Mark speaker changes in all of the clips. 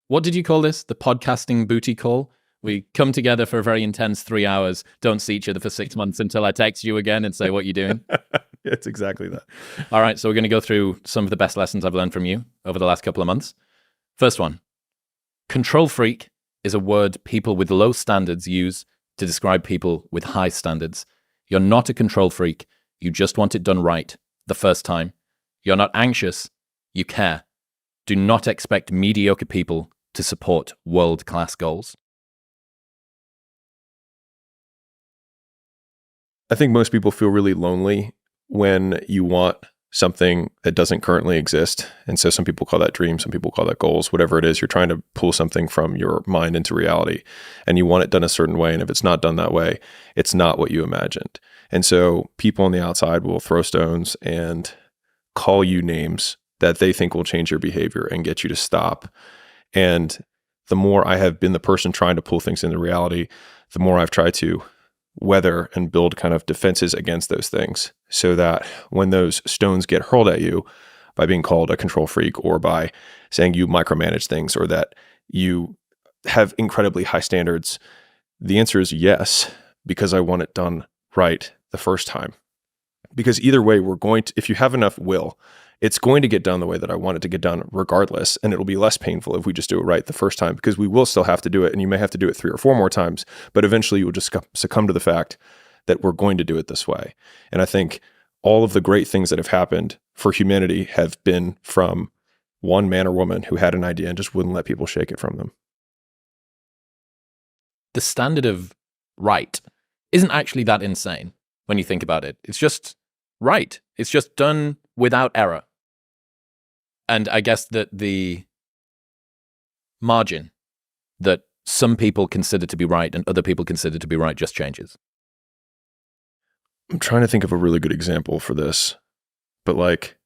Speaker 1: what did you call this? The podcasting booty call? We come together for a very intense 3 hours, don't see each other for 6 months until I text you again and say, what are you doing?
Speaker 2: It's exactly that.
Speaker 1: All right, so we're going to go through some of the best lessons I've learned from you over the last couple of months. First one, control freak is a word people with low standards use to describe people with high standards. You're not a control freak. You just want it done right the first time. You're not anxious. You care. Do not expect mediocre people to support world-class goals.
Speaker 2: I think most people feel really lonely when you want something that doesn't currently exist. And so some people call that dreams, some people call that goals, whatever it is. You're trying to pull something from your mind into reality and you want it done a certain way. And if it's not done that way, it's not what you imagined. And so people on the outside will throw stones and call you names that they think will change your behavior and get you to stop. And the more I have been the person trying to pull things into reality, the more I've tried to weather and build kind of defenses against those things so that when those stones get hurled at you by being called a control freak or by saying you micromanage things or that you have incredibly high standards, the answer is yes, because I want it done right the first time. Because either way, if you have enough will, it's going to get done the way that I want it to get done regardless. And it'll be less painful if we just do it right the first time, because we will still have to do it. And you may have to do it 3 or 4 more times, but eventually you will just succumb to the fact that we're going to do it this way. And I think all of the great things that have happened for humanity have been from one man or woman who had an idea and just wouldn't let people shake it from them.
Speaker 1: The standard of right isn't actually that insane when you think about it. It's just right. It's just done without error. And I guess that the margin that some people consider to be right and other people consider to be right just changes.
Speaker 2: I'm trying to think of a really good example for this, but like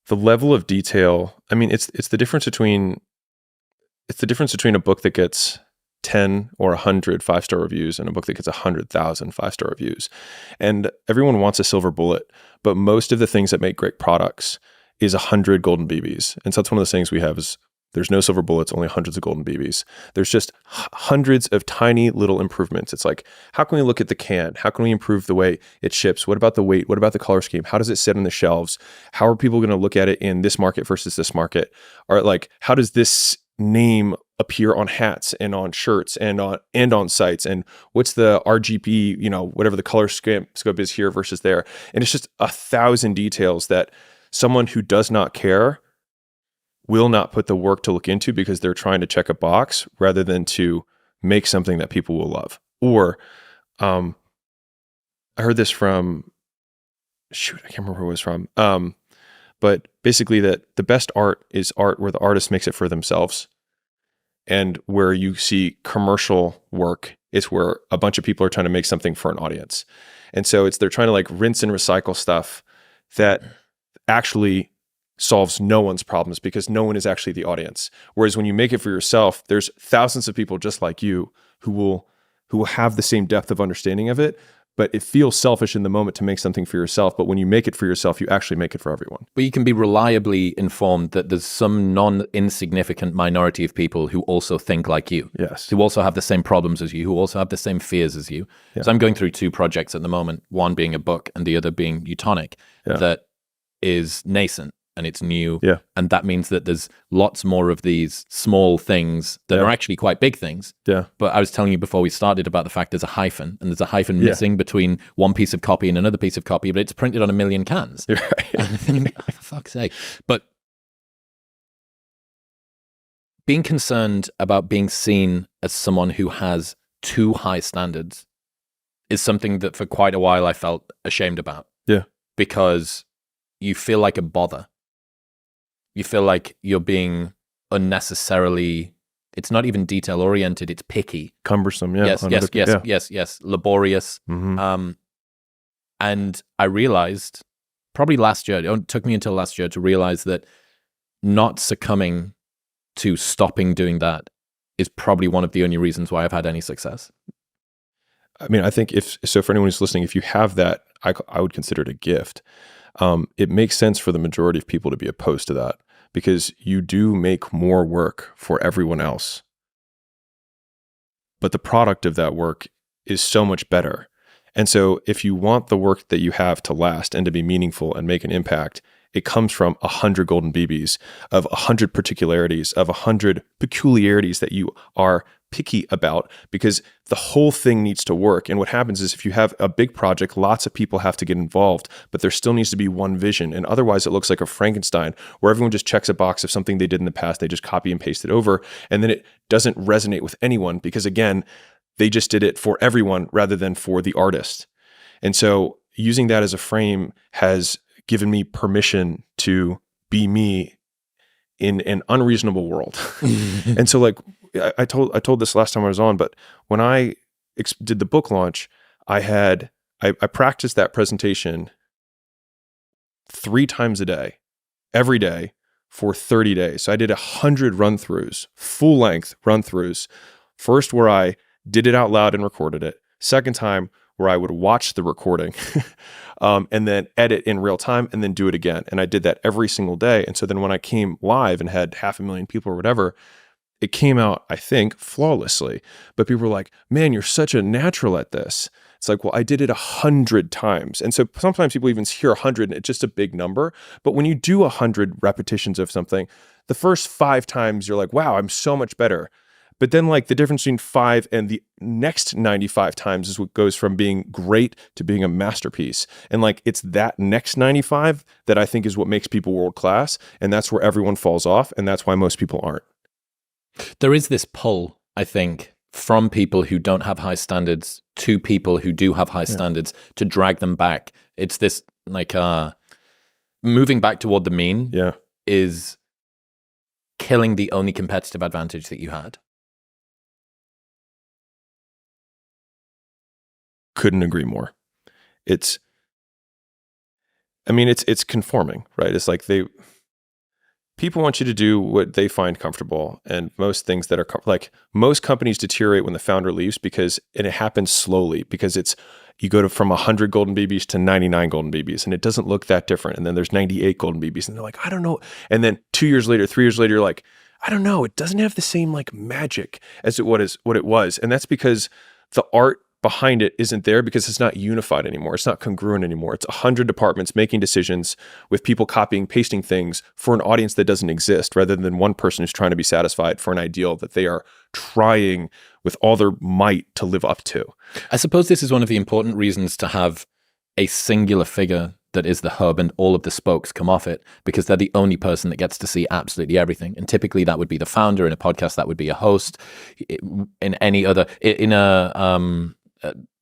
Speaker 2: the level of detail, I mean, it's the difference between a book that gets 10 or 100 5-star reviews and a book that gets 100,000 5-star reviews. And everyone wants a silver bullet, but most of the things that make great products is 100 golden BBs. And so that's one of those things we have is there's no silver bullets, only hundreds of golden BBs. There's just hundreds of tiny little improvements. It's like, how can we look at the can? How can we improve the way it ships? What about the weight? What about the color scheme? How does it sit on the shelves? How are people going to look at it in this market versus this market? Or like, how does this name appear on hats and on shirts and on sites? And what's the RGB, whatever the color scope is here versus there? And it's just 1,000 details that someone who does not care will not put the work to look into because they're trying to check a box rather than to make something that people will love. Or I heard this from, I can't remember who it was from. But basically that the best art is art where the artist makes it for themselves. And where you see commercial work is where a bunch of people are trying to make something for an audience. And so they're trying to like rinse and recycle stuff that actually solves no one's problems because no one is actually the audience. Whereas when you make it for yourself, there's thousands of people just like you who will have the same depth of understanding of it, but it feels selfish in the moment to make something for yourself. But when you make it for yourself, you actually make it for everyone.
Speaker 1: But you can be reliably informed that there's some non-insignificant minority of people who also think like you.
Speaker 2: Yes.
Speaker 1: Who also have the same problems as you, who also have the same fears as you. Yeah. So I'm going through 2 projects at the moment, one being a book and the other being Eutonic, that is nascent. And it's new.
Speaker 2: Yeah.
Speaker 1: And that means that there's lots more of these small things that are actually quite big things.
Speaker 2: Yeah.
Speaker 1: But I was telling you before we started about the fact there's a hyphen, and there's a hyphen missing between one piece of copy and another piece of copy, but it's printed on 1 million cans.
Speaker 2: You're right.
Speaker 1: And I think, oh, for fuck's sake. But being concerned about being seen as someone who has too high standards is something that for quite a while I felt ashamed about.
Speaker 2: Yeah.
Speaker 1: Because you feel like a bother. You feel like you're being unnecessarily, it's not even detail oriented, it's picky.
Speaker 2: Cumbersome, yeah.
Speaker 1: Yes, laborious.
Speaker 2: Mm-hmm.
Speaker 1: And I realized probably last year, it took me until last year to realize that not succumbing to stopping doing that is probably one of the only reasons why I've had any success.
Speaker 2: I mean, I think for anyone who's listening, if you have that, I would consider it a gift. It makes sense for the majority of people to be opposed to that because you do make more work for everyone else. But the product of that work is so much better. And so if you want the work that you have to last and to be meaningful and make an impact, it comes from 100 golden BBs of 100 particularities, of 100 peculiarities that you are picky about, because the whole thing needs to work. And what happens is if you have a big project, lots of people have to get involved, but there still needs to be one vision. And otherwise it looks like a Frankenstein where everyone just checks a box of something they did in the past. They just copy and paste it over. And then it doesn't resonate with anyone because, again, they just did it for everyone rather than for the artist. And so using that as a frame has given me permission to be me in an unreasonable world. And so like I told this last time I was on, but when I did the book launch, I practiced that presentation 3 times a day, every day for 30 days. So I did 100 run-throughs, full length run-throughs. First where I did it out loud and recorded it. Second time where I would watch the recording and then edit in real time and then do it again. And I did that every single day. And so then when I came live and had 500,000 people or whatever, it came out, I think, flawlessly. But people were like, man, you're such a natural at this. It's like, well, I did it 100 times. And so sometimes people even hear 100 and it's just a big number. But when you do 100 repetitions of something, the first 5 times you're like, wow, I'm so much better. But then like the difference between 5 and the next 95 times is what goes from being great to being a masterpiece. And like it's that next 95 that I think is what makes people world class. And that's where everyone falls off. And that's why most people aren't.
Speaker 1: There is this pull, I think, from people who don't have high standards to people who do have high standards to drag them back. It's this like moving back toward the mean is killing the only competitive advantage that you had.
Speaker 2: Couldn't agree more. It's conforming, right? It's like people want you to do what they find comfortable, and most things that are like most companies deteriorate when the founder leaves and it happens slowly because you go from 100 golden BBs to 99 golden BBs and it doesn't look that different. And then there's 98 golden BBs and they're like, I don't know. And then 2 years later, 3 years later, you're like, I don't know. It doesn't have the same like magic as what it was. And that's because the art behind it isn't there because it's not unified anymore. It's not congruent anymore. It's 100 departments making decisions with people copying, pasting things for an audience that doesn't exist, rather than one person who's trying to be satisfied for an ideal that they are trying with all their might to live up to.
Speaker 1: I suppose this is one of the important reasons to have a singular figure that is the hub and all of the spokes come off it, because they're the only person that gets to see absolutely everything. And typically that would be the founder. In a podcast, that would be a host. In a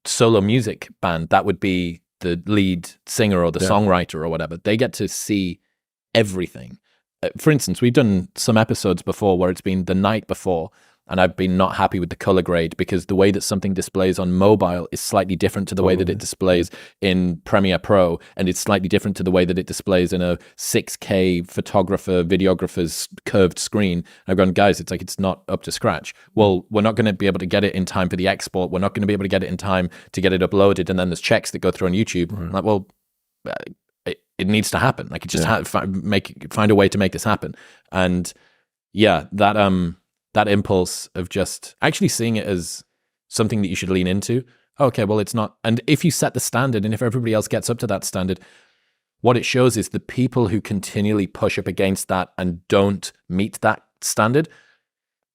Speaker 1: solo music band, that would be the lead singer or the songwriter or whatever. They get to see everything. For instance, we've done some episodes before where it's been the night before and I've been not happy with the color grade because the way that something displays on mobile is slightly different to the way that it displays in Premiere Pro, and it's slightly different to the way that it displays in a 6K videographer's curved screen. I've gone, guys, it's not up to scratch. Well, we're not going to be able to get it in time for the export. We're not going to be able to get it in time to get it uploaded, and then there's checks that go through on YouTube.
Speaker 2: Right.
Speaker 1: Like, well, it needs to happen. Like, it just find a way to make this happen. And yeah, that impulse of just actually seeing it as something that you should lean into. Okay, well, it's not. And if you set the standard and if everybody else gets up to that standard, what it shows is the people who continually push up against that and don't meet that standard,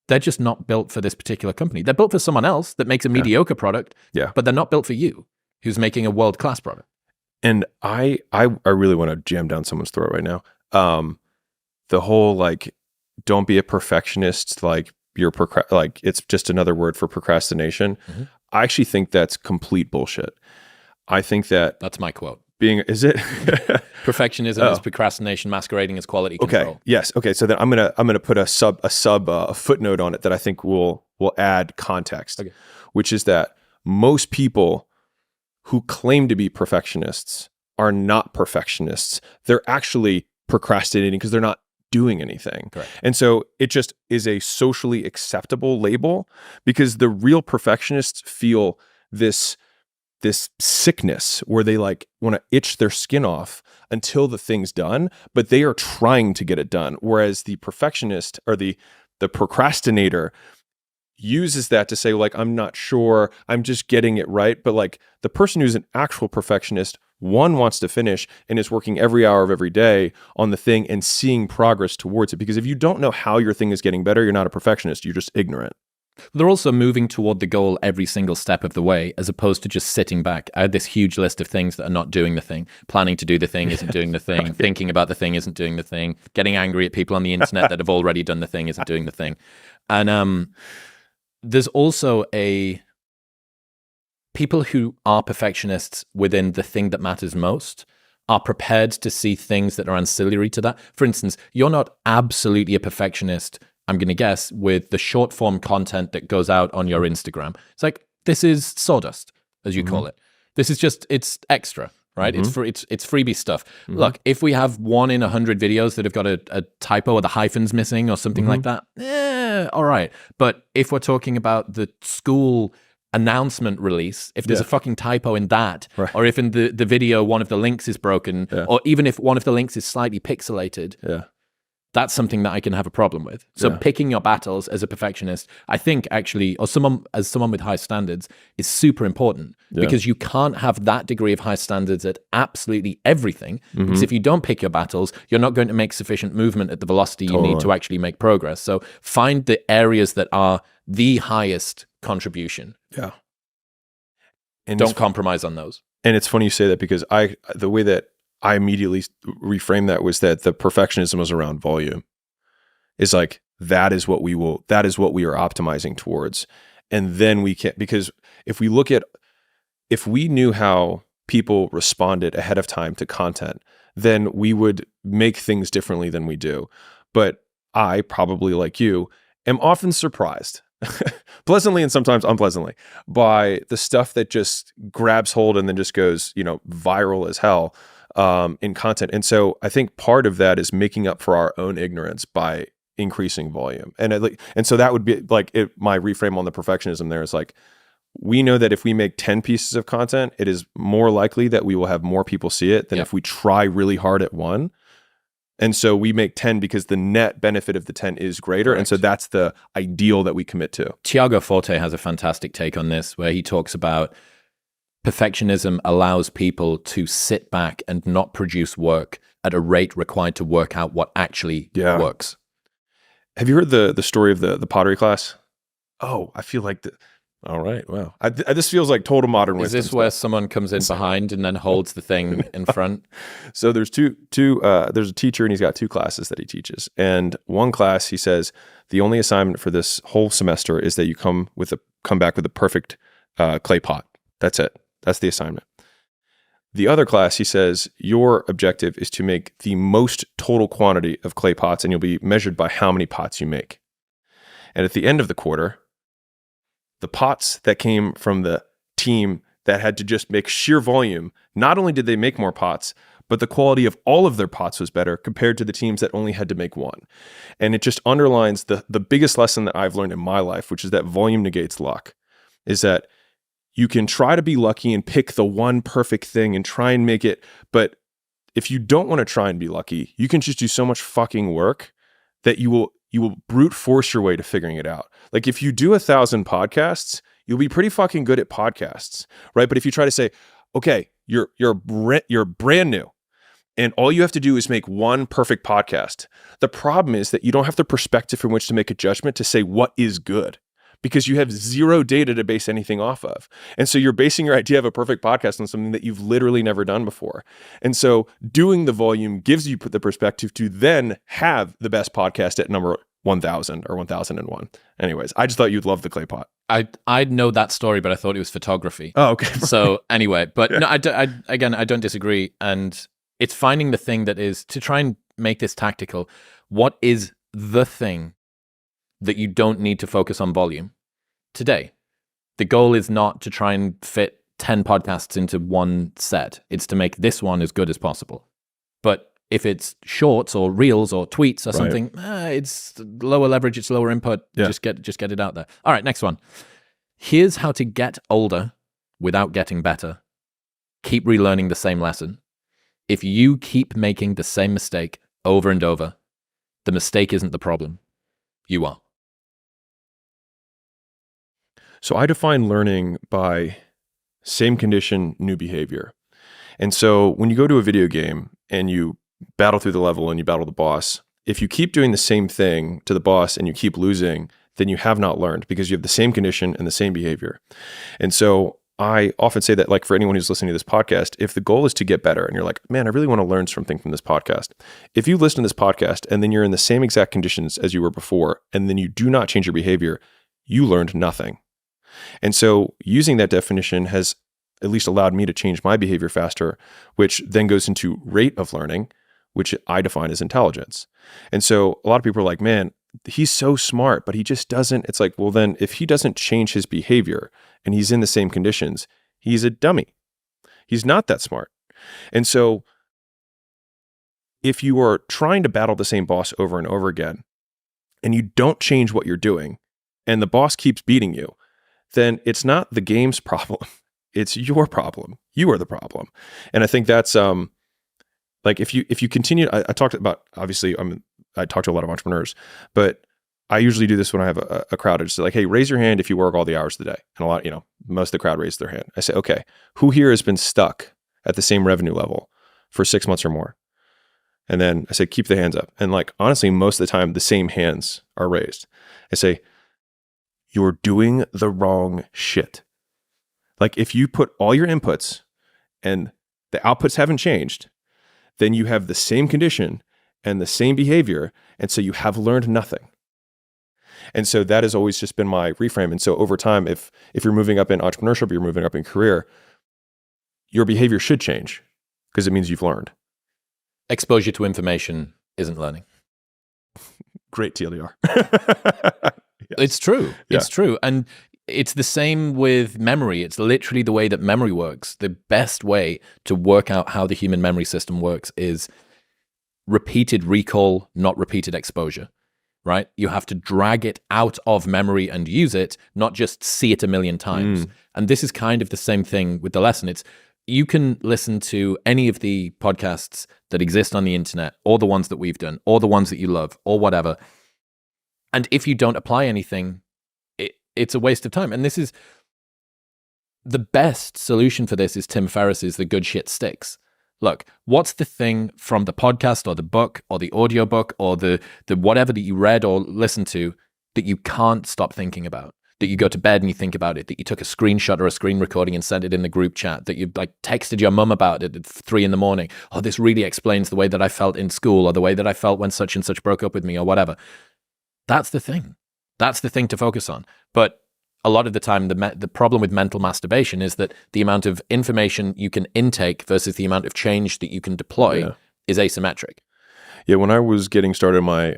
Speaker 1: they're just not built for this particular company. They're built for someone else that makes a mediocre product, but they're not built for you, who's making a world-class product.
Speaker 2: And I really want to jam down someone's throat right now. The whole like, don't be a perfectionist. Like it's just another word for procrastination. Mm-hmm. I actually think that's complete bullshit. I think that's
Speaker 1: my quote.
Speaker 2: Is it?
Speaker 1: Perfectionism is procrastination masquerading as quality control.
Speaker 2: Okay. Yes. Okay. So then I'm gonna put a footnote on it that I think will add context, which is that most people who claim to be perfectionists are not perfectionists. They're actually procrastinating because they're not doing anything.
Speaker 1: Correct.
Speaker 2: And so it just is a socially acceptable label, because the real perfectionists feel this this sickness where they like want to itch their skin off until the thing's done, but they are trying to get it done. Whereas the perfectionist or the procrastinator uses that to say, like, I'm not sure, I'm just getting it right. But like the person who's an actual perfectionist, one wants to finish and is working every hour of every day on the thing and seeing progress towards it. Because if you don't know how your thing is getting better, you're not a perfectionist, you're just ignorant.
Speaker 1: They're also moving toward the goal every single step of the way, as opposed to just sitting back. I had this huge list of things that are not doing the thing. Planning to do the thing isn't doing the thing. Right. Thinking about the thing isn't doing the thing. Getting angry at people on the internet that have already done the thing isn't doing the thing. And there's also people who are perfectionists within the thing that matters most are prepared to see things that are ancillary to that. For instance, you're not absolutely a perfectionist, I'm going to guess, with the short form content that goes out on your Instagram. It's like, this is sawdust, as you call it. This is just, it's extra, right? It's freebie stuff. Look, if we have 1 in 100 videos that have got a typo or the hyphens missing or something like that, all right. But if we're talking about the Skool announcement release, if there's a fucking typo in that, or if in the video one of the links is broken, or even if one of the links is slightly pixelated, that's something that I can have a problem with. So picking your battles as a perfectionist, I think actually, or someone with high standards, is super important because you can't have that degree of high standards at absolutely everything. Because if you don't pick your battles, you're not going to make sufficient movement at the velocity you need to actually make progress. So find the areas that are the highest contribution.
Speaker 2: Yeah. And
Speaker 1: don't compromise on those.
Speaker 2: And it's funny you say that because the way that I immediately reframed that was that the perfectionism was around volume. Is like, that is what we are optimizing towards. And then we can't, because if we knew how people responded ahead of time to content, then we would make things differently than we do. But I, probably like you, am often surprised, pleasantly and sometimes unpleasantly, by the stuff that just grabs hold and then just goes, viral as hell. In content. And so I think part of that is making up for our own ignorance by increasing volume. And so that would be like my reframe on the perfectionism there is like, we know that if we make 10 pieces of content, it is more likely that we will have more people see it than if we try really hard at one. And so we make 10 because the net benefit of the 10 is greater. Correct. And so that's the ideal that we commit to.
Speaker 1: Tiago Forte has a fantastic take on this where he talks about perfectionism allows people to sit back and not produce work at a rate required to work out what actually works.
Speaker 2: Have you heard the story of the pottery class? Oh, I feel like all right, wow. This feels like total modern wisdom.
Speaker 1: Is this where someone comes in behind and then holds the thing in front?
Speaker 2: So there's there's a teacher and he's got 2 classes that he teaches. And one class, he says, the only assignment for this whole semester is that you come back with a perfect clay pot. That's it. That's the assignment. The other class, he says, your objective is to make the most total quantity of clay pots, and you'll be measured by how many pots you make. And at the end of the quarter, the pots that came from the team that had to just make sheer volume, not only did they make more pots, but the quality of all of their pots was better compared to the teams that only had to make one. And it just underlines the biggest lesson that I've learned in my life, which is that volume negates luck, is that you can try to be lucky and pick the one perfect thing and try and make it. But if you don't want to try and be lucky, you can just do so much fucking work that you will brute force your way to figuring it out. Like if you do 1,000 podcasts, you'll be pretty fucking good at podcasts, right? But if you try to say, okay, you're brand new and all you have to do is make one perfect podcast. The problem is that you don't have the perspective from which to make a judgment to say what is good, because you have zero data to base anything off of. And so you're basing your idea of a perfect podcast on something that you've literally never done before. And so doing the volume gives you the perspective to then have the best podcast at number 1,000 or 1,001. Anyways, I just thought you'd love the clay pot.
Speaker 1: I know that story, but I thought it was photography.
Speaker 2: Oh, okay.
Speaker 1: So anyway, but no, I don't disagree. And it's finding the thing that is, to try and make this tactical, what is the thing that you don't need to focus on volume today? The goal is not to try and fit 10 podcasts into one set. It's to make this one as good as possible. But if it's shorts or reels or tweets or something, it's lower leverage, it's lower input. Yeah. Just get it out there. All right, next one. Here's how to get older without getting better, keep relearning the same lesson. If you keep making the same mistake over and over, the mistake isn't the problem. You are.
Speaker 2: So I define learning by same condition, new behavior. And so when you go to a video game and you battle through the level and you battle the boss, if you keep doing the same thing to the boss and you keep losing, then you have not learned because you have the same condition and the same behavior. And so I often say that, like, for anyone who's listening to this podcast, if the goal is to get better and you're like, man, I really want to learn something from this podcast. If you listen to this podcast and then you're in the same exact conditions as you were before, and then you do not change your behavior, you learned nothing. And so using that definition has at least allowed me to change my behavior faster, which then goes into rate of learning, which I define as intelligence. And so a lot of people are like, man, he's so smart, but he just doesn't. It's like, well, then if he doesn't change his behavior and he's in the same conditions, he's a dummy. He's not that smart. And so if you are trying to battle the same boss over and over again, and you don't change what you're doing, and the boss keeps beating you, then it's not the game's problem. It's your problem. You are the problem. And I think that's like if you continue, I talked about, obviously I talk to a lot of entrepreneurs, but I usually do this when I have a crowd. I just say, like, hey, raise your hand if you work all the hours of the day. And a lot, most of the crowd raised their hand. I say, okay, who here has been stuck at the same revenue level for 6 months or more? And then I say, keep the hands up. And like, honestly, most of the time the same hands are raised. I say, you're doing the wrong shit. Like, if you put all your inputs and the outputs haven't changed, then you have the same condition and the same behavior. And so you have learned nothing. And so that has always just been my reframe. And so over time, if you're moving up in entrepreneurship, you're moving up in career, your behavior should change because it means you've learned.
Speaker 1: Exposure to information isn't learning.
Speaker 2: Great TLDR.
Speaker 1: Yes. It's true. Yeah. It's true. And it's the same with memory. It's literally the way that memory works. The best way to work out how the human memory system works is repeated recall, not repeated exposure, right? You have to drag it out of memory and use it, not just see it a million times. And this is kind of the same thing with the lesson. You can listen to any of the podcasts that exist on the internet, or the ones that we've done, or the ones that you love, or whatever. And if you don't apply anything, it's a waste of time. And this is the best solution for this is Tim Ferriss's The Good Shit Sticks. Look, what's the thing from the podcast or the book or the audiobook or the whatever that you read or listened to that you can't stop thinking about? That you go to bed and you think about it, that you took a screenshot or a screen recording and sent it in the group chat, that you like texted your mum about it at 3 a.m. Oh, this really explains the way that I felt in school or the way that I felt when such and such broke up with me or whatever. That's the thing. That's the thing to focus on. But a lot of the time, the problem with mental masturbation is that the amount of information you can intake versus the amount of change that you can deploy is asymmetric.
Speaker 2: Yeah, when I was getting started my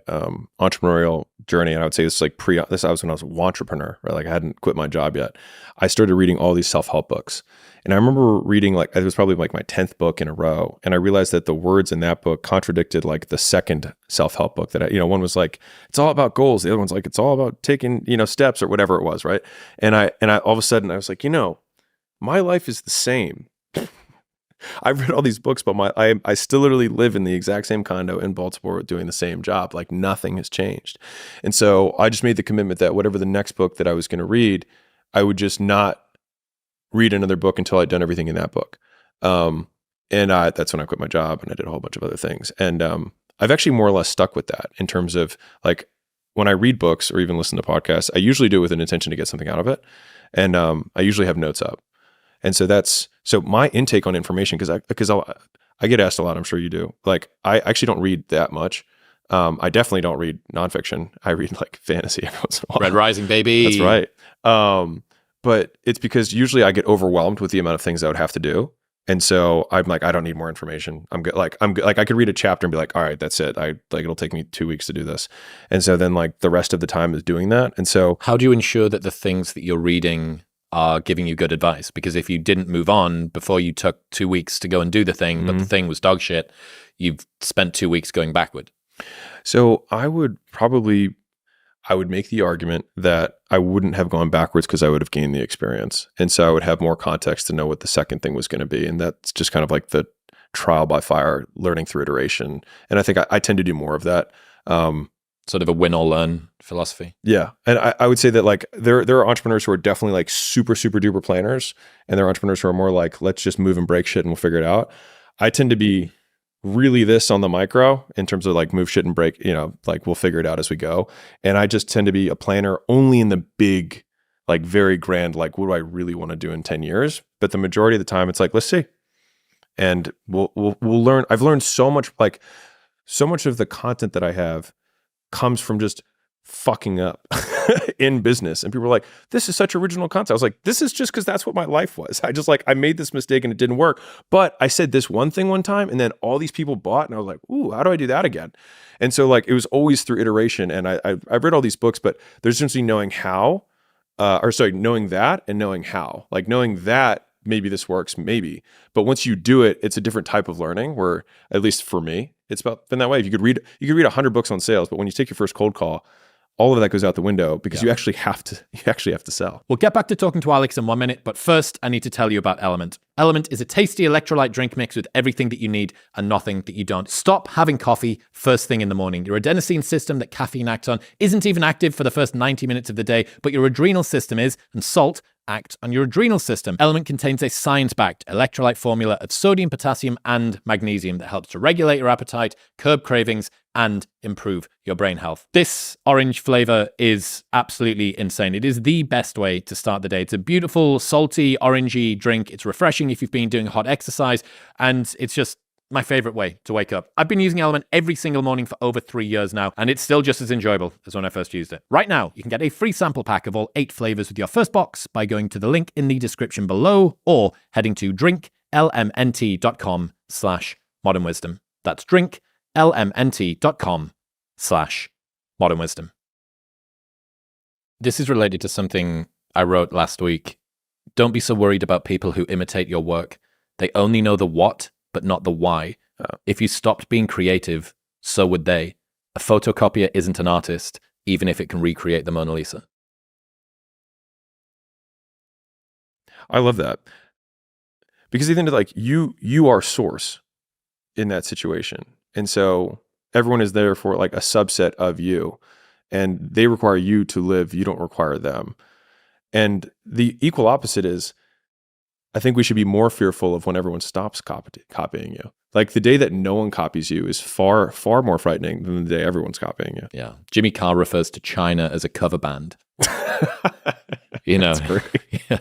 Speaker 2: entrepreneurial journey, and I would say this is like this I was when I was an entrepreneur, right? Like I hadn't quit my job yet. I started reading all these self-help books. And I remember reading, like, it was probably like my 10th book in a row. And I realized that the words in that book contradicted like the second self-help book that one was like, it's all about goals. The other one's like, it's all about taking, steps or whatever it was. Right. And I all of a sudden I was like, my life is the same. I've read all these books, but I still literally live in the exact same condo in Baltimore doing the same job. Like nothing has changed. And so I just made the commitment that whatever the next book that I was going to read, I would just not read another book until I'd done everything in that book. And that's when I quit my job and I did a whole bunch of other things. And I've actually more or less stuck with that in terms of like when I read books or even listen to podcasts, I usually do it with an intention to get something out of it. And I usually have notes up. And so my intake on information, because I get asked a lot, I'm sure you do. Like I actually don't read that much. I definitely don't read nonfiction. I read like fantasy every once in a while.
Speaker 1: Red Rising, baby.
Speaker 2: That's right. But it's because usually I get overwhelmed with the amount of things I would have to do. And so I'm like, I don't need more information. I'm good. Like I could read a chapter and be like, all right, that's it. It'll take me 2 weeks to do this. And so then like the rest of the time is doing that. And so
Speaker 1: how do you ensure that the things that you're reading are giving you good advice? Because if you didn't move on before you took 2 weeks to go and do the thing, but the thing was dog shit, you've spent 2 weeks going backward.
Speaker 2: So I I would make the argument that I wouldn't have gone backwards because I would have gained the experience. And so I would have more context to know what the second thing was going to be. And that's just kind of like the trial by fire, learning through iteration. And I think I tend to do more of that.
Speaker 1: Sort of a win or learn philosophy.
Speaker 2: Yeah. And I would say that like there are entrepreneurs who are definitely like super, super duper planners. And there are entrepreneurs who are more like, let's just move and break shit and we'll figure it out. I tend to be really this on the micro in terms of like move shit and break, like we'll figure it out as we go. And I just tend to be a planner only in the big, like very grand, like what do I really want to do in 10 years? But the majority of the time it's like, let's see. And we'll learn. I've learned so much, like so much of the content that I have comes from just fucking up in business. And people are like, this is such original content. I was like, this is just because that's what my life was. I made this mistake and it didn't work. But I said this one thing one time and then all these people bought and I was like, ooh, how do I do that again? And so like, it was always through iteration. And I've read all these books, but there's just knowing how, knowing that and knowing how. Like knowing that maybe this works, maybe. But once you do it, it's a different type of learning where, at least for me, it's been that way. If you could read 100 books on sales, but when you take your first cold call, all of that goes out the window because you actually have to sell.
Speaker 1: We'll get back to talking to Alex in 1 minute, but first I need to tell you about Element. Element is a tasty electrolyte drink mix with everything that you need and nothing that you don't. Stop having coffee first thing in the morning. Your adenosine system that caffeine acts on isn't even active for the first 90 minutes of the day, but your adrenal system is, and salt act on your adrenal system. Element contains a science-backed electrolyte formula of sodium, potassium, and magnesium that helps to regulate your appetite, curb cravings, and improve your brain health. This orange flavor is absolutely insane. It is the best way to start the day. It's a beautiful, salty, orangey drink. It's refreshing if you've been doing hot exercise, and it's just my favorite way to wake up. I've been using Element every single morning for over 3 years now, and it's still just as enjoyable as when I first used it. Right now, you can get a free sample pack of all 8 flavors with your first box by going to the link in the description below or heading to drinklmnt.com/modernwisdom. That's drinklmnt.com/modernwisdom. This is related to something I wrote last week. Don't be so worried about people who imitate your work. They only know the what, but not the why. If you stopped being creative, so would they. A photocopier isn't an artist, even if it can recreate the Mona Lisa.
Speaker 2: I love that. Because at the end of like you are source in that situation. And so everyone is there for like a subset of you and they require you to live. You don't require them. And the equal opposite is, I think we should be more fearful of when everyone stops copying you. Like the day that no one copies you is far, far more frightening than the day everyone's copying you.
Speaker 1: Yeah. Jimmy Carr refers to China as a cover band. That's great. Yeah.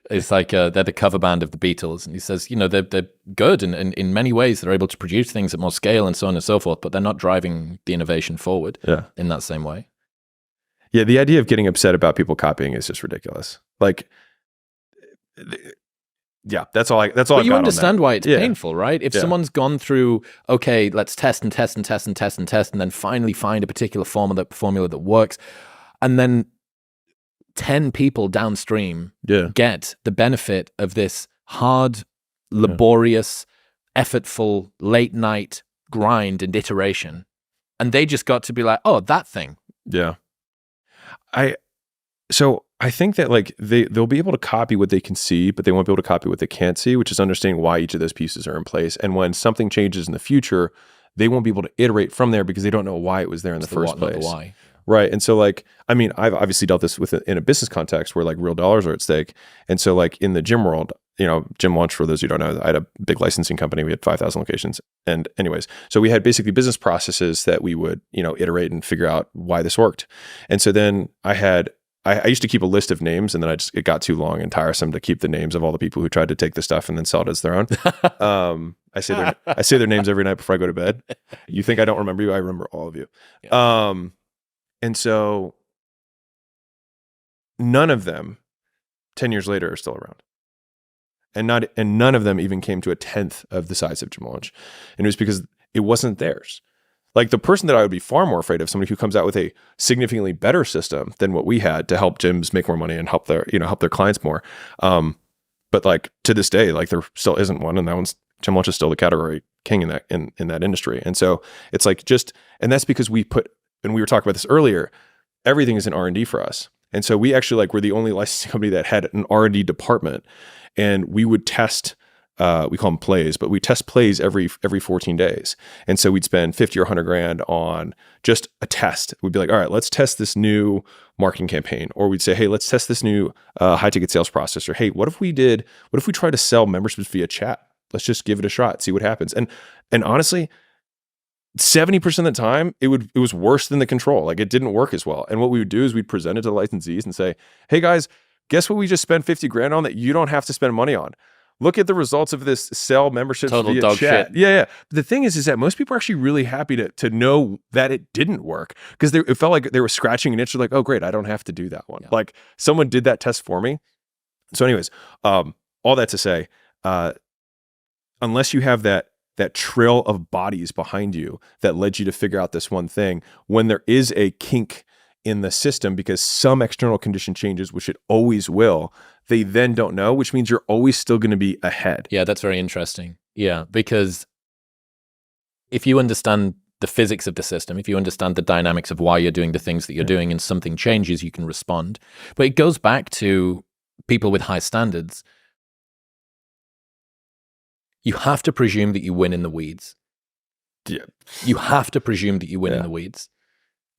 Speaker 1: It's like they're the cover band of the Beatles. And he says, they're good and in many ways they're able to produce things at more scale and so on and so forth, but they're not driving the innovation forward in that same way.
Speaker 2: Yeah. The idea of getting upset about people copying is just ridiculous. Like, yeah, that's all. But
Speaker 1: you understand why it's painful, right? If someone's gone through, okay, let's test and test and test and test and test, and then finally find a particular formula that works, and then 10 people downstream get the benefit of this hard, laborious, effortful, late night grind and iteration, and they just got to be like, oh, that thing.
Speaker 2: Yeah. So I think that like they'll be able to copy what they can see, but they won't be able to copy what they can't see, which is understanding why each of those pieces are in place. And when something changes in the future, they won't be able to iterate from there because they don't know why it was there in the first place.
Speaker 1: Not the why.
Speaker 2: Right. And so like, I mean, I've obviously dealt this with in a business context where like real dollars are at stake. And so like in the gym world, Gym Launch, for those who don't know, I had a big licensing company. We had 5,000 locations. And anyways, so we had basically business processes that we would, iterate and figure out why this worked. And so then I used to keep a list of names, and then it got too long and tiresome to keep the names of all the people who tried to take the stuff and then sell it as their own. I say their names every night before I go to bed. You think I don't remember you? I remember all of you. Yeah. And so none of them 10 years later are still around. And none of them even came to a 10th of the size of Gym Launch. And it was because it wasn't theirs. Like the person that I would be far more afraid of, somebody who comes out with a significantly better system than what we had to help gyms make more money and help their clients more. But like to this day, like there still isn't one, and Gym Launch is still the category king in that industry. And so it's like and that's because and we were talking about this earlier, everything is in R&D for us. And so we actually were the only licensing company that had an R&D department, and we would test, we call them plays, but we test plays every 14 days. And so we'd spend 50 or 100 grand on just a test. We'd be like, all right, let's test this new marketing campaign. Or we'd say, hey, let's test this new high ticket sales process. Or hey, what if we try to sell memberships via chat? Let's just give it a shot, see what happens. And honestly, 70% of the time, it was worse than the control. It didn't work as well. And what we would do is we'd present it to the licensees and say, hey guys, guess what we just spent 50 grand on that you don't have to spend money on? Look at the results of this sell membership
Speaker 1: Total
Speaker 2: via
Speaker 1: dog
Speaker 2: chat.
Speaker 1: shit.
Speaker 2: Yeah. But the thing is that most people are actually really happy to know that it didn't work, because it felt like they were scratching an itch. They're like, oh great, I don't have to do that one.
Speaker 1: Yeah.
Speaker 2: Someone did that test for me. So anyways, all that to say, unless you have that trail of bodies behind you that led you to figure out this one thing, when there is a kink in the system because some external condition changes, which it always will, they then don't know, which means you're always still going to be ahead.
Speaker 1: Yeah, that's very interesting. Yeah, because if you understand the physics of the system, if you understand the dynamics of why you're doing the things that you're doing, and something changes, you can respond. But it goes back to people with high standards. You have to presume that you win in the weeds.
Speaker 2: Yeah.
Speaker 1: You have to presume that you win in the weeds.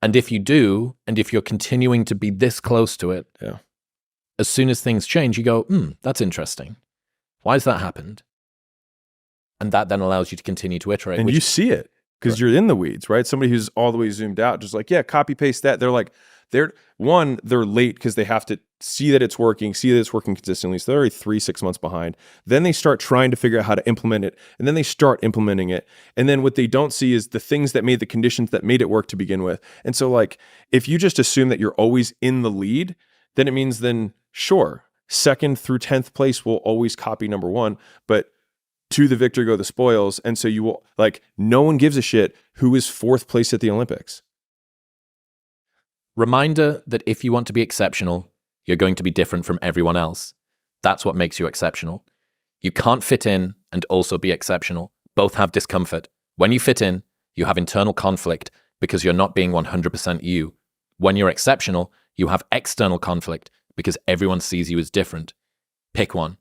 Speaker 1: And if you do, and if you're continuing to be this close to it, as soon as things change, you go, that's interesting. Why has that happened? And that then allows you to continue to iterate.
Speaker 2: And you see it because you're in the weeds, right? Somebody who's all the way zoomed out, just copy paste that. They're late because they have to see that it's working consistently. So they're already 3-6 months behind. Then they start trying to figure out how to implement it. And then they start implementing it. And then what they don't see is the things that made the conditions that made it work to begin with. And so if you just assume that you're always in the lead, then it means sure, 2nd through 10th place will always copy number 1, but to the victor go the spoils. And so you will, no one gives a shit who is 4th place at the Olympics.
Speaker 1: Reminder that if you want to be exceptional, you're going to be different from everyone else. That's what makes you exceptional. You can't fit in and also be exceptional. Both have discomfort. When you fit in, you have internal conflict because you're not being 100% you. When you're exceptional, you have external conflict because everyone sees you as different. Pick one.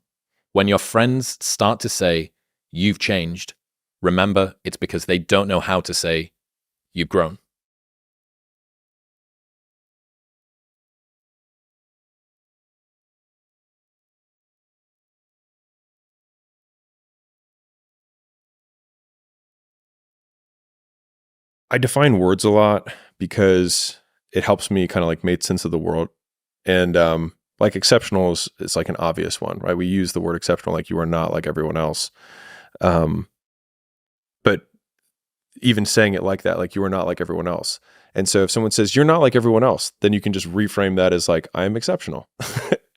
Speaker 1: When your friends start to say, you've changed, remember it's because they don't know how to say, you've grown.
Speaker 2: I define words a lot because it helps me kind of make sense of the world. And exceptional is an obvious one, right? We use the word exceptional, you are not like everyone else. But even saying it like that, you are not like everyone else. And so if someone says you're not like everyone else, then you can just reframe that as I am exceptional.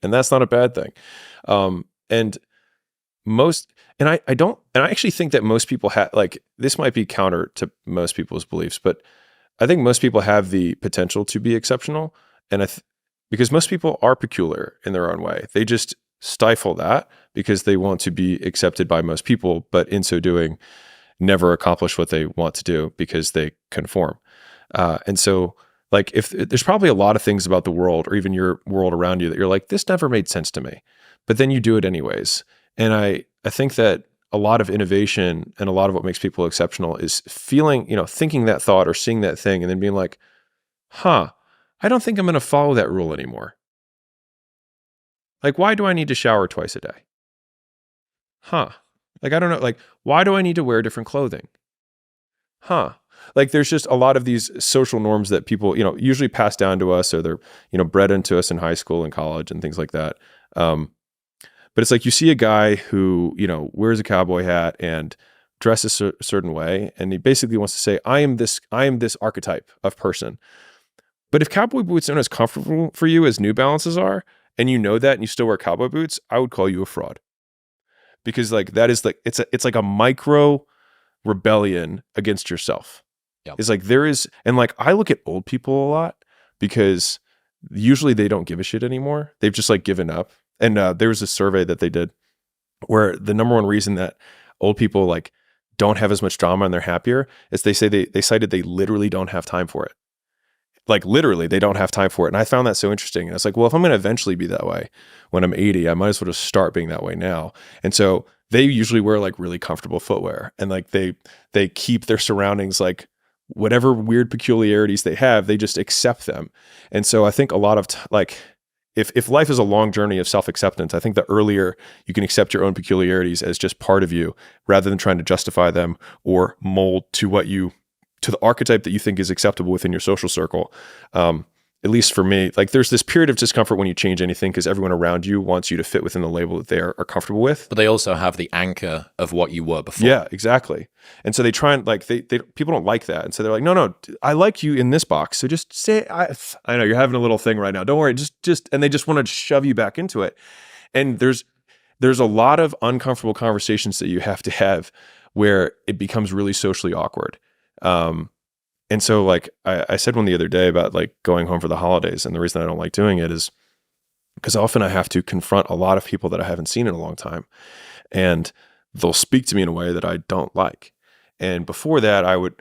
Speaker 2: And that's not a bad thing. I actually think that most people have, this might be counter to most people's beliefs, but I think most people have the potential to be exceptional. And because most people are peculiar in their own way. They just stifle that because they want to be accepted by most people, but in so doing, never accomplish what they want to do because they conform. And so if there's probably a lot of things about the world or even your world around you that you're this never made sense to me, but then you do it anyways. And I think that a lot of innovation and a lot of what makes people exceptional is feeling, thinking that thought or seeing that thing and then being I don't think I'm going to follow that rule anymore. Why do I need to shower twice a day? I don't know. Why do I need to wear different clothing? There's just a lot of these social norms that people, usually pass down to us or they're, bred into us in high school and college and things like that. But it's you see a guy who, wears a cowboy hat and dresses a certain way. And he basically wants to say, I am this archetype of person. But if cowboy boots aren't as comfortable for you as New Balances are, and you know that and you still wear cowboy boots, I would call you a fraud. Because that is it's like a micro rebellion against yourself.
Speaker 1: Yep.
Speaker 2: It's there is, and I look at old people a lot because usually they don't give a shit anymore. They've just given up. And there was a survey that they did where the number one reason that old people don't have as much drama and they're happier is they say they cited they literally don't have time for it. like literally they don't have time for it. And I found that so interesting. And it's like, well, if I'm going to eventually be that way when I'm 80, I might as well just start being that way now. And so they usually wear like really comfortable footwear, and like they keep their surroundings, like whatever weird peculiarities they have, they just accept them. And so I think a lot of like, if life is a long journey of self-acceptance, I think the earlier you can accept your own peculiarities as just part of you, rather than trying to justify them or mold to the archetype that you think is acceptable within your social circle. At least for me, like there's this period of discomfort when you change anything because everyone around you wants you to fit within the label that they are comfortable with.
Speaker 1: But they also have the anchor of what you were before.
Speaker 2: Yeah, exactly. And so they try and like, they people don't like that. And so they're like, no, I like you in this box. So just say, I know you're having a little thing right now. Don't worry. Just, and they just want to shove you back into it. And there's a lot of uncomfortable conversations that you have to have where it becomes really socially awkward. And so like I said one the other day about like going home for the holidays, and the reason I don't like doing it is because often I have to confront a lot of people that I haven't seen in a long time, and they'll speak to me in a way that I don't like. And before that, I would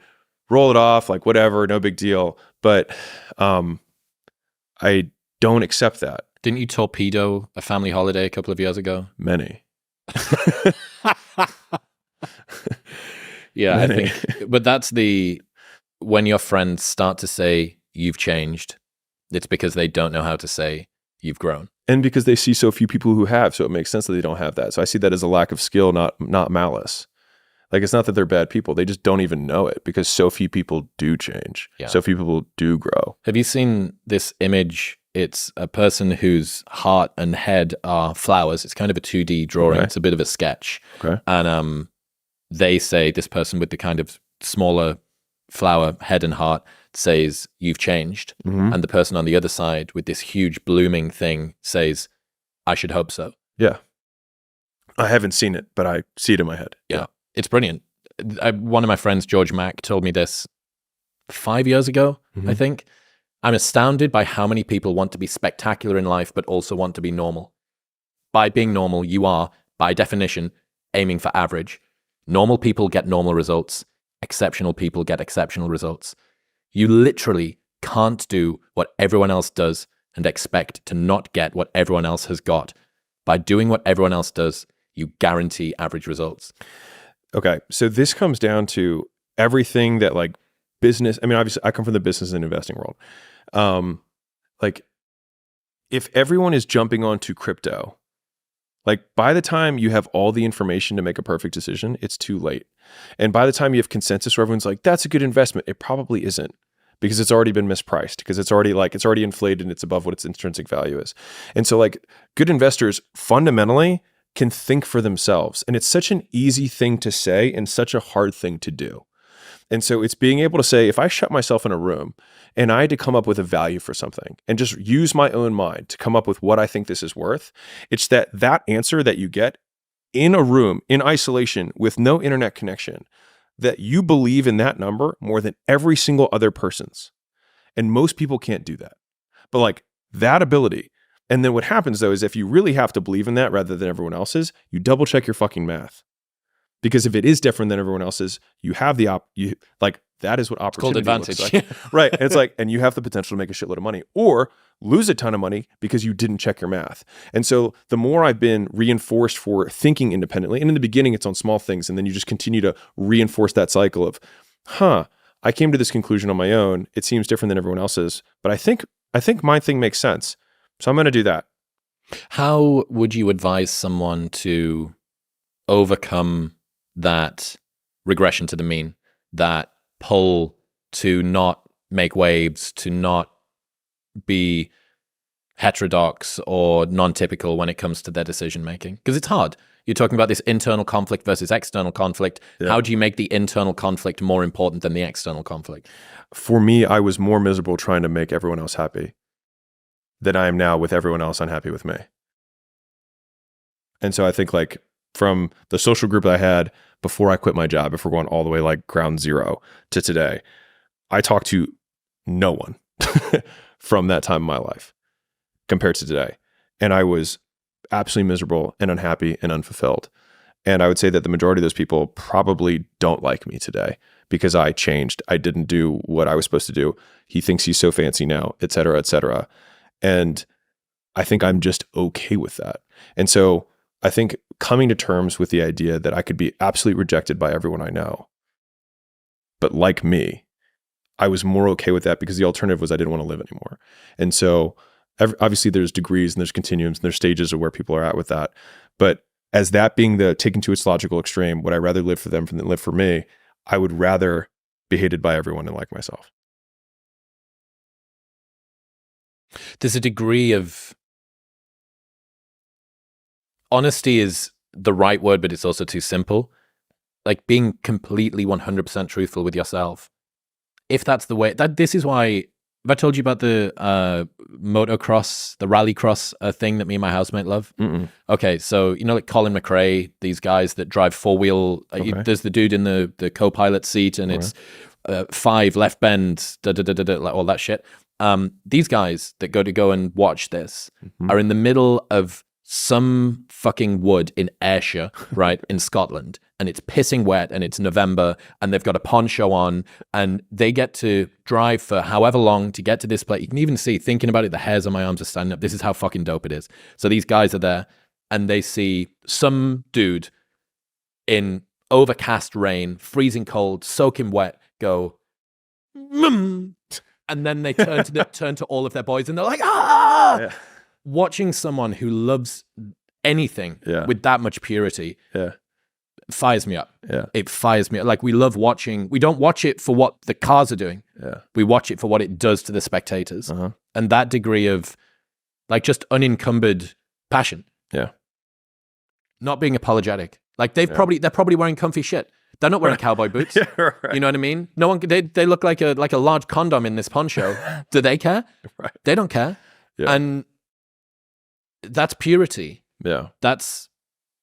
Speaker 2: roll it off like whatever, no big deal. But I don't accept that.
Speaker 1: Didn't you torpedo a family holiday a couple of years ago?
Speaker 2: Many.
Speaker 1: Yeah,
Speaker 2: Many.
Speaker 1: I think, but that's when your friends start to say you've changed, it's because they don't know how to say you've grown.
Speaker 2: And because they see so few people who have, so it makes sense that they don't have that. So I see that as a lack of skill, not malice. Like it's not that they're bad people. They just don't even know it because so few people do change.
Speaker 1: Yeah.
Speaker 2: So few people do grow.
Speaker 1: Have you seen this image? It's a person whose heart and head are flowers. It's kind of a 2D drawing.
Speaker 2: Okay.
Speaker 1: It's a bit of a sketch.
Speaker 2: Okay.
Speaker 1: And they say this person with the kind of smaller flower head and heart says you've changed.
Speaker 2: Mm-hmm.
Speaker 1: And the person on the other side with this huge blooming thing says, I should hope so.
Speaker 2: Yeah. I haven't seen it, but I see it in my head.
Speaker 1: Yeah. It's brilliant. One of my friends, George Mack, told me this 5 years ago,
Speaker 2: Mm-hmm.
Speaker 1: I think. I'm astounded by how many people want to be spectacular in life, but also want to be normal. By being normal, you are, by definition, aiming for average. Normal people get normal results. Exceptional people get exceptional results. You literally can't do what everyone else does and expect to not get what everyone else has got. By doing what everyone else does, you guarantee average results.
Speaker 2: Okay. So this comes down to everything that like business. I mean, obviously I come from the business and investing world. Like if everyone is jumping onto crypto, like by the time you have all the information to make a perfect decision, it's too late. And by the time you have consensus where everyone's like, that's a good investment, it probably isn't, because it's already been mispriced, because it's already inflated and it's above what its intrinsic value is. And so like good investors fundamentally can think for themselves. And it's such an easy thing to say and such a hard thing to do. And so it's being able to say, if I shut myself in a room and I had to come up with a value for something and just use my own mind to come up with what I think this is worth, it's that answer that you get in a room, in isolation, with no internet connection, that you believe in that number more than every single other person's. And most people can't do that. But like that ability. And then what happens though is if you really have to believe in that rather than everyone else's, you double check your fucking math. Because if it is different than everyone else's, you have that is what opportunity
Speaker 1: advantage.
Speaker 2: looks like. Right. And it's like, and you have the potential to make a shitload of money or lose a ton of money because you didn't check your math. And so the more I've been reinforced for thinking independently, and in the beginning it's on small things, and then you just continue to reinforce that cycle of, I came to this conclusion on my own. It seems different than everyone else's, but I think my thing makes sense. So I'm going to do that.
Speaker 1: How would you advise someone to overcome that regression to the mean, that pull to not make waves, to not be heterodox or non-typical when it comes to their decision making? Because it's hard. You're talking about this internal conflict versus external conflict. Yeah. How do you make the internal conflict more important than the external conflict?
Speaker 2: For me, I was more miserable trying to make everyone else happy than I am now with everyone else unhappy with me. And so I think like from the social group that I had before I quit my job, if we're going all the way like ground zero to today, I talked to no one from that time in my life compared to today. And I was absolutely miserable and unhappy and unfulfilled. And I would say that the majority of those people probably don't like me today because I changed. I didn't do what I was supposed to do. He thinks he's so fancy now, et cetera, et cetera. And I think I'm just okay with that. And so I think coming to terms with the idea that I could be absolutely rejected by everyone I know, but like me, I was more okay with that because the alternative was I didn't want to live anymore. And so obviously there's degrees and there's continuums and there's stages of where people are at with that. But as that being the taken to its logical extreme, would I rather live for them than live for me? I would rather be hated by everyone and like myself.
Speaker 1: There's a degree of honesty is the right word, but it's also too simple. Like being completely 100% truthful with yourself. If that's the way, this is why, have I told you about the motocross, the rallycross thing that me and my housemate love?
Speaker 2: Mm-mm.
Speaker 1: Okay, so you know like Colin McRae, these guys that drive four-wheel, there's the dude in the co-pilot seat and it's 5 left bend, like all that shit. These guys that go and watch this are in the middle of some fucking wood in Ayrshire, right, in Scotland, and it's pissing wet and it's November and they've got a poncho on and they get to drive for however long to get to this place. You can even see, thinking about it, the hairs on my arms are standing up. This is how fucking dope it is. So these guys are there and they see some dude in overcast rain, freezing cold, soaking wet, go, and then they turn to all of their boys and they're like, ah! Yeah. Watching someone who loves anything with that much purity fires me up. Yeah. It fires me up. Like we love watching, we don't watch it for what the cars are doing. Yeah. We watch it for what it does to the spectators. And that degree of like just unencumbered passion. Yeah. Not being apologetic. Like they're probably wearing comfy shit. They're not wearing cowboy boots. Yeah, right. You know what I mean? No one, they look like a large condom in this poncho. Do they care? Right. They don't care. Yeah. And that's purity. Yeah. That's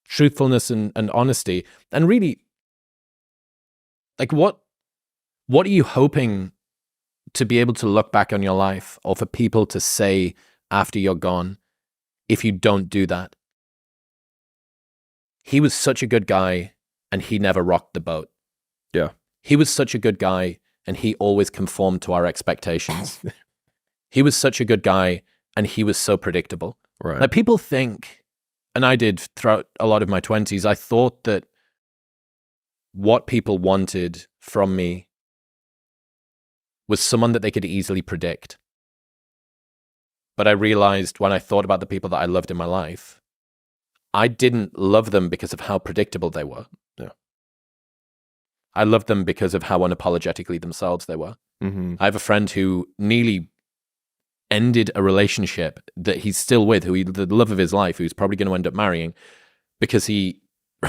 Speaker 1: truthfulness and honesty. And really, like what are you hoping to be able to look back on your life or for people to say after you're gone if you don't do that? He was such a good guy and he never rocked the boat. Yeah. He was such a good guy and he always conformed to our expectations. He was such a good guy and he was so predictable. Right. Like people think, and I did throughout a lot of my 20s, I thought that what people wanted from me was someone that they could easily predict. But I realized when I thought about the people that I loved in my life, I didn't love them because of how predictable they were. Yeah. I loved them because of how unapologetically themselves they were. Mm-hmm. I have a friend who nearly ended a relationship that he's still with, the love of his life, who's probably going to end up marrying, because he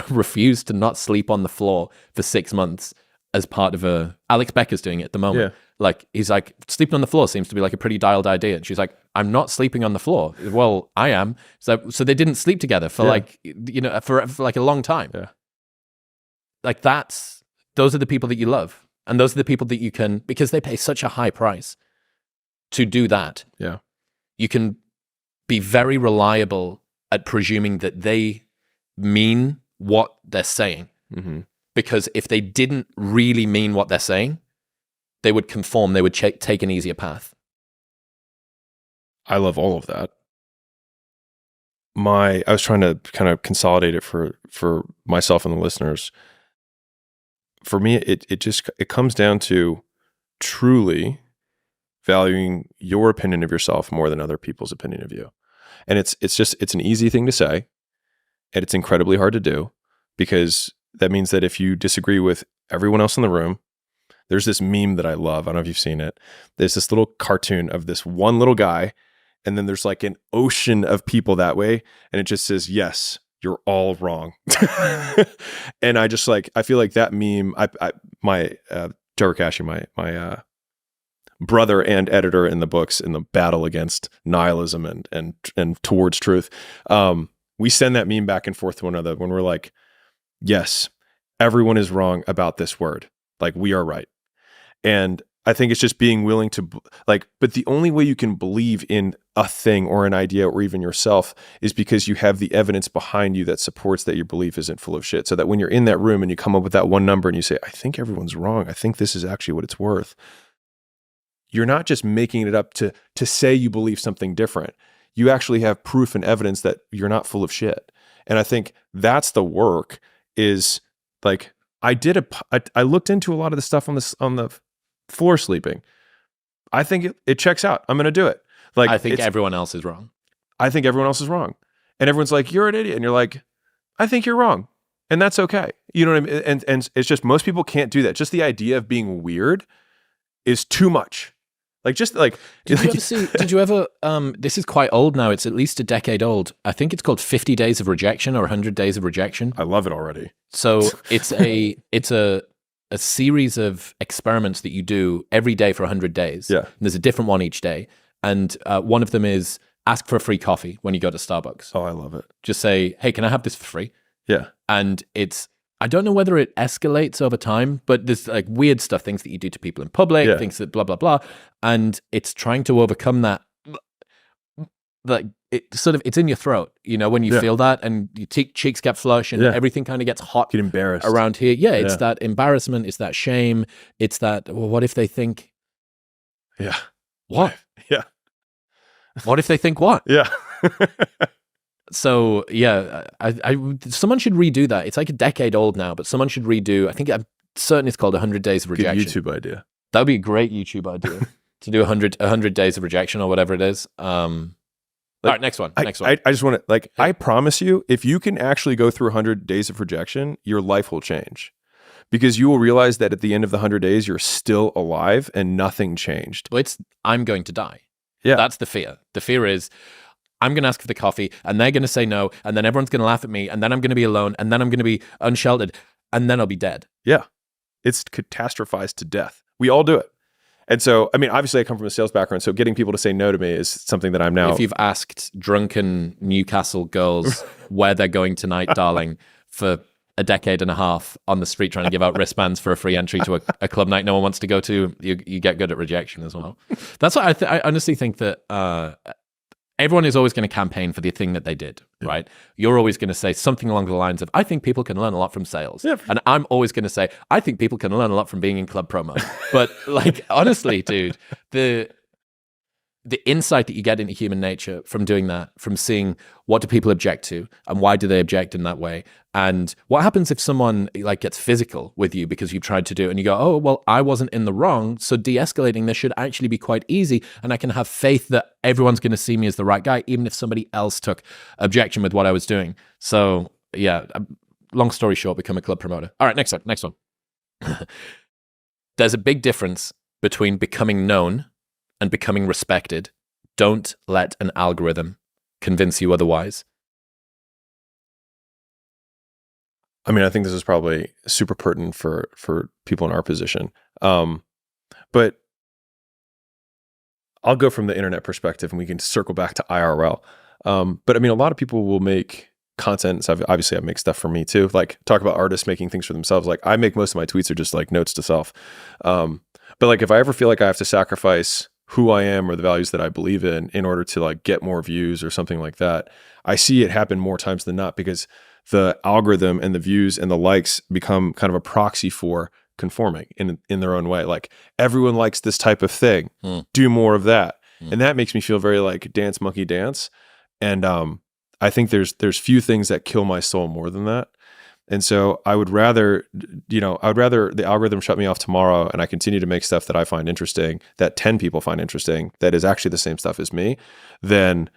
Speaker 1: refused to not sleep on the floor for 6 months as part of Alex Becker's doing it at the moment. Yeah. Like, he's like, sleeping on the floor seems to be like a pretty dialed idea. And she's like, I'm not sleeping on the floor. Well, I am. So they didn't sleep together for for like a long time. Yeah. Like those are the people that you love. And those are the people that you can, because they pay such a high price to do that. Yeah. You can be very reliable at presuming that they mean what they're saying. Mm-hmm. Because if they didn't really mean what they're saying, they would conform, they would take an easier path.
Speaker 2: I love all of that. I was trying to kind of consolidate it for myself and the listeners. For me, it comes down to truly valuing your opinion of yourself more than other people's opinion of you. And it's an easy thing to say, and it's incredibly hard to do, because that means that if you disagree with everyone else in the room, there's this meme that I love. I don't know if you've seen it. There's this little cartoon of this one little guy, and then there's like an ocean of people that way, and it just says, yes, you're all wrong. And I feel like that meme, Trevor Cashy, my brother and editor in the books in the battle against nihilism and towards truth, we send that meme back and forth to one another when we're like, yes, everyone is wrong about this word. Like, we are right. And I think it's just being willing to but the only way you can believe in a thing or an idea or even yourself is because you have the evidence behind you that supports that your belief isn't full of shit. So that when you're in that room and you come up with that one number and you say, I think everyone's wrong. I think this is actually what it's worth. You're not just making it up to say you believe something different. You actually have proof and evidence that you're not full of shit. And I think that's the work is like, I looked into a lot of the stuff on the floor sleeping. I think it checks out. I'm going to do it. Like,
Speaker 1: I think everyone else is wrong.
Speaker 2: I think everyone else is wrong. And everyone's like, you're an idiot. And you're like, I think you're wrong. And that's okay. You know what I mean? And it's just, most people can't do that. Just the idea of being weird is too much. Like, just like,
Speaker 1: did you ever, this is quite old now. It's at least a decade old. I think it's called 50 Days of Rejection or 100 Days of Rejection.
Speaker 2: I love it already.
Speaker 1: So it's a series of experiments that you do every day for 100 days.
Speaker 2: Yeah.
Speaker 1: And there's a different one each day. And one of them is ask for a free coffee when you go to Starbucks.
Speaker 2: Oh, I love it.
Speaker 1: Just say, hey, can I have this for free?
Speaker 2: Yeah.
Speaker 1: And I don't know whether it escalates over time, but there's like weird stuff, things that you do to people in public, things that blah, blah, blah. And it's trying to overcome that. Like it's in your throat, you know, when you feel that and your cheeks get flush and everything kind of gets hot.
Speaker 2: Get embarrassed
Speaker 1: around here. Yeah. It's that embarrassment. It's that shame. It's that, well, what if they think?
Speaker 2: Yeah.
Speaker 1: What?
Speaker 2: Yeah.
Speaker 1: What if they think what?
Speaker 2: Yeah.
Speaker 1: So yeah, someone should redo that. It's like a decade old now, but someone should redo. I think I'm certain it's called 100 Days of Rejection.
Speaker 2: Good YouTube idea.
Speaker 1: That would be a great YouTube idea to do 100 Days of Rejection or whatever it is. All right, next one. I
Speaker 2: just want to I promise you, if you can actually go through 100 days of rejection, your life will change. Because you will realize that at the end of the 100 days, you're still alive and nothing changed.
Speaker 1: Well, I'm going to die.
Speaker 2: Yeah.
Speaker 1: That's the fear. The fear is I'm going to ask for the coffee and they're going to say no. And then everyone's going to laugh at me. And then I'm going to be alone. And then I'm going to be unsheltered. And then I'll be dead.
Speaker 2: Yeah. It's catastrophized to death. We all do it. And so, I mean, obviously I come from a sales background. So getting people to say no to me is something that I'm now.
Speaker 1: If you've asked drunken Newcastle girls where they're going tonight, darling, for a decade and a half on the street trying to give out wristbands for a free entry to a club night no one wants to go to, you get good at rejection as well. That's what I honestly think that everyone is always going to campaign for the thing that they did, right? You're always going to say something along the lines of, I think people can learn a lot from sales. Yeah. And I'm always going to say, I think people can learn a lot from being in club promo. But like, honestly, dude, the insight that you get into human nature from doing that, from seeing what do people object to and why do they object in that way, and what happens if someone like gets physical with you because you've tried to do it and you go, oh, well, I wasn't in the wrong, so de-escalating this should actually be quite easy and I can have faith that everyone's going to see me as the right guy, even if somebody else took objection with what I was doing. So yeah, long story short, become a club promoter. All right, next one. There's a big difference between becoming known and becoming respected. Don't let an algorithm convince you otherwise.
Speaker 2: I mean, I think this is probably super pertinent for people in our position. But I'll go from the internet perspective and we can circle back to IRL. But I mean, a lot of people will make content. So obviously I make stuff for me too. Like talk about artists making things for themselves. Like I make most of my tweets are just like notes to self. But like if I ever feel like I have to sacrifice who I am or the values that I believe in order to like get more views or something like that, I see it happen more times than not because the algorithm and the views and the likes become kind of a proxy for conforming in their own way. Like everyone likes this type of thing, do more of that. And that makes me feel very like dance monkey dance. And I think there's few things that kill my soul more than that. And so I would rather the algorithm shut me off tomorrow and I continue to make stuff that I find interesting, that 10 people find interesting, that is actually the same stuff as me, than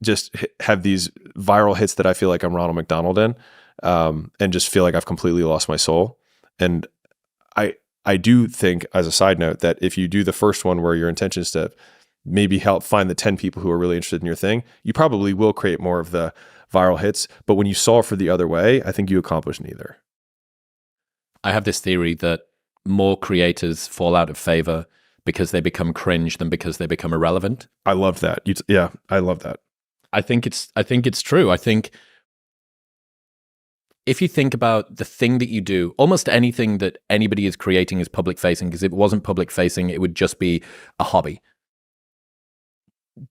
Speaker 2: just have these viral hits that I feel like I'm Ronald McDonald in, and just feel like I've completely lost my soul. And I do think, as a side note, that if you do the first one where your intention is to maybe help find the 10 people who are really interested in your thing, you probably will create more of the viral hits. But when you solve for the other way, I think you accomplish neither.
Speaker 1: I have this theory that more creators fall out of favor because they become cringe than because they become irrelevant.
Speaker 2: I love that. I love that.
Speaker 1: I think it's true. I think if you think about the thing that you do, almost anything that anybody is creating is public facing, because if it wasn't public facing, it would just be a hobby.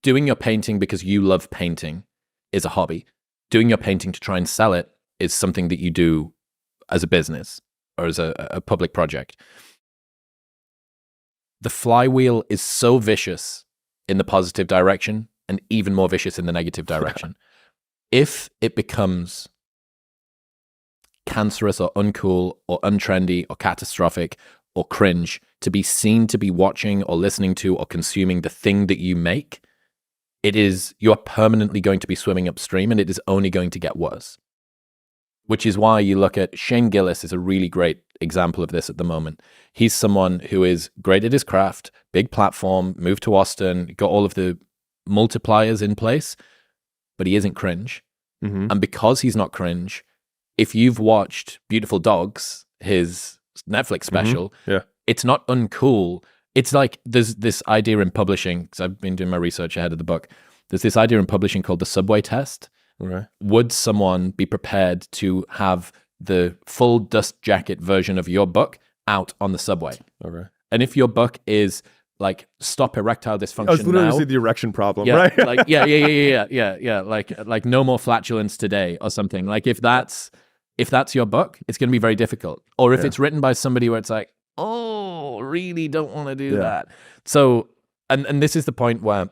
Speaker 1: Doing your painting because you love painting is a hobby. Doing your painting to try and sell it is something that you do as a business or as a public project. The flywheel is so vicious in the positive direction and even more vicious in the negative direction. If it becomes cancerous or uncool or untrendy or catastrophic or cringe to be seen to be watching or listening to or consuming the thing that you make, you are permanently going to be swimming upstream, and it is only going to get worse. Which is why you look at Shane Gillis is a really great example of this at the moment. He's someone who is great at his craft, big platform, moved to Austin, got all of the multipliers in place, but he isn't cringe.
Speaker 2: Mm-hmm.
Speaker 1: And because he's not cringe, if you've watched Beautiful Dogs, his Netflix special, it's not uncool. It's like there's this idea in publishing, because I've been doing my research ahead of the book. There's this idea in publishing called the subway test.
Speaker 2: Right.
Speaker 1: Would someone be prepared to have the full dust jacket version of your book out on the subway?
Speaker 2: Okay.
Speaker 1: And if your book is like stop erectile dysfunction
Speaker 2: I was literally
Speaker 1: now,
Speaker 2: saying the erection problem,
Speaker 1: yeah,
Speaker 2: right?
Speaker 1: like yeah, like no more flatulence today or something. Like if that's your book, it's going to be very difficult. Or if it's written by somebody where it's like, oh, really don't want to do that. So, and this is the point where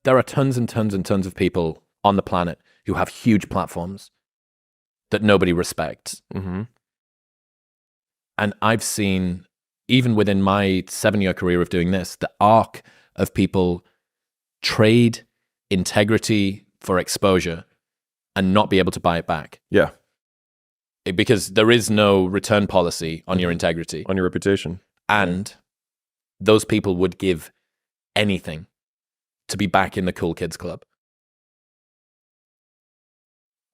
Speaker 1: there are tons and tons and tons of people on the planet who have huge platforms that nobody respects.
Speaker 2: Mm-hmm.
Speaker 1: And I've seen, even within my 7-year career of doing this, the arc of people trade integrity for exposure and not be able to buy it back.
Speaker 2: Yeah.
Speaker 1: Because there is no return policy on your integrity.
Speaker 2: On your reputation.
Speaker 1: And those people would give anything to be back in the cool kids club.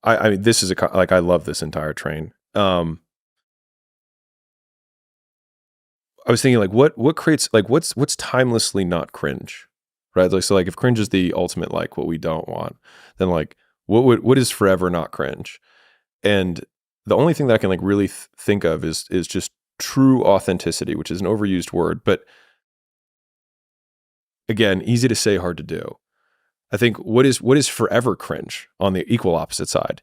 Speaker 2: I mean, this is I love this entire train. I was thinking like what creates like what's timelessly not cringe, right? Like, so like if cringe is the ultimate like what we don't want, then like what is forever not cringe? And the only thing that I can like really think of is just true authenticity, which is an overused word, but again, easy to say, hard to do. I think what is forever cringe on the equal opposite side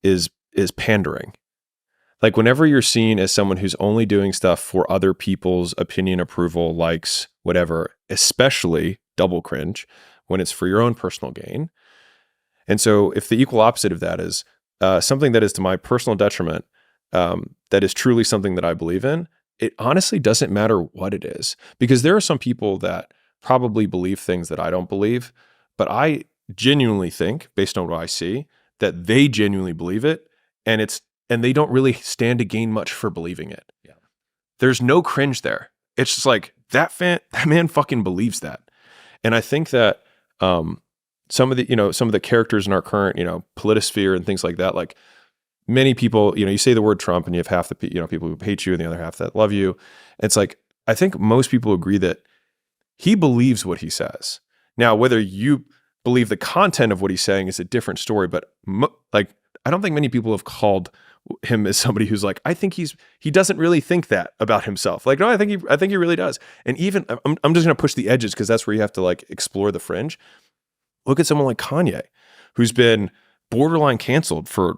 Speaker 2: is pandering. Like whenever you're seen as someone who's only doing stuff for other people's opinion, approval, likes, whatever, especially double cringe when it's for your own personal gain. And so if the equal opposite of that is something that is to my personal detriment, that is truly something that I believe in, it honestly doesn't matter what it is. Because there are some people that probably believe things that I don't believe, but I genuinely think, based on what I see, that they genuinely believe it, and they don't really stand to gain much for believing it.
Speaker 1: Yeah.
Speaker 2: There's no cringe there. It's just like that man fucking believes that. And I think that some of the characters in our current, politisphere and things like that, like many people, you say the word Trump and you have half the people who hate you and the other half that love you. It's like, I think most people agree that he believes what he says. Now, whether you believe the content of what he's saying is a different story, but I don't think many people have called him as somebody who's like, I think he doesn't really think that about himself. Like, no, I think he really does. And even I'm just going to push the edges because that's where you have to like explore the fringe. Look at someone like Kanye, who's been borderline canceled for,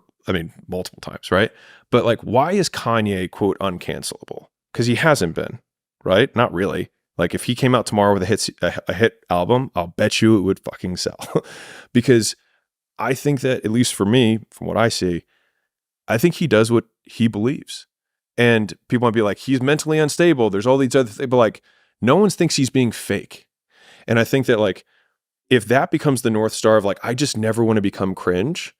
Speaker 2: multiple times, right? But like, why is Kanye quote uncancelable? Because he hasn't been, right? Not really. Like if he came out tomorrow with a hit album, I'll bet you it would fucking sell. Because I think that, at least for me, from what I see, I think he does what he believes. And people might be like, he's mentally unstable. There's all these other things, but like, no one thinks he's being fake. And I think that like, if that becomes the North Star of like, I just never want to become cringe,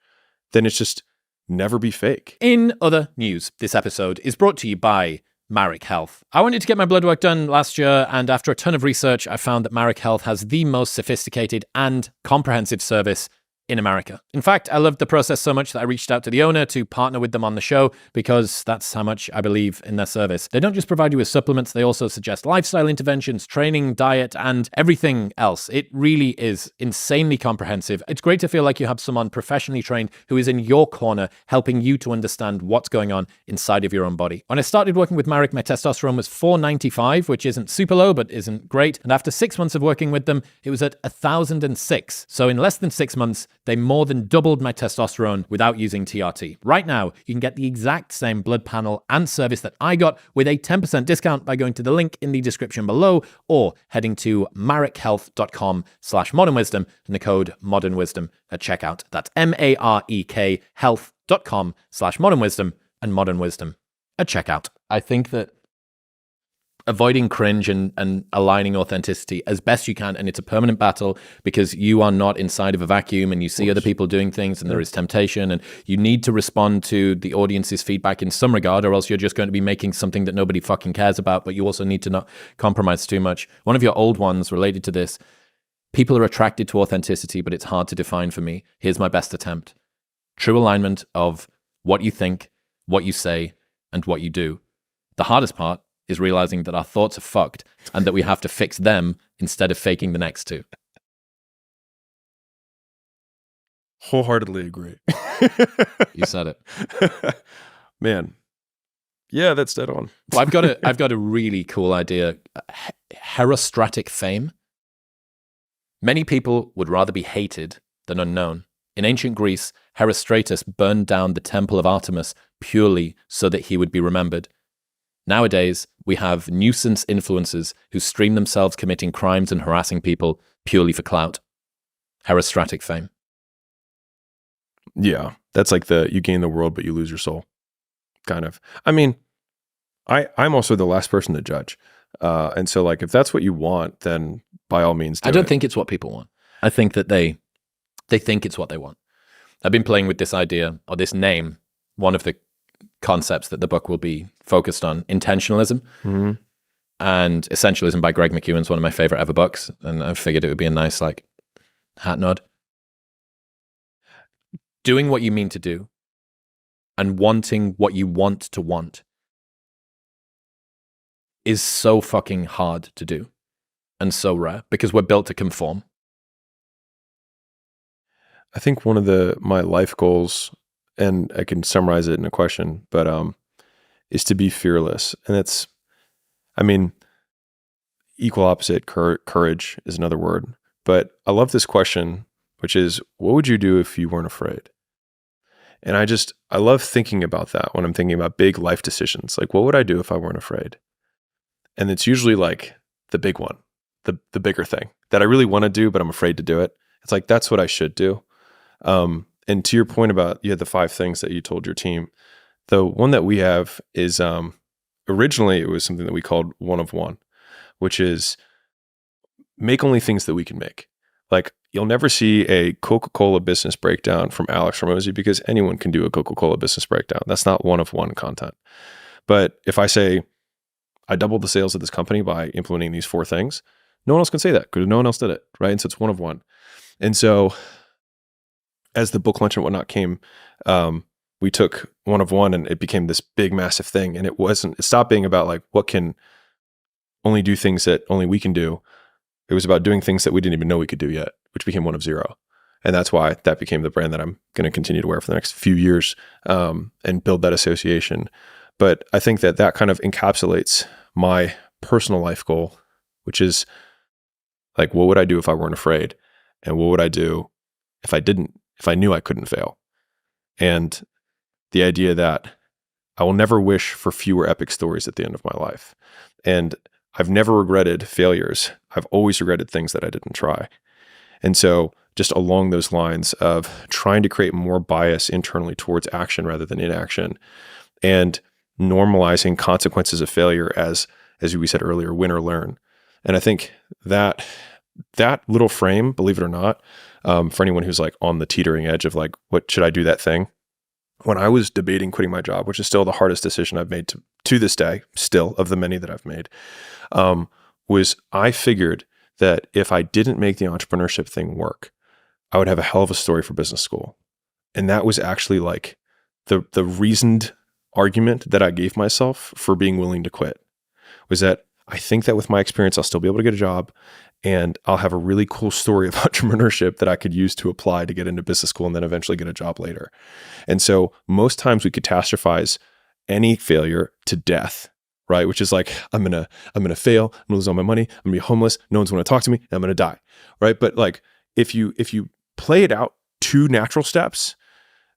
Speaker 2: then it's just never be fake.
Speaker 1: In other news, this episode is brought to you by Marek Health. I wanted to get my blood work done last year, and after a ton of research, I found that Marek Health has the most sophisticated and comprehensive service in America. In fact, I loved the process so much that I reached out to the owner to partner with them on the show because that's how much I believe in their service. They don't just provide you with supplements, they also suggest lifestyle interventions, training, diet, and everything else. It really is insanely comprehensive. It's great to feel like you have someone professionally trained who is in your corner helping you to understand what's going on inside of your own body. When I started working with Marek, my testosterone was 495, which isn't super low, but isn't great. And after 6 months of working with them, it was at 1,006. So in less than 6 months, they more than doubled my testosterone without using TRT. Right now, you can get the exact same blood panel and service that I got with a 10% discount by going to the link in the description below or heading to marekhealth.com/modernwisdom and the code modernwisdom at checkout. That's MAREK health.com/modernwisdom and modernwisdom at checkout. I think that avoiding cringe and aligning authenticity as best you can, and it's a permanent battle because you are not inside of a vacuum and you see other people doing things and there is temptation and you need to respond to the audience's feedback in some regard, or else you're just going to be making something that nobody fucking cares about, but you also need to not compromise too much. One of your old ones related to this: people are attracted to authenticity, but it's hard to define for me. Here's my best attempt. True alignment of what you think, what you say, and what you do. The hardest part is realizing that our thoughts are fucked and that we have to fix them instead of faking the next two.
Speaker 2: Wholeheartedly agree.
Speaker 1: You said it.
Speaker 2: Man. Yeah, that's dead on.
Speaker 1: Well, I've got a really cool idea. Herostratic fame. Many people would rather be hated than unknown. In ancient Greece, Herostratus burned down the temple of Artemis purely so that he would be remembered. Nowadays, we have nuisance influencers who stream themselves committing crimes and harassing people purely for clout. Herostratic fame.
Speaker 2: Yeah, that's like you gain the world, but you lose your soul, kind of. I mean, I'm also the last person to judge. And so, like, if that's what you want, then by all means do
Speaker 1: I don't
Speaker 2: it.
Speaker 1: think it's what people want. I think that they think it's what they want. I've been playing with this idea, or this name, one of the concepts that the book will be focused on: intentionalism.
Speaker 2: Mm-hmm.
Speaker 1: And Essentialism by Greg McKeown is one of my favorite ever books, and I figured it would be a nice like hat nod. Doing what you mean to do and wanting what you want to want is so fucking hard to do and so rare because we're built to conform.
Speaker 2: I think one of my life goals, and I can summarize it in a question, but is to be fearless. And it's, I mean, equal opposite, courage is another word. But I love this question, which is, what would you do if you weren't afraid? And I love thinking about that when I'm thinking about big life decisions. Like, what would I do if I weren't afraid? And it's usually like the big one, the bigger thing that I really want to do, but I'm afraid to do it. It's like, that's what I should do. And to your point about you had the 5 things that you told your team, the one that we have is originally it was something that we called 1 of 1, which is make only things that we can make. Like, you'll never see a Coca-Cola business breakdown from Alex Hormozi because anyone can do a Coca-Cola business breakdown. That's not 1 of 1 content. But if I say I doubled the sales of this company by implementing these 4 things, no one else can say that because no one else did it, right? And so it's 1 of 1. And so as the book launch and whatnot came, we took 1 of 1 and it became this big, massive thing. And it stopped being about like, what can only do things that only we can do. It was about doing things that we didn't even know we could do yet, which became 1 of 0. And that's why that became the brand that I'm going to continue to wear for the next few years, and build that association. But I think that kind of encapsulates my personal life goal, which is like, what would I do if I weren't afraid? And what would I do if I knew I couldn't fail? And the idea that I will never wish for fewer epic stories at the end of my life. And I've never regretted failures. I've always regretted things that I didn't try. And so just along those lines of trying to create more bias internally towards action rather than inaction, and normalizing consequences of failure as we said earlier, win or learn. And I think that little frame, believe it or not, for anyone who's like on the teetering edge of like, what should I do that thing? When I was debating quitting my job, which is still the hardest decision I've made to this day, still of the many that I've made, was I figured that if I didn't make the entrepreneurship thing work, I would have a hell of a story for business school. And that was actually like the reasoned argument that I gave myself for being willing to quit, was that I think that with my experience, I'll still be able to get a job, and I'll have a really cool story of entrepreneurship that I could use to apply to get into business school and then eventually get a job later. And so most times we catastrophize any failure to death, right? Which is like, I'm gonna fail, I'm gonna lose all my money, I'm gonna be homeless, no one's gonna talk to me, and I'm gonna die, right? But like, if you play it out 2 natural steps,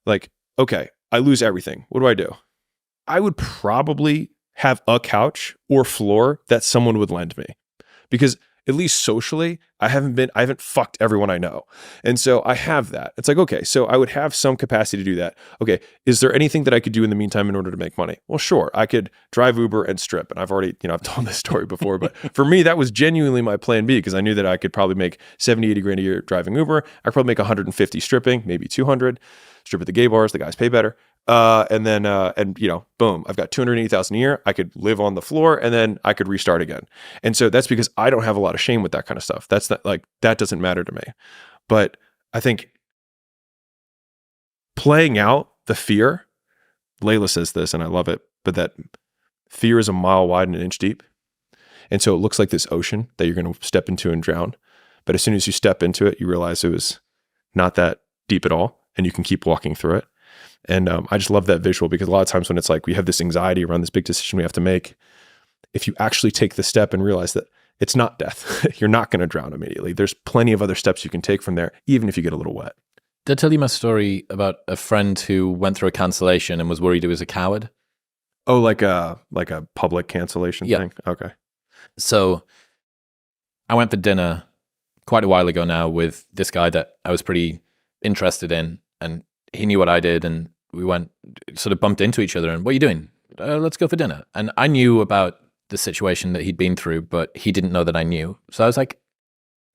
Speaker 2: like, okay, I lose everything. What do? I would probably have a couch or floor that someone would lend me, because at least socially, I haven't fucked everyone I know. And so I have that. It's like, okay, so I would have some capacity to do that. Okay, is there anything that I could do in the meantime in order to make money? Well, sure. I could drive Uber and strip. And I've already, I've told this story before, but for me, that was genuinely my plan B, because I knew that I could probably make 70, 80 grand a year driving Uber. I could probably make 150 stripping, maybe 200. Strip at the gay bars, the guys pay better. And then, boom, I've got 280,000 a year. I could live on the floor, and then I could restart again. And so that's because I don't have a lot of shame with that kind of stuff. That's not like, that doesn't matter to me. But I think playing out the fear, Layla says this, and I love it, but that fear is a mile wide and an inch deep. And so it looks like this ocean that you're going to step into and drown. But as soon as you step into it, you realize it was not that deep at all, and you can keep walking through it. And I just love that visual, because a lot of times when it's like we have this anxiety around this big decision we have to make, if you actually take the step and realize that it's not death, you're not going to drown immediately. There's plenty of other steps you can take from there, even if you get a little wet.
Speaker 1: Did I tell you my story about a friend who went through a cancellation and was worried he was a coward?
Speaker 2: Oh, like a public cancellation thing? Okay.
Speaker 1: So I went for dinner quite a while ago now with this guy that I was pretty interested in, and he knew what I did, and we sort of bumped into each other, and what are you doing? Let's go for dinner. And I knew about the situation that he'd been through, but he didn't know that I knew. So I was like,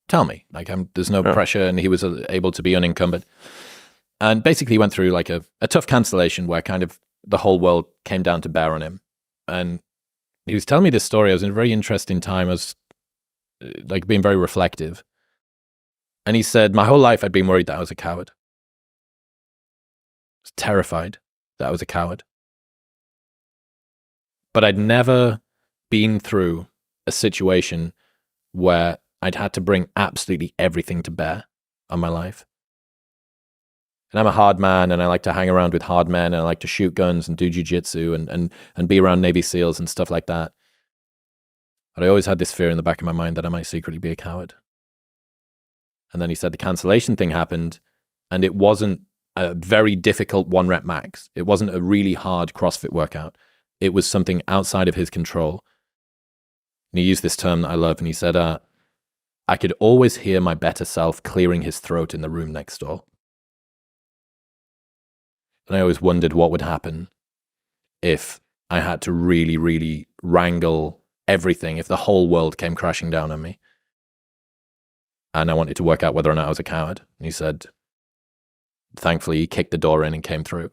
Speaker 1: tell me, like, there's no pressure, and he was able to be unencumbered. And basically he went through like a tough cancellation where kind of the whole world came down to bear on him. And he was telling me this story. I was in a very interesting time. I was like being very reflective. And he said, my whole life I'd been worried that I was a coward. I was terrified that I was a coward. But I'd never been through a situation where I'd had to bring absolutely everything to bear on my life. And I'm a hard man, and I like to hang around with hard men, and I like to shoot guns and do jiu-jitsu and be around Navy SEALs and stuff like that. But I always had this fear in the back of my mind that I might secretly be a coward. And then he said the cancellation thing happened, and it wasn't a very difficult 1-rep max. It wasn't a really hard CrossFit workout. It was something outside of his control. And he used this term that I love, and he said, I could always hear my better self clearing his throat in the room next door. And I always wondered what would happen if I had to really, really wrangle everything, if the whole world came crashing down on me. And I wanted to work out whether or not I was a coward. And he said, thankfully, he kicked the door in and came through.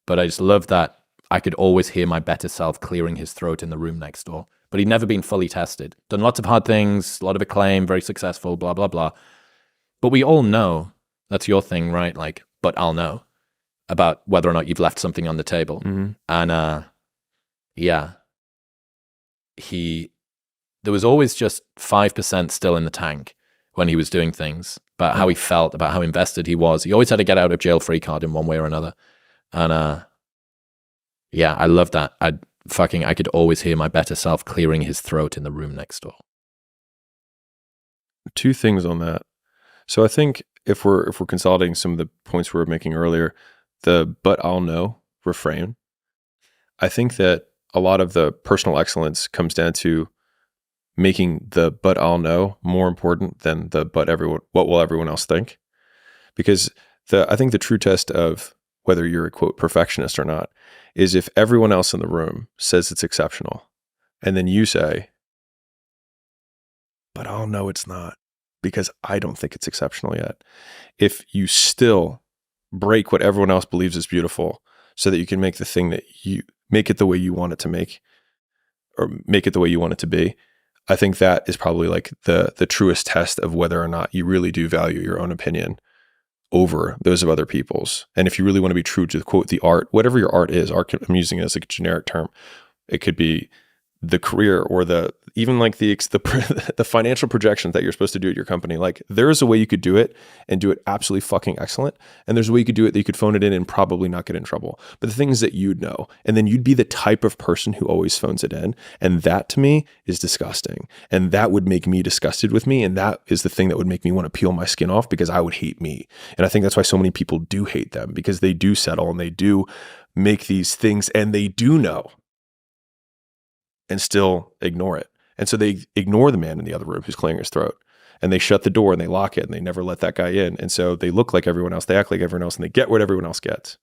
Speaker 1: But I just love that I could always hear my better self clearing his throat in the room next door. But he'd never been fully tested. Done lots of hard things, a lot of acclaim, very successful, blah, blah, blah. But we all know, that's your thing, right? Like, but I'll know about whether or not you've left something on the table.
Speaker 2: Mm-hmm.
Speaker 1: And there was always just 5% still in the tank when he was doing things, about how he felt, about how invested he was. He always had a get out of jail free card in one way or another. And I love that. I could always hear my better self clearing his throat in the room next door.
Speaker 2: 2 things on that. So I think if we're consolidating some of the points we were making earlier, the "but I'll know" refrain, I think that a lot of the personal excellence comes down to making the "but I'll know" more important than the what will everyone else think? Because I think the true test of whether you're a quote perfectionist or not is if everyone else in the room says it's exceptional, and then you say, but I'll know it's not because I don't think it's exceptional yet. If you still break what everyone else believes is beautiful so that you can make the thing that you make it the way you want it to make, or make it the way you want it to be, I think that is probably like the truest test of whether or not you really do value your own opinion over those of other people's. And if you really want to be true to quote the art, whatever your art is, art, I'm using it as a generic term. It could be the career or even like the financial projections that you're supposed to do at your company. Like there is a way you could do it and do it absolutely fucking excellent. And there's a way you could do it that you could phone it in and probably not get in trouble. But the thing is that you'd know. And then you'd be the type of person who always phones it in. And that to me is disgusting. And that would make me disgusted with me. And that is the thing that would make me want to peel my skin off because I would hate me. And I think that's why so many people do hate them, because they do settle and they do make these things and they do know and still ignore it. And so they ignore the man in the other room who's clearing his throat, and they shut the door and they lock it and they never let that guy in. And so they look like everyone else, they act like everyone else, and they get what everyone else gets.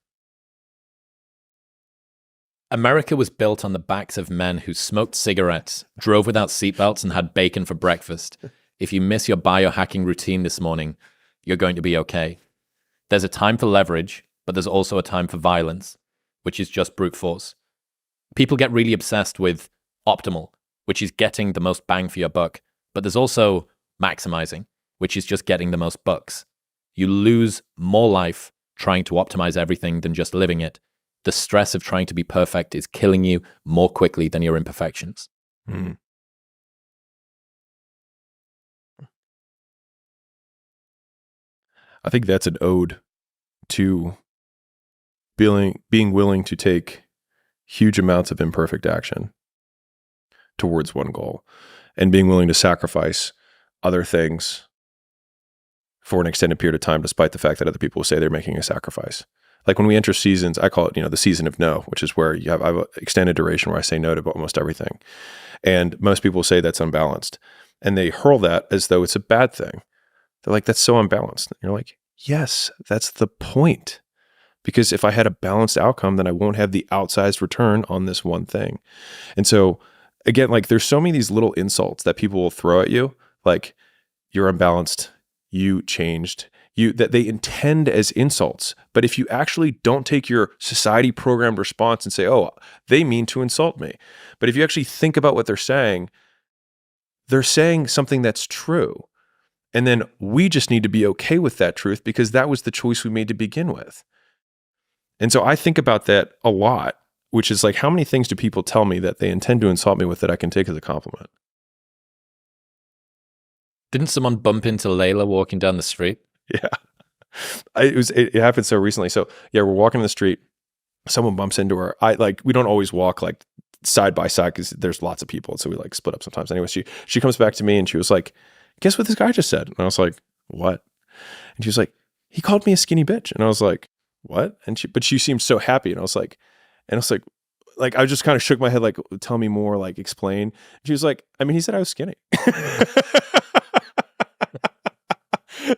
Speaker 1: America was built on the backs of men who smoked cigarettes, drove without seatbelts, and had bacon for breakfast. If you miss your biohacking routine this morning, you're going to be okay. There's a time for leverage, but there's also a time for violence, which is just brute force. People get really obsessed with optimal, which is getting the most bang for your buck. But there's also maximizing, which is just getting the most bucks. You lose more life trying to optimize everything than just living it. The stress of trying to be perfect is killing you more quickly than your imperfections.
Speaker 2: Mm. I think that's an ode to being willing to take huge amounts of imperfect action towards one goal, and being willing to sacrifice other things for an extended period of time, despite the fact that other people will say they're making a sacrifice. Like when we enter seasons, I call it, the season of no, which is where I have an extended duration where I say no to almost everything. And most people say that's unbalanced, and they hurl that as though it's a bad thing. They're like, that's so unbalanced. And you're like, yes, that's the point. Because if I had a balanced outcome, then I won't have the outsized return on this one thing. And so again, like there's so many of these little insults that people will throw at you, like you're unbalanced, you changed, that they intend as insults. But if you actually don't take your society programmed response and say, oh, they mean to insult me. But if you actually think about what they're saying something that's true. And then we just need to be okay with that truth because that was the choice we made to begin with. And so I think about that a lot, which is like, how many things do people tell me that they intend to insult me with that I can take as a compliment?
Speaker 1: Didn't someone bump into Layla walking down the street?
Speaker 2: Yeah. It happened so recently. So yeah, we're walking in the street. Someone bumps into her. We don't always walk like side by side because there's lots of people. So we like split up sometimes. Anyway, she comes back to me and she was like, guess what this guy just said? And I was like, what? And she was like, he called me a skinny bitch. And I was like, what? But she seemed so happy. And I was like, I just kind of shook my head, like, tell me more, like, explain. She was like, I mean, he said I was skinny.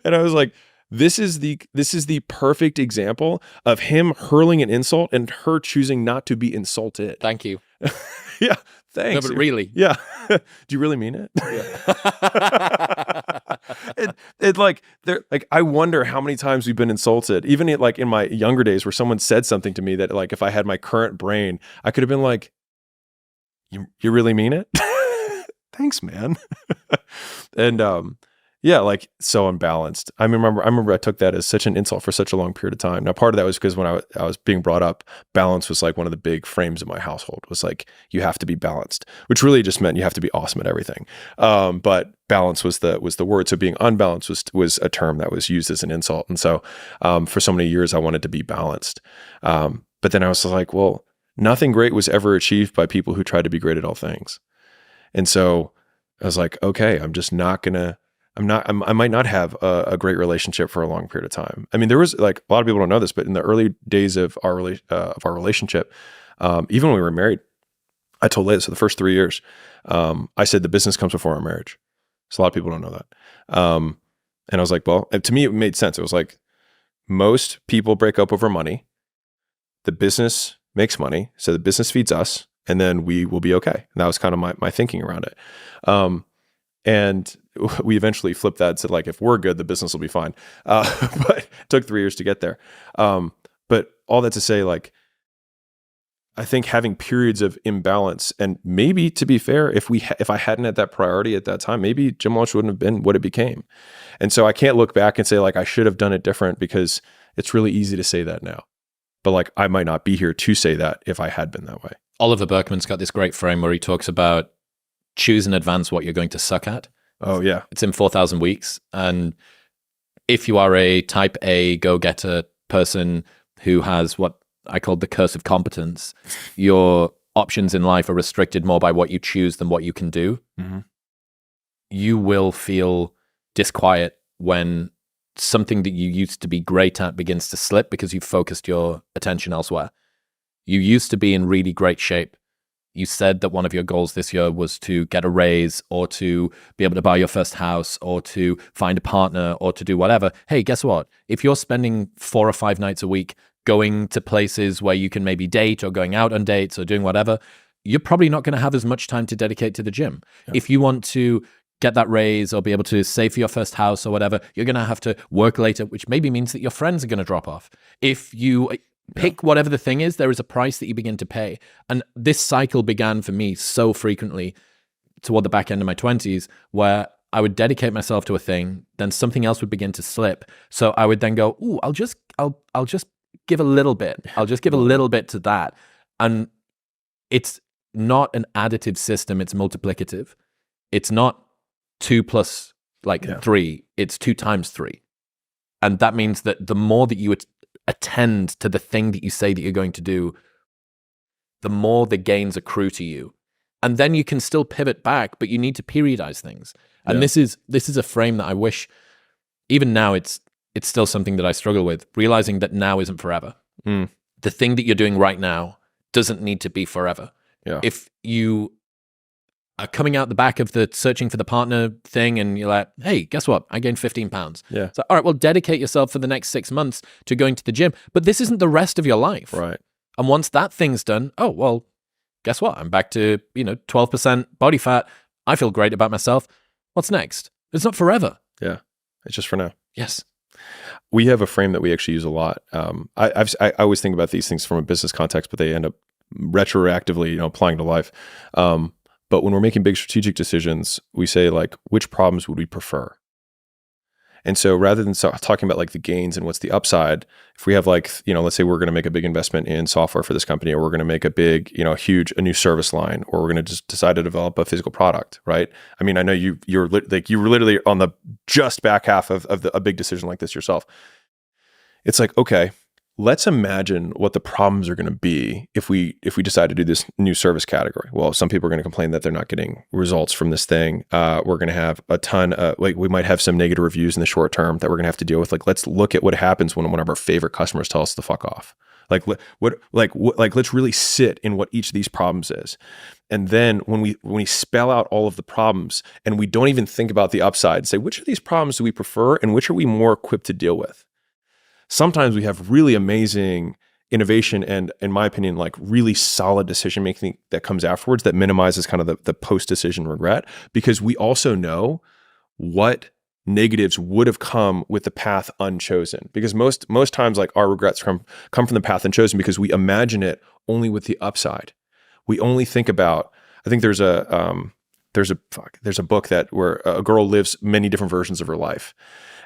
Speaker 2: And I was like, this is the perfect example of him hurling an insult and her choosing not to be insulted.
Speaker 1: Thank you.
Speaker 2: Yeah, thanks.
Speaker 1: No, but really.
Speaker 2: Yeah. Do you really mean it? Yeah. I wonder how many times we've been insulted, even in my younger days where someone said something to me that like, if I had my current brain, I could have been like, you really mean it? Thanks, man. And, yeah, like so unbalanced. I remember I took that as such an insult for such a long period of time. Now, part of that was because when I was being brought up, balance was like one of the big frames of my household was like, you have to be balanced, which really just meant you have to be awesome at everything. But balance was the word. So being unbalanced was a term that was used as an insult. And so for so many years, I wanted to be balanced. But then I was like, well, nothing great was ever achieved by people who tried to be great at all things. And so I was like, okay, I'm just not going to, I might not have a great relationship for a long period of time. I mean, there was like a lot of people don't know this, but in the early days of our relationship, even when we were married, I told Leia, so the first 3 years, I said the business comes before our marriage. So a lot of people don't know that. And I was like, well, to me, it made sense. It was like most people break up over money. The business makes money. So the business feeds us and then we will be okay. And that was kind of my thinking around it. And we eventually flipped that and said, like, if we're good, the business will be fine. But it took 3 years to get there. But all that to say, like, I think having periods of imbalance, and maybe, to be fair, if I hadn't had that priority at that time, maybe gym launch wouldn't have been what it became. And so I can't look back and say like I should have done it different, because it's really easy to say that now. But like I might not be here to say that if I had been that way.
Speaker 1: Oliver Berkman's got this great frame where he talks about choose in advance what you're going to suck at.
Speaker 2: Oh yeah.
Speaker 1: It's in 4,000 weeks. And if you are a type A go-getter person who has what I call the curse of competence, your options in life are restricted more by what you choose than what you can do.
Speaker 2: Mm-hmm.
Speaker 1: You will feel disquiet when something that you used to be great at begins to slip because you've focused your attention elsewhere. You used to be in really great shape. You said that one of your goals this year was to get a raise, or to be able to buy your first house, or to find a partner, or to do whatever. Hey, guess what? If you're spending 4 or 5 nights a week going to places where you can maybe date, or going out on dates, or doing whatever, you're probably not going to have as much time to dedicate to the gym. Yeah. If you want to get that raise or be able to save for your first house or whatever, you're going to have to work later, which maybe means that your friends are going to drop off. If you pick whatever the thing is, there is a price that you begin to pay. And this cycle began for me so frequently toward the back end of my 20s, where I would dedicate myself to a thing, then something else would begin to slip. So I would then go, ooh, I'll just give a little bit. I'll just give a little bit to that. And it's not an additive system, it's multiplicative. It's not 2 plus 3, it's 2 times 3. And that means that the more that you attend to the thing that you say that you're going to do, the more the gains accrue to you. And then you can still pivot back, but you need to periodize things. And this is a frame that I wish, even now, it's still something that I struggle with, realizing that now isn't forever. The thing that you're doing right now doesn't need to be forever.
Speaker 2: Yeah.
Speaker 1: If you are coming out the back of the searching for the partner thing and you're like, hey, guess what? I gained 15 pounds.
Speaker 2: Yeah.
Speaker 1: So, all right, well, dedicate yourself for the next 6 months to going to the gym. But this isn't the rest of your life.
Speaker 2: Right.
Speaker 1: And once that thing's done, oh, well, guess what? I'm back to, 12% body fat. I feel great about myself. What's next? It's not forever.
Speaker 2: Yeah. It's just for now.
Speaker 1: Yes.
Speaker 2: We have a frame that we actually use a lot. I always think about these things from a business context, but they end up retroactively, applying to life. But when we're making big strategic decisions, we say like, which problems would we prefer? And so rather than talking about like the gains and what's the upside, if we have like, let's say we're going to make a big investment in software for this company, or we're going to make a big, a new service line, or we're going to just decide to develop a physical product, right? I mean, I know you were literally on the just back half of a big decision like this yourself. It's like, okay, let's imagine what the problems are going to be if we decide to do this new service category. Well, some people are going to complain that they're not getting results from this thing. We're going to have a ton we might have some negative reviews in the short term that we're going to have to deal with. Like, let's look at what happens when one of our favorite customers tell us to fuck off. Let's really sit in what each of these problems is. And then when we spell out all of the problems and we don't even think about the upside, say, which of these problems do we prefer and which are we more equipped to deal with? Sometimes we have really amazing innovation and, in my opinion, like really solid decision making that comes afterwards that minimizes kind of the post-decision regret, because we also know what negatives would have come with the path unchosen. Because most times, like, our regrets come from the path unchosen because we imagine it only with the upside. We only think about, I think there's a book where a girl lives many different versions of her life.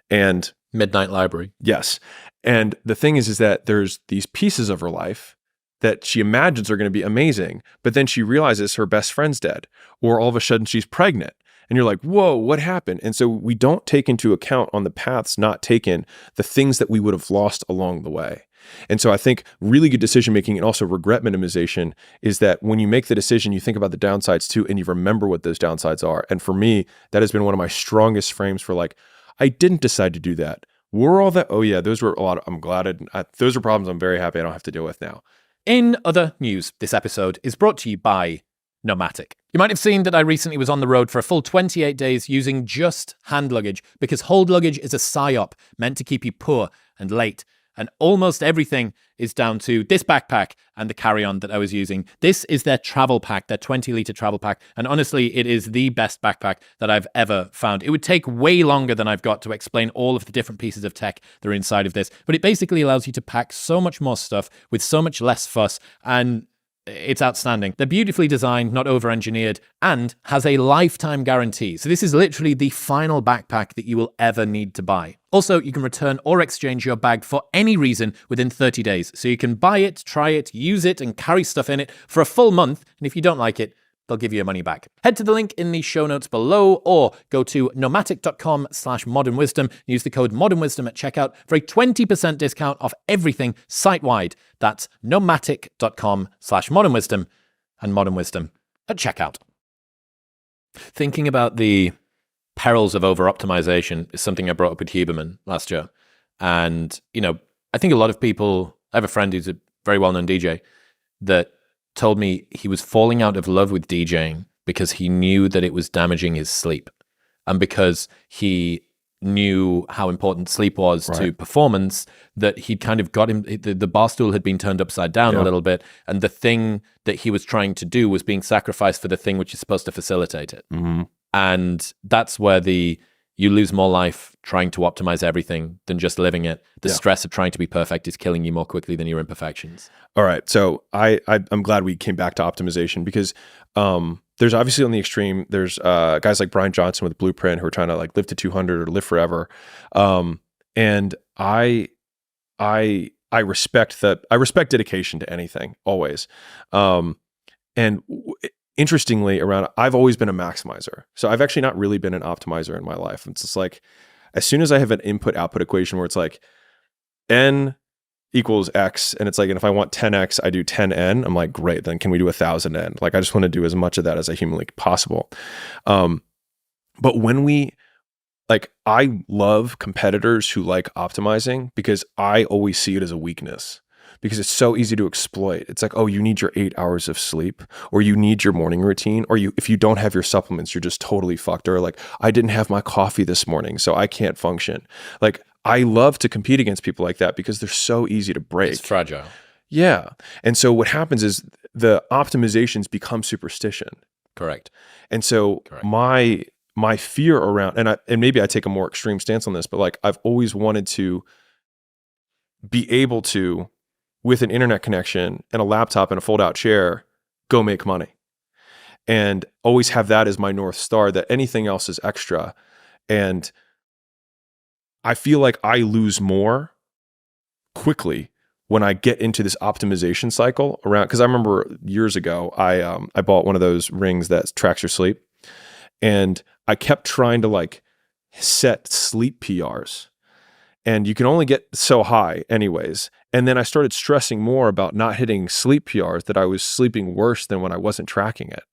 Speaker 2: And
Speaker 1: Midnight Library.
Speaker 2: Yes. And the thing is that there's these pieces of her life that she imagines are going to be amazing, but then she realizes her best friend's dead, or all of a sudden she's pregnant. And you're like, whoa, what happened? And so we don't take into account on the paths not taken the things that we would have lost along the way. And so I think really good decision making and also regret minimization is that when you make the decision, you think about the downsides too, and you remember what those downsides are. And for me, that has been one of my strongest frames for like, I didn't decide to do that. Were all that? Oh yeah, those were a lot. I'm glad those are problems I'm very happy I don't have to deal with now.
Speaker 1: In other news, this episode is brought to you by Nomatic. You might have seen that I recently was on the road for a full 28 days using just hand luggage, because hold luggage is a psyop meant to keep you poor and late. And almost everything is down to this backpack and the carry-on that I was using. This is their travel pack, their 20-litre travel pack. And honestly, it is the best backpack that I've ever found. It would take way longer than I've got to explain all of the different pieces of tech that are inside of this. But it basically allows you to pack so much more stuff with so much less fuss. And It's outstanding. They're beautifully designed, not over-engineered, and has a lifetime guarantee. So this is literally the final backpack that you will ever need to buy. Also, you can return or exchange your bag for any reason within 30 days. So you can buy it, try it, use it, and carry stuff in it for a full month. And if you don't like it, they'll give you your money back. Head to the link in the show notes below or go to nomatic.com/modernwisdom. Use the code modernwisdom at checkout for a 20% discount off everything site-wide. That's nomatic.com/modernwisdom and modern wisdom at checkout. Thinking about the perils of over-optimization is something I brought up with Huberman last year. And, I think a lot of people, I have a friend who's a very well-known DJ that told me he was falling out of love with DJing because he knew that it was damaging his sleep. And because he knew how important sleep was to performance, that he'd kind of got him, the bar stool had been turned upside down a little bit. And the thing that he was trying to do was being sacrificed for the thing which is supposed to facilitate it.
Speaker 2: Mm-hmm.
Speaker 1: And that's where you lose more life trying to optimize everything than just living it. The stress of trying to be perfect is killing you more quickly than your imperfections.
Speaker 2: All right. So I'm glad we came back to optimization because there's obviously on the extreme, there's guys like Brian Johnson with Blueprint who are trying to like live to 200 or live forever. And I respect that. I respect dedication to anything always. Interestingly, I've always been a maximizer. So I've actually not really been an optimizer in my life. It's just like, as soon as I have an input-output equation where it's like N equals X, and it's like, and if I want 10X, I do 10N, I'm like, great, then can we do 1,000N? Like, I just want to do as much of that as I humanly possible. But I love competitors who like optimizing because I always see it as a weakness. Because it's so easy to exploit. It's like, oh, you need your 8 hours of sleep, or you need your morning routine, or if you don't have your supplements, you're just totally fucked. Or like, I didn't have my coffee this morning, so I can't function. Like, I love to compete against people like that because they're so easy to break.
Speaker 1: It's fragile.
Speaker 2: Yeah. And so what happens is the optimizations become superstition.
Speaker 1: Correct.
Speaker 2: And so my fear around, and maybe I take a more extreme stance on this, but like, I've always wanted to be able to, with an internet connection and a laptop and a fold-out chair, go make money. And always have that as my North Star, that anything else is extra. And I feel like I lose more quickly when I get into this optimization cycle around, because I remember years ago, I bought one of those rings that tracks your sleep. And I kept trying to like set sleep PRs. And you can only get so high anyways. And then I started stressing more about not hitting sleep PRs, that I was sleeping worse than when I wasn't tracking it.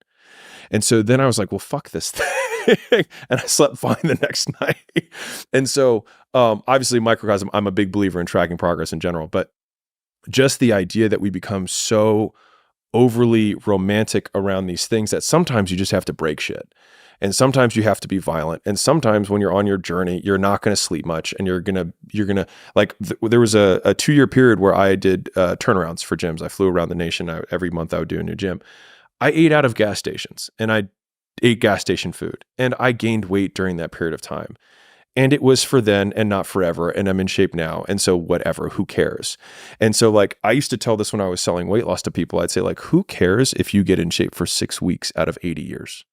Speaker 2: And so then I was like, well, fuck this thing. And I slept fine the next night. And so obviously microcosm, I'm a big believer in tracking progress in general, but just the idea that we become so overly romantic around these things that sometimes you just have to break shit. And sometimes you have to be violent. And sometimes when you're on your journey, you're not going to sleep much. And you're going to like, there was a 2-year period where I did turnarounds for gyms. I flew around the nation. Every month I would do a new gym. I ate out of gas stations and I ate gas station food. And I gained weight during that period of time. And it was for then and not forever. And I'm in shape now. And so whatever, who cares? And so like, I used to tell this when I was selling weight loss to people. I'd say like, who cares if you get in shape for 6 weeks out of 80 years?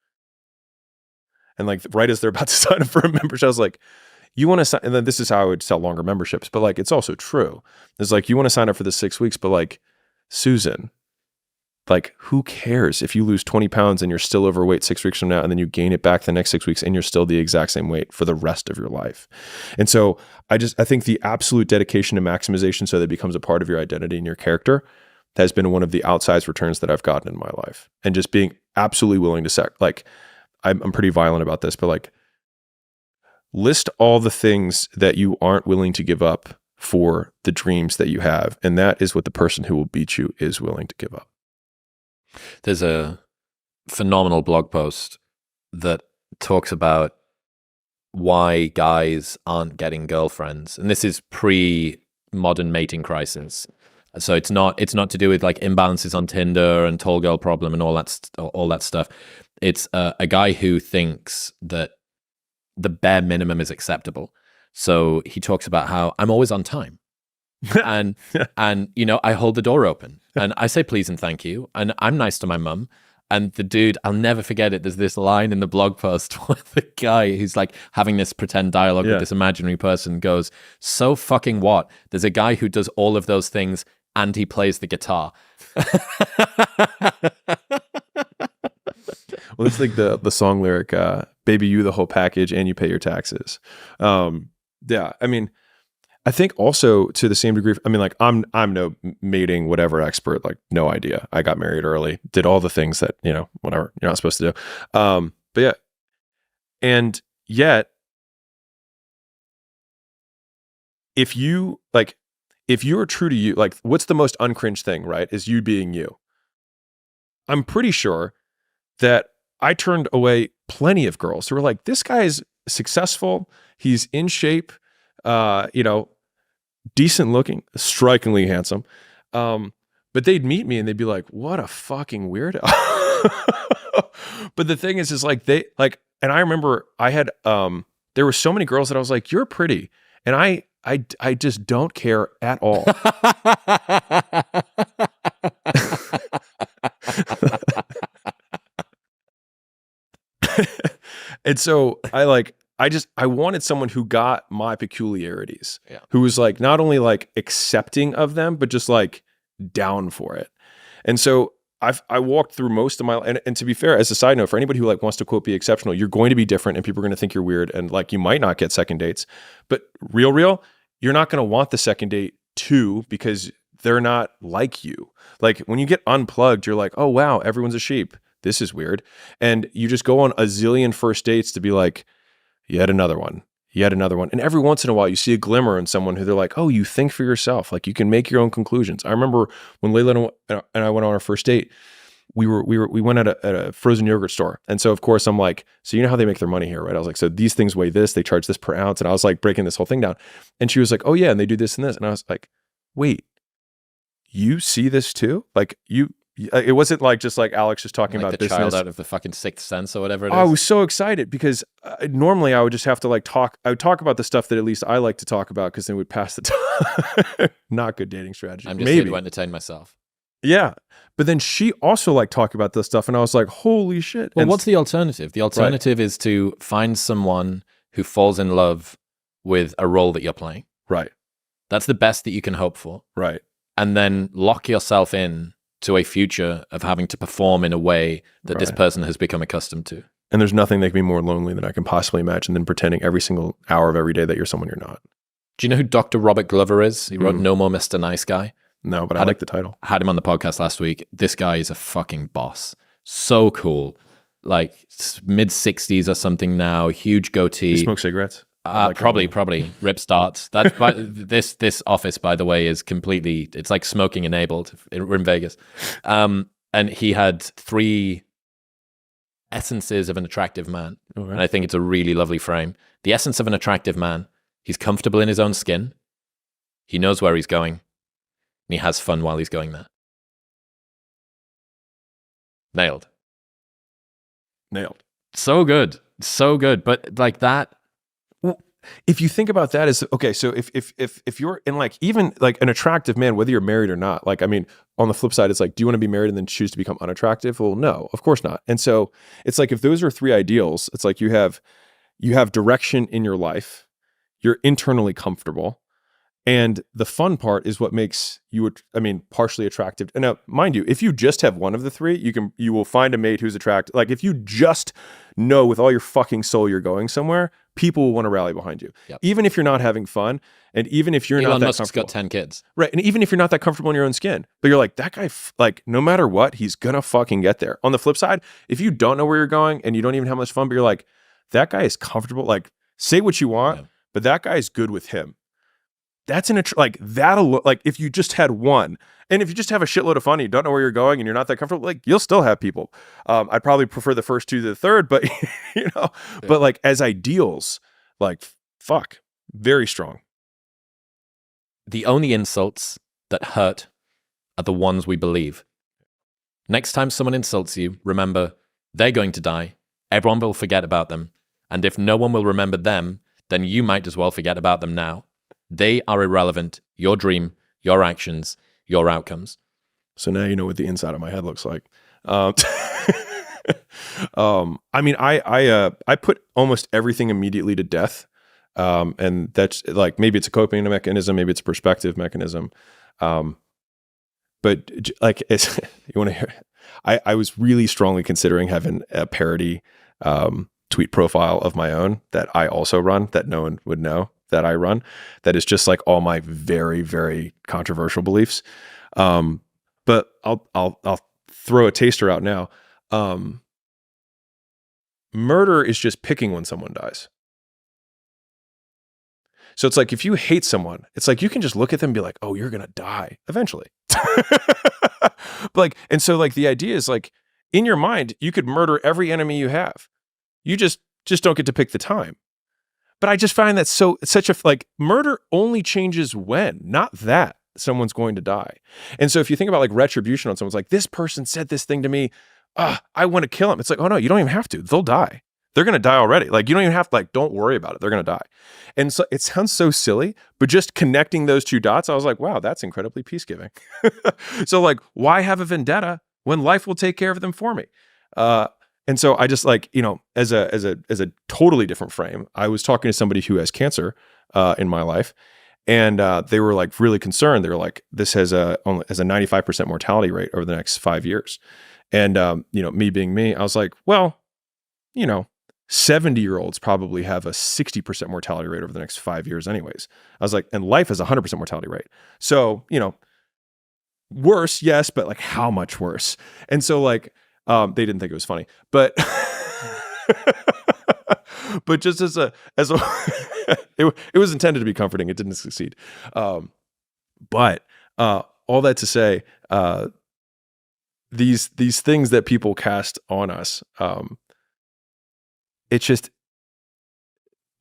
Speaker 2: And like, right as they're about to sign up for a membership, I was like, you want to sign, and then this is how I would sell longer memberships, but like, it's also true. It's like, you want to sign up for the 6 weeks, but like, Susan, like, who cares if you lose 20 pounds and you're still overweight 6 weeks from now, and then you gain it back the next 6 weeks and you're still the exact same weight for the rest of your life. And so I think the absolute dedication to maximization so that it becomes a part of your identity and your character has been one of the outsized returns that I've gotten in my life. And just being absolutely willing to I'm pretty violent about this, but like, list all the things that you aren't willing to give up for the dreams that you have. And that is what the person who will beat you is willing to give up.
Speaker 1: There's a phenomenal blog post that talks about why guys aren't getting girlfriends. And this is pre-modern mating crisis. So it's not to do with like imbalances on Tinder and tall girl problem and all that stuff. It's a guy who thinks that the bare minimum is acceptable. So he talks about how I'm always on time, and I hold the door open. And I say please and thank you. And I'm nice to my mum. And the dude, I'll never forget it. There's this line in the blog post where the guy who's like having this pretend dialogue with this imaginary person goes, "So fucking what? There's a guy who does all of those things and he plays the guitar."
Speaker 2: Well, it's like the song lyric, "Baby, you the whole package and you pay your taxes." Yeah, I mean, I think also to the same degree, I mean, like I'm no mating whatever expert, like no idea. I got married early, did all the things that, whatever you're not supposed to do. But yeah. And yet, if you are true to you, like what's the most uncringe thing, right? Is you being you. I'm pretty sure that I turned away plenty of girls who were like, this guy's successful. He's in shape, decent looking, strikingly handsome. But they'd meet me and they'd be like, what a fucking weirdo. But the thing is like and I remember I had, there were so many girls that I was like, you're pretty. And I just don't care at all. And so I wanted someone who got my peculiarities, who was like not only like accepting of them, but just like down for it. And so I walked through most of my, and to be fair, as a side note, for anybody who like wants to quote be exceptional, you're going to be different and people are going to think you're weird and like you might not get second dates, but real, you're not going to want the second date too because they're not like you. Like when you get unplugged, you're like, oh wow, everyone's a sheep. This is weird. And you just go on a zillion first dates to be like, yet another one. And every once in a while you see a glimmer in someone who they're like, oh, you think for yourself. Like you can make your own conclusions. I remember when Layla and I went on our first date, we went at a frozen yogurt store. And so of course I'm like, so you know how they make their money here, right? I was like, so these things weigh this, they charge this per ounce. And I was like breaking this whole thing down. And she was like, oh yeah. And they do this and this. And I was like, wait, you see this too? Like it wasn't like just like Alex just talking
Speaker 1: like
Speaker 2: about
Speaker 1: the
Speaker 2: business.
Speaker 1: child out of the fucking Sixth Sense or whatever it is.
Speaker 2: I was so excited because normally I would just have to like I would talk about the stuff that at least I like to talk about because then we'd pass the time. Not good dating strategy.
Speaker 1: I'm just here to entertain myself.
Speaker 2: Yeah. But then she also liked talking about this stuff and I was like, holy shit.
Speaker 1: Well, what's the alternative? The alternative is to find someone who falls in love with a role that you're playing.
Speaker 2: Right.
Speaker 1: That's the best that you can hope for.
Speaker 2: Right.
Speaker 1: And then lock yourself in to a future of having to perform in a way that this person has become accustomed to.
Speaker 2: And there's nothing that can be more lonely than I can possibly imagine than pretending every single hour of every day that you're someone you're not.
Speaker 1: Do you know who Dr. Robert Glover is? He wrote No More Mr. Nice Guy.
Speaker 2: No, but I like the title.
Speaker 1: Had him on the podcast last week. This guy is a fucking boss. So cool. Like mid-60s or something now, huge goatee.
Speaker 2: You smoke cigarettes?
Speaker 1: Probably rip starts. That's this office, by the way, is completely. It's like smoking enabled. We're in Vegas, and he had 3 essences of an attractive man, and I think it's a really lovely frame. The essence of an attractive man: he's comfortable in his own skin, he knows where he's going, and he has fun while he's going there. Nailed. So good. But like that.
Speaker 2: If you think about that as okay, so if you're in like even like an attractive man, whether you're married or not, like I mean, on the flip side, it's like, do you want to be married and then choose to become unattractive? Well, no, of course not. And so it's like if those are 3 ideals, it's like you have direction in your life, you're internally comfortable, and the fun part is what makes you, partially attractive. And now, mind you, if you just have one of the 3, you will find a mate who's attractive. Like if you just know with all your fucking soul you're going somewhere, people will want to rally behind you. Yep. Even if you're not having fun, and even if you're not that comfortable.
Speaker 1: Got 10 kids.
Speaker 2: Right, and even if you're not that comfortable in your own skin, but you're like, that guy, like no matter what, he's gonna fucking get there. On the flip side, if you don't know where you're going and you don't even have much fun, but you're like, that guy is comfortable, like say what you want, but that guy is good with him. That's like that'll like if you just had one, and if you just have a shitload of fun, and you don't know where you're going, and you're not that comfortable, like you'll still have people. I'd probably prefer the first 2 to the third, but but like as ideals, like fuck, very strong.
Speaker 1: The only insults that hurt are the ones we believe. Next time someone insults you, remember they're going to die. Everyone will forget about them, and if no one will remember them, then you might as well forget about them now. They are irrelevant. Your dream, your actions, your outcomes.
Speaker 2: So now you know what the inside of my head looks like. I mean, I put almost everything immediately to death. And that's like, maybe it's a coping mechanism, maybe it's a perspective mechanism. But like, it's, you want to hear, I was really strongly considering having a parody, tweet profile of my own that I also run, that no one would know that I run. That is just like all my very, very controversial beliefs. But I'll throw a taster out now. Murder is just picking when someone dies. So it's like, if you hate someone, it's like, you can just look at them and be like, oh, you're going to die eventually. But like, and so like the idea is like, in your mind, you could murder every enemy you have. You just don't get to pick the time. But I just find that such a, like, murder only changes when, not that someone's going to die. And so if you think about like retribution on someone's like, this person said this thing to me, I want to kill him. It's like, oh no, you don't even have to. They'll die. They're going to die already. Like, you don't even have to, like, don't worry about it. They're going to die. And so it sounds so silly, but just connecting those two dots, I was like, wow, that's incredibly peace-giving. So like, why have a vendetta when life will take care of them for me? And so I just like, you know, as a totally different frame, I was talking to somebody who has cancer in my life, and they were like really concerned. They were like, this has a 95% mortality rate over the next 5 years. And, you know, me being me, I was like, well, you know, 70-year-olds probably have a 60% mortality rate over the next 5 years anyways. I was like, and life has a 100% mortality rate. So, you know, worse, yes, but like how much worse? And so like, they didn't think it was funny, but, but just as a, it was intended to be comforting. It didn't succeed. But all that to say, these things that people cast on us, it just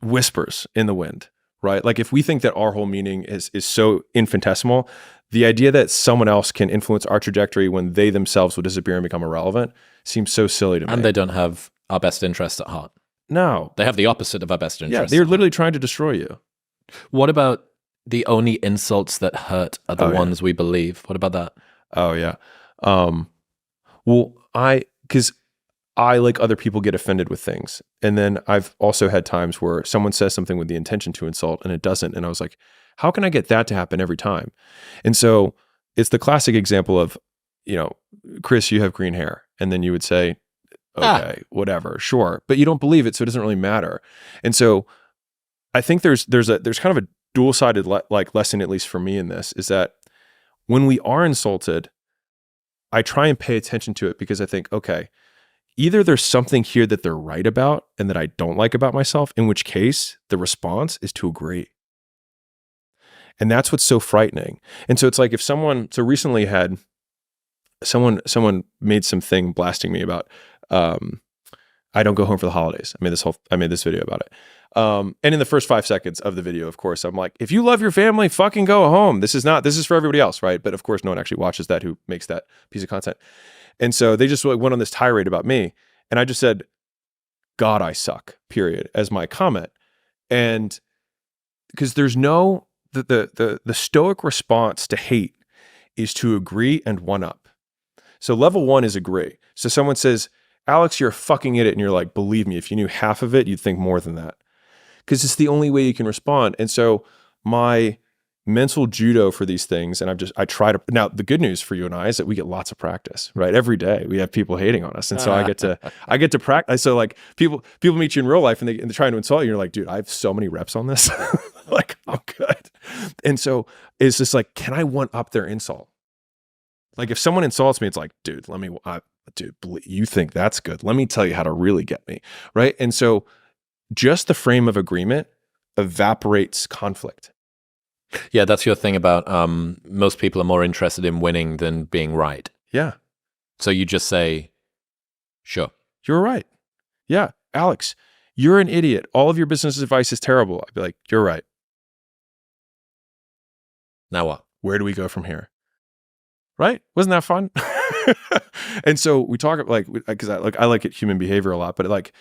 Speaker 2: whispers in the wind, right? Like, if we think that our whole meaning is so infinitesimal, the idea that someone else can influence our trajectory when they themselves will disappear and become irrelevant seems so silly to me.
Speaker 1: And they don't have our best interest at heart.
Speaker 2: No.
Speaker 1: They have the opposite of our best interest.
Speaker 2: Yeah, they're literally trying to destroy you.
Speaker 1: What about the only insults that hurt are the ones we believe? What about that?
Speaker 2: Oh, yeah. Well, because I, like other people, get offended with things. And then I've also had times where someone says something with the intention to insult and it doesn't. And I was like, how can I get that to happen every time? And so it's the classic example of, you know, Chris, you have green hair. And then you would say, okay, whatever, sure. But you don't believe it, so it doesn't really matter. And so I think there's kind of a dual-sided like lesson, at least for me in this, is that when we are insulted, I try and pay attention to it, because I think, okay, either there's something here that they're right about and that I don't like about myself, in which case the response is to agree. And that's what's so frightening. And so it's like, if someone, so recently had someone made something blasting me about, I don't go home for the holidays. I made this video about it. And in the first 5 seconds of the video, of course, I'm like, if you love your family, fucking go home. This is for everybody else, right? But of course, no one actually watches that who makes that piece of content. And so they just went on this tirade about me. And I just said, God, I suck, period, as my comment. And because there's no, the stoic response to hate is to agree and one up. So level one is agree. So someone says, Alex, you're a fucking idiot. And you're like, believe me, if you knew half of it, you'd think more than that. Because it's the only way you can respond. And so my mental judo for these things, and I try to, now the good news for you and I is that we get lots of practice, right? Every day we have people hating on us. And so I get to practice. So like people meet you in real life and they're trying to insult you. You're like, dude, I have so many reps on this. Like, I'm good. And so it's just like, can I one up their insult? Like, if someone insults me, it's like, dude, you think that's good. Let me tell you how to really get me, right? And so just the frame of agreement evaporates conflict.
Speaker 1: Yeah, that's your thing about most people are more interested in winning than being right.
Speaker 2: Yeah.
Speaker 1: So you just say, sure.
Speaker 2: You're right. Yeah. Alex, you're an idiot. All of your business advice is terrible. I'd be like, you're right.
Speaker 1: Now what?
Speaker 2: Where do we go from here? Right? Wasn't that fun? And so we talk like, because I like human behavior a lot, but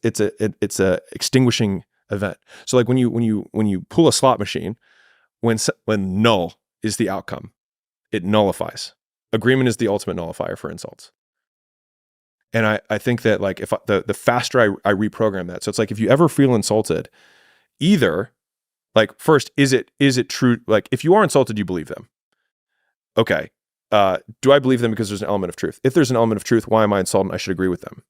Speaker 2: it's a extinguishing event. So like when you pull a slot machine, when null is the outcome, it nullifies. agreement is the ultimate nullifier for insults. And I think that like if the faster I reprogram that, so it's like if you ever feel insulted, either like first, is it true? Like if you are insulted, you believe them. Okay. Do I believe them because there's an element of truth? If there's an element of truth, why am I insulted? I should agree with them.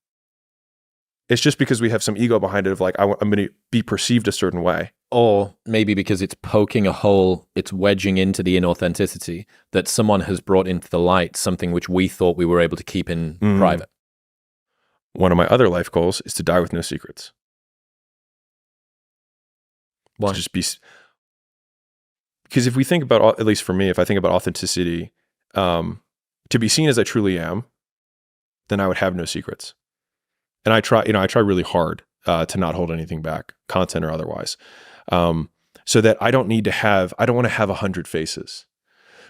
Speaker 2: It's just because we have some ego behind it of like, I'm going to be perceived a certain way.
Speaker 1: Or maybe because it's poking a hole, it's wedging into the inauthenticity that someone has brought into the light, something which we thought we were able to keep in private.
Speaker 2: One of my other life goals is to die with no secrets.
Speaker 1: Why?
Speaker 2: Just be, because if we think about, at least for me, if I think about authenticity, to be seen as I truly am, then I would have no secrets. And I try really hard to not hold anything back, content or otherwise, so that I don't want to have 100 faces.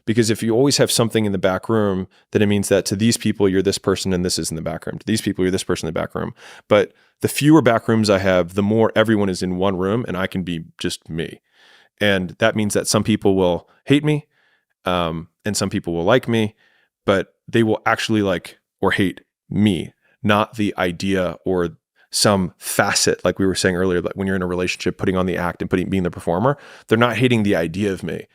Speaker 2: Because if you always have something in the back room, then it means that to these people, you're this person and this is in the back room. To these people, you're this person in the back room. But the fewer back rooms I have, the more everyone is in one room and I can be just me. And that means that some people will hate me and some people will like me, but they will actually like or hate me, not the idea or some facet, like we were saying earlier, like when you're in a relationship, putting on the act and being the performer, they're not hating the idea of me.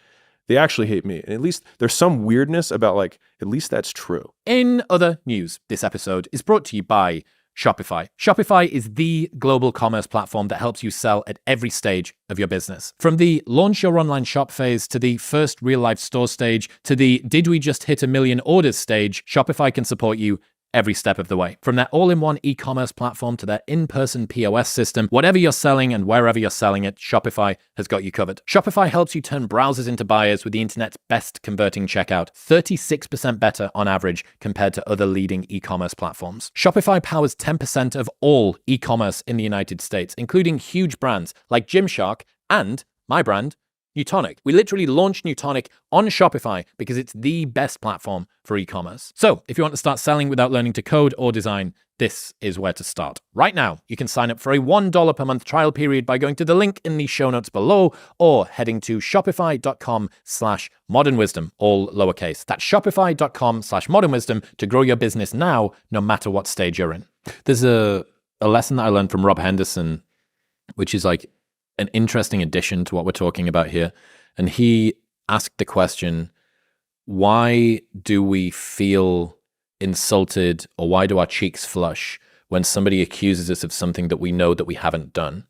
Speaker 2: They actually hate me. And at least there's some weirdness about like, at least that's true.
Speaker 1: In other news, this episode is brought to you by Shopify. Shopify is the global commerce platform that helps you sell at every stage of your business. From the launch your online shop phase to the first real life store stage to the did we just hit 1 million orders stage, Shopify can support you every step of the way. From their all-in-one e-commerce platform to their in-person POS system, whatever you're selling and wherever you're selling it, Shopify has got you covered. Shopify helps you turn browsers into buyers with the internet's best converting checkout, 36% better on average compared to other leading e-commerce platforms. Shopify powers 10% of all e-commerce in the United States, including huge brands like Gymshark and my brand, Newtonic. We literally launched Newtonic on Shopify because it's the best platform for e-commerce. So if you want to start selling without learning to code or design, this is where to start. Right now, you can sign up for a $1 per month trial period by going to the link in the show notes below or heading to shopify.com/modernwisdom, all lowercase. That's shopify.com/modernwisdom to grow your business now, no matter what stage you're in. There's a lesson that I learned from Rob Henderson, which is like an interesting addition to what we're talking about here. And he asked the question, why do we feel insulted or why do our cheeks flush when somebody accuses us of something that we know that we haven't done?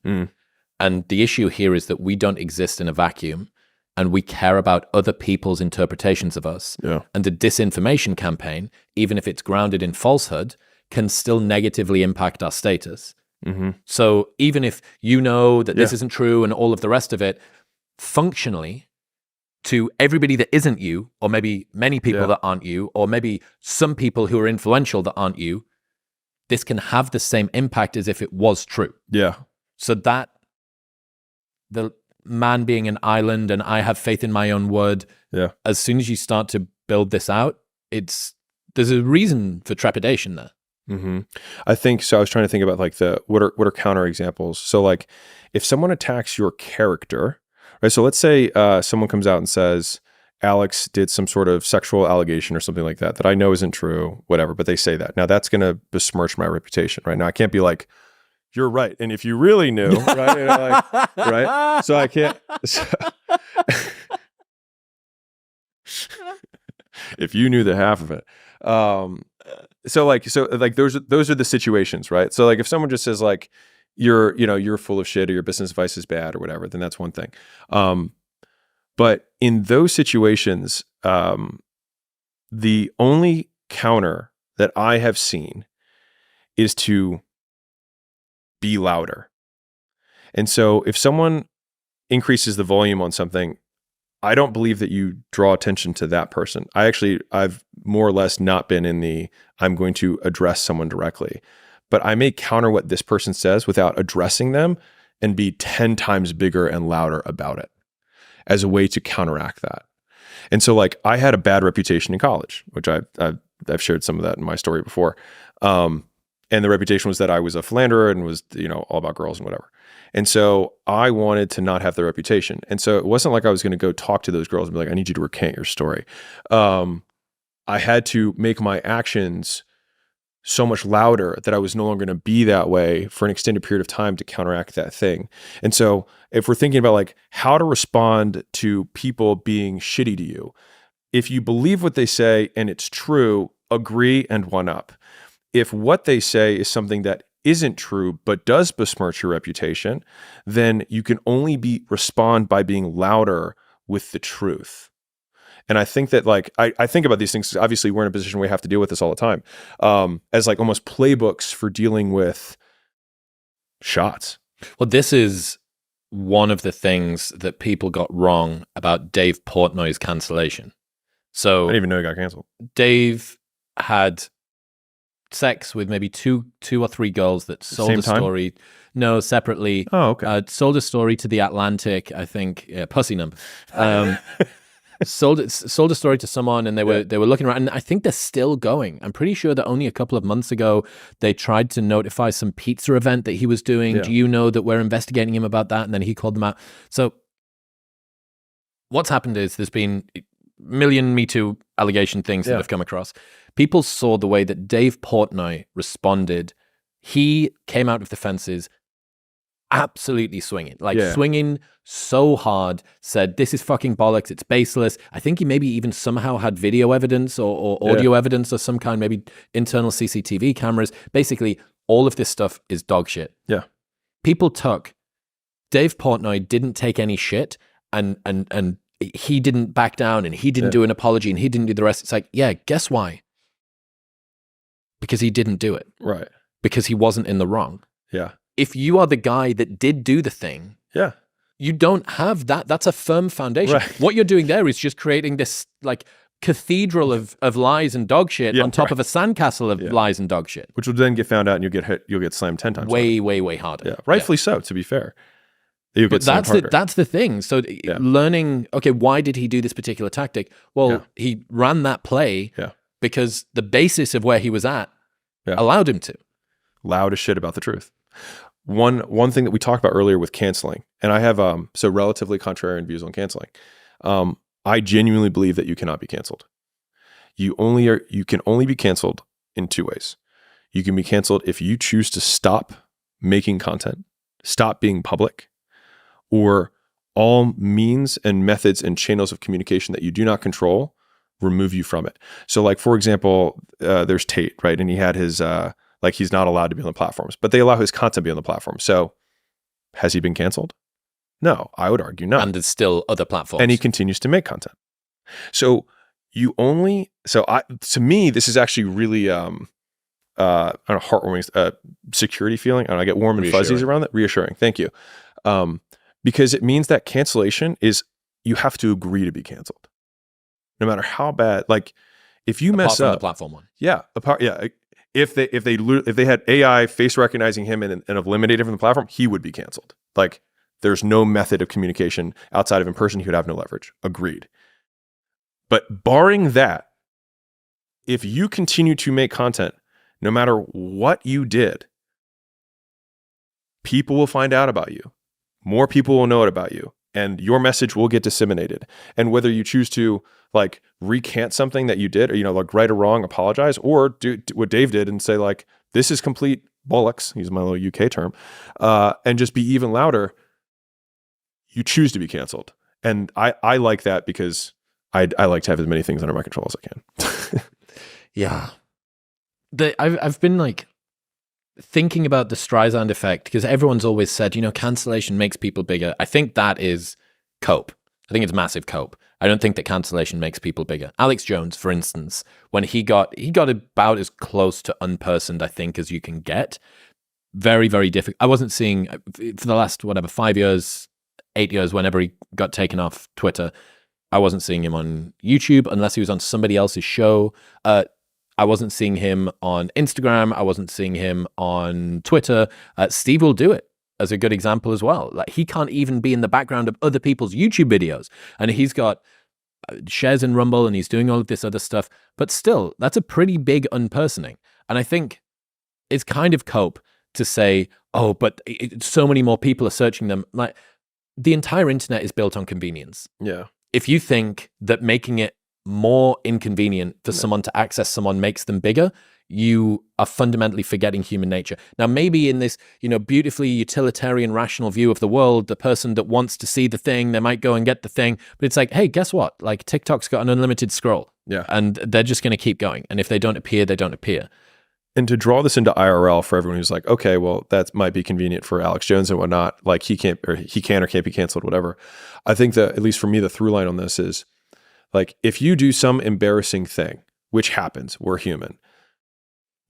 Speaker 1: And the issue here is that we don't exist in a vacuum and we care about other people's interpretations of us.
Speaker 2: Yeah.
Speaker 1: And the disinformation campaign, even if it's grounded in falsehood, can still negatively impact our status. So even if you know that this isn't true and all of the rest of it, functionally, to everybody that isn't you, or maybe many people that aren't you, or maybe some people who are influential that aren't you, this can have the same impact as if it was true.
Speaker 2: Yeah.
Speaker 1: So that the man being an island and I have faith in my own word, as soon as you start to build this out, there's a reason for trepidation there.
Speaker 2: I think so. I was trying to think about like what are counter examples. So like if someone attacks your character, right? So let's say someone comes out and says Alex did some sort of sexual allegation or something like that I know isn't true, whatever, but they say that. Now that's going to besmirch my reputation, right? Now I can't be like, you're right. And if you really knew, right? You know, like, right? So I can't. If you knew the half of it. So those are the situations, right? So like if someone just says like you're full of shit or your business advice is bad or whatever, then that's one thing. But in those situations, the only counter that I have seen is to be louder. And so if someone increases the volume on something, I don't believe that you draw attention to that person. I've more or less not been in the, I'm going to address someone directly, but I may counter what this person says without addressing them and be 10 times bigger and louder about it as a way to counteract that. And so like I had a bad reputation in college, which I've shared some of that in my story before. And the reputation was that I was a philanderer and was, all about girls and whatever. And so I wanted to not have the reputation. And so it wasn't like I was going to go talk to those girls and be like, I need you to recant your story. I had to make my actions so much louder that I was no longer going to be that way for an extended period of time to counteract that thing. And so if we're thinking about like how to respond to people being shitty to you, if you believe what they say and it's true, agree and one up. If what they say is something that isn't true but does besmirch your reputation, then you can only respond by being louder with the truth. And I think that like, I think about these things, obviously we're in a position where we have to deal with this all the time, as like almost playbooks for dealing with shots.
Speaker 1: Well, this is one of the things that people got wrong about Dave Portnoy's cancellation. So
Speaker 2: I didn't even know he got canceled.
Speaker 1: Dave had sex with maybe two or three girls that sold
Speaker 2: Same
Speaker 1: a
Speaker 2: time?
Speaker 1: story. No, separately.
Speaker 2: Oh, okay.
Speaker 1: Sold a story to The Atlantic, I think. Yeah, pussy number. Sold a story to someone, and they were looking around, and I think they're still going. I'm pretty sure that only a couple of months ago they tried to notify some pizza event that he was doing.
Speaker 2: Yeah.
Speaker 1: Do you know that we're investigating him about that? And then he called them out. So what's happened is there's been a million Me Too allegation things that have come across. People saw the way that Dave Portnoy responded. He came out of the fences absolutely swinging, swinging so hard, said, this is fucking bollocks, it's baseless. I think he maybe even somehow had video evidence or audio evidence of some kind, maybe internal CCTV cameras. Basically, all of this stuff is dog shit.
Speaker 2: Yeah.
Speaker 1: People took, Dave Portnoy didn't take any shit and he didn't back down and he didn't do an apology and he didn't do the rest. It's like, yeah, guess why? Because he didn't do it.
Speaker 2: Right.
Speaker 1: Because he wasn't in the wrong.
Speaker 2: Yeah.
Speaker 1: If you are the guy that did do the thing, you don't have that. That's a firm foundation. Right. What you're doing there is just creating this like cathedral of lies and dog shit on top of a sandcastle of lies and dog shit.
Speaker 2: Which will then get found out and you'll get hit, you'll get slammed 10 times.
Speaker 1: Way harder.
Speaker 2: Yeah. Rightfully so, to be fair. You'll get
Speaker 1: but
Speaker 2: slammed
Speaker 1: that's the thing. So learning, okay, why did he do this particular tactic? Well, he ran that play because the basis of where he was at allowed him to.
Speaker 2: Loud as shit about the truth. One thing that we talked about earlier with canceling, and I have so relatively contrarian views on canceling. I genuinely believe that you cannot be canceled. You can only be canceled in two ways. You can be canceled if you choose to stop making content, stop being public, or all means and methods and channels of communication that you do not control remove you from it. So like, for example, there's Tate, right? And he had his, like he's not allowed to be on the platforms, but they allow his content to be on the platform. So has he been canceled? No, I would argue no.
Speaker 1: And there's still other platforms.
Speaker 2: And he continues to make content. So to me, this is actually really, I don't know, heartwarming, security feeling. I get warm and fuzzies around that. Reassuring. Thank you. Because it means that cancellation is, you have to agree to be canceled. No matter how bad, like if you mess up,
Speaker 1: the platform one.
Speaker 2: Yeah. If they had AI face recognizing him and eliminated him from the platform, he would be canceled. Like there's no method of communication outside of in person. He would have no leverage. Agreed. But barring that, if you continue to make content, no matter what you did, people will find out about you. More people will know it about you. And your message will get disseminated. And whether you choose to like recant something that you did, or, like right or wrong, apologize, or do what Dave did and say like, this is complete bollocks, use my little UK term, and just be even louder, you choose to be canceled. And I like that because I like to have as many things under my control as I can.
Speaker 1: Yeah. I've been like thinking about the Streisand effect because everyone's always said, cancellation makes people bigger. I think that is cope. I think it's massive cope. I don't think that cancellation makes people bigger. Alex Jones, for instance, when he got about as close to unpersoned, I think, as you can get. Very, very difficult. I wasn't seeing, for the last, 5 years, 8 years, whenever he got taken off Twitter, I wasn't seeing him on YouTube unless he was on somebody else's show. I wasn't seeing him on Instagram. I wasn't seeing him on Twitter. Steve will do it as a good example as well. Like he can't even be in the background of other people's YouTube videos. And he's got shares in Rumble and he's doing all of this other stuff. But still, that's a pretty big unpersoning. And I think it's kind of cope to say, oh, but so many more people are searching them. Like the entire internet is built on convenience.
Speaker 2: Yeah.
Speaker 1: If you think that making it more inconvenient for someone to access someone makes them bigger, you are fundamentally forgetting human nature. Now, maybe in this, beautifully utilitarian, rational view of the world, the person that wants to see the thing, they might go and get the thing. But it's like, hey, guess what? Like TikTok's got an unlimited scroll.
Speaker 2: Yeah.
Speaker 1: And they're just going to keep going. And if they don't appear, they don't appear.
Speaker 2: And to draw this into IRL for everyone who's like, okay, well, that might be convenient for Alex Jones and whatnot. Like he can or can't be canceled, whatever. I think that, at least for me, the through line on this is like, if you do some embarrassing thing, which happens, we're human.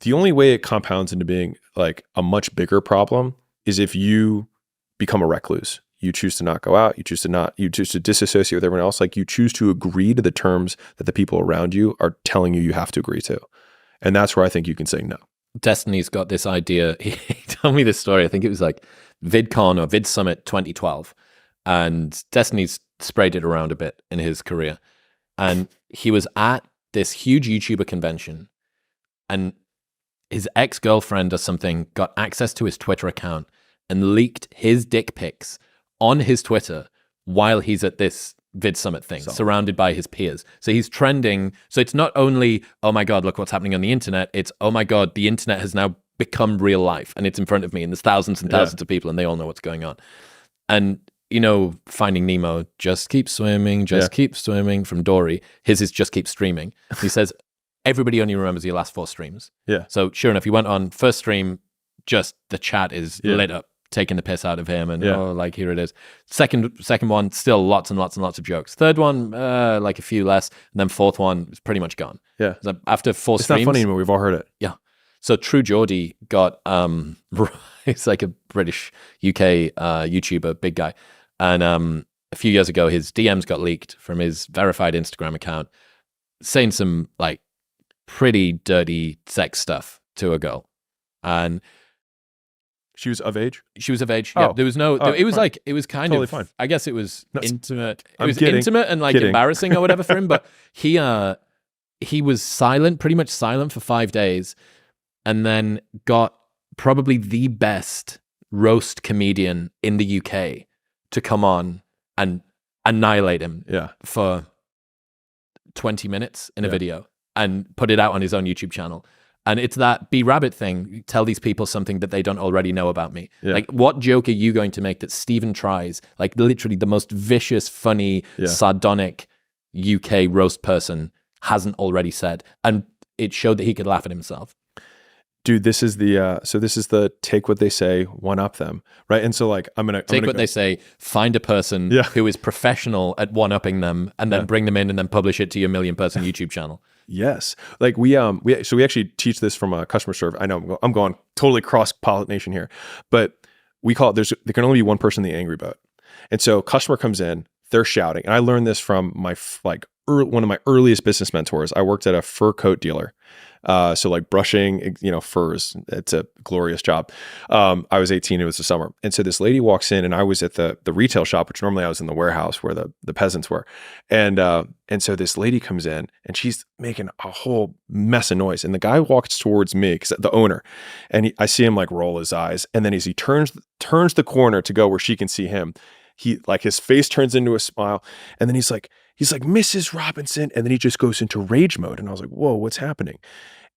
Speaker 2: The only way it compounds into being like a much bigger problem is if you become a recluse. You choose to not go out. You choose to disassociate with everyone else. Like you choose to agree to the terms that the people around you are telling you have to agree to. And that's where I think you can say no.
Speaker 1: Destiny's got this idea. He told me this story. I think it was like VidCon or VidSummit 2012. And Destiny's sprayed it around a bit in his career. And he was at this huge YouTuber convention, and his ex-girlfriend or something got access to his Twitter account and leaked his dick pics on his Twitter while he's at this VidSummit thing, surrounded by his peers. So he's trending. So it's not only, oh my God, look what's happening on the internet. It's, oh my God, the internet has now become real life and it's in front of me and there's thousands and thousands of people and they all know what's going on. And, Finding Nemo, just keep swimming, keep swimming from Dory. His is just keep streaming. He says, everybody only remembers your last 4 streams.
Speaker 2: Yeah.
Speaker 1: So sure enough, he went on first stream, just the chat is lit up, taking the piss out of him, and here it is. Second one, still lots and lots and lots of jokes. Third one, like a few less, and then fourth one is pretty much gone.
Speaker 2: Yeah.
Speaker 1: So after 4 streams,
Speaker 2: it's not funny anymore. We've all heard it.
Speaker 1: Yeah. So True Geordie got he's like a British UK YouTuber, big guy, and a few years ago his DMs got leaked from his verified Instagram account, saying some like pretty dirty sex stuff to a girl, and
Speaker 2: she was of age.
Speaker 1: Yeah, there was no. It was fine. Like it was kind
Speaker 2: totally
Speaker 1: of
Speaker 2: fine.
Speaker 1: I guess it was intimate. It
Speaker 2: I'm
Speaker 1: was
Speaker 2: kidding.
Speaker 1: Intimate and like embarrassing or whatever for him. But he was silent, pretty much silent for 5 days, and then got probably the best roast comedian in the UK to come on and annihilate him. For 20 minutes in a video and put it out on his own YouTube channel. And it's that B Rabbit thing. Tell these people something that they don't already know about me.
Speaker 2: Yeah.
Speaker 1: Like, what joke are you going to make that Stephen tries? Like, literally the most vicious, funny, sardonic UK roast person hasn't already said. And it showed that he could laugh at himself.
Speaker 2: Dude, this is the take what they say, one up them, right? And so like, I'm gonna
Speaker 1: they say, find a person who is professional at one upping them, and then bring them in and then publish it to your 1 million person YouTube channel.
Speaker 2: Yes, like we actually teach this from a customer service. I know I'm going totally cross pollination here, but we call it there can only be one person in the angry boat, and so customer comes in, they're shouting, and I learned this from my one of my earliest business mentors. I worked at a fur coat dealer. So like brushing, furs, it's a glorious job. I was 18, it was the summer. And so this lady walks in, and I was at the retail shop, which normally I was in the warehouse where the peasants were. And so this lady comes in and she's making a whole mess of noise. And the guy walks towards me, the owner, and I see him like roll his eyes. And then as he turns the corner to go where she can see him, he like his face turns into a smile. And then he's like, Mrs. Robinson. And then he just goes into rage mode. And I was like, whoa, what's happening?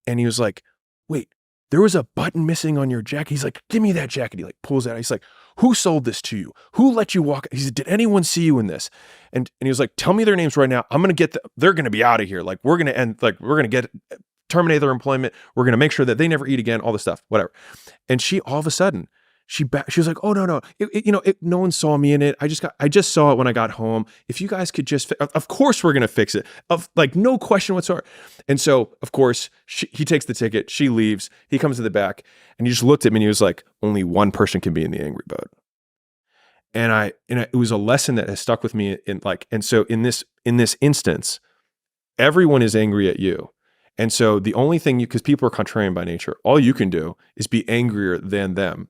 Speaker 2: And he was like, wait, there was a button missing on your jacket. He's like, give me that jacket. He like pulls it out. He's like, who sold this to you? Who let you walk? He said, did anyone see you in this? And he was like, tell me their names right now. I'm going to they're going to be out of here. Like, we're going to terminate their employment. We're going to make sure that they never eat again, all this stuff, whatever. And she, all of a sudden, she was like, oh, no, no one saw me in it. I just saw it when I got home. If you guys could just, of course we're going to fix it. No question whatsoever. And so, of course, he takes the ticket. She leaves. He comes to the back and he just looked at me and he was like, only one person can be in the angry boat. And it was a lesson that has stuck with me and so in this instance, everyone is angry at you. And so the only thing because people are contrarian by nature, all you can do is be angrier than them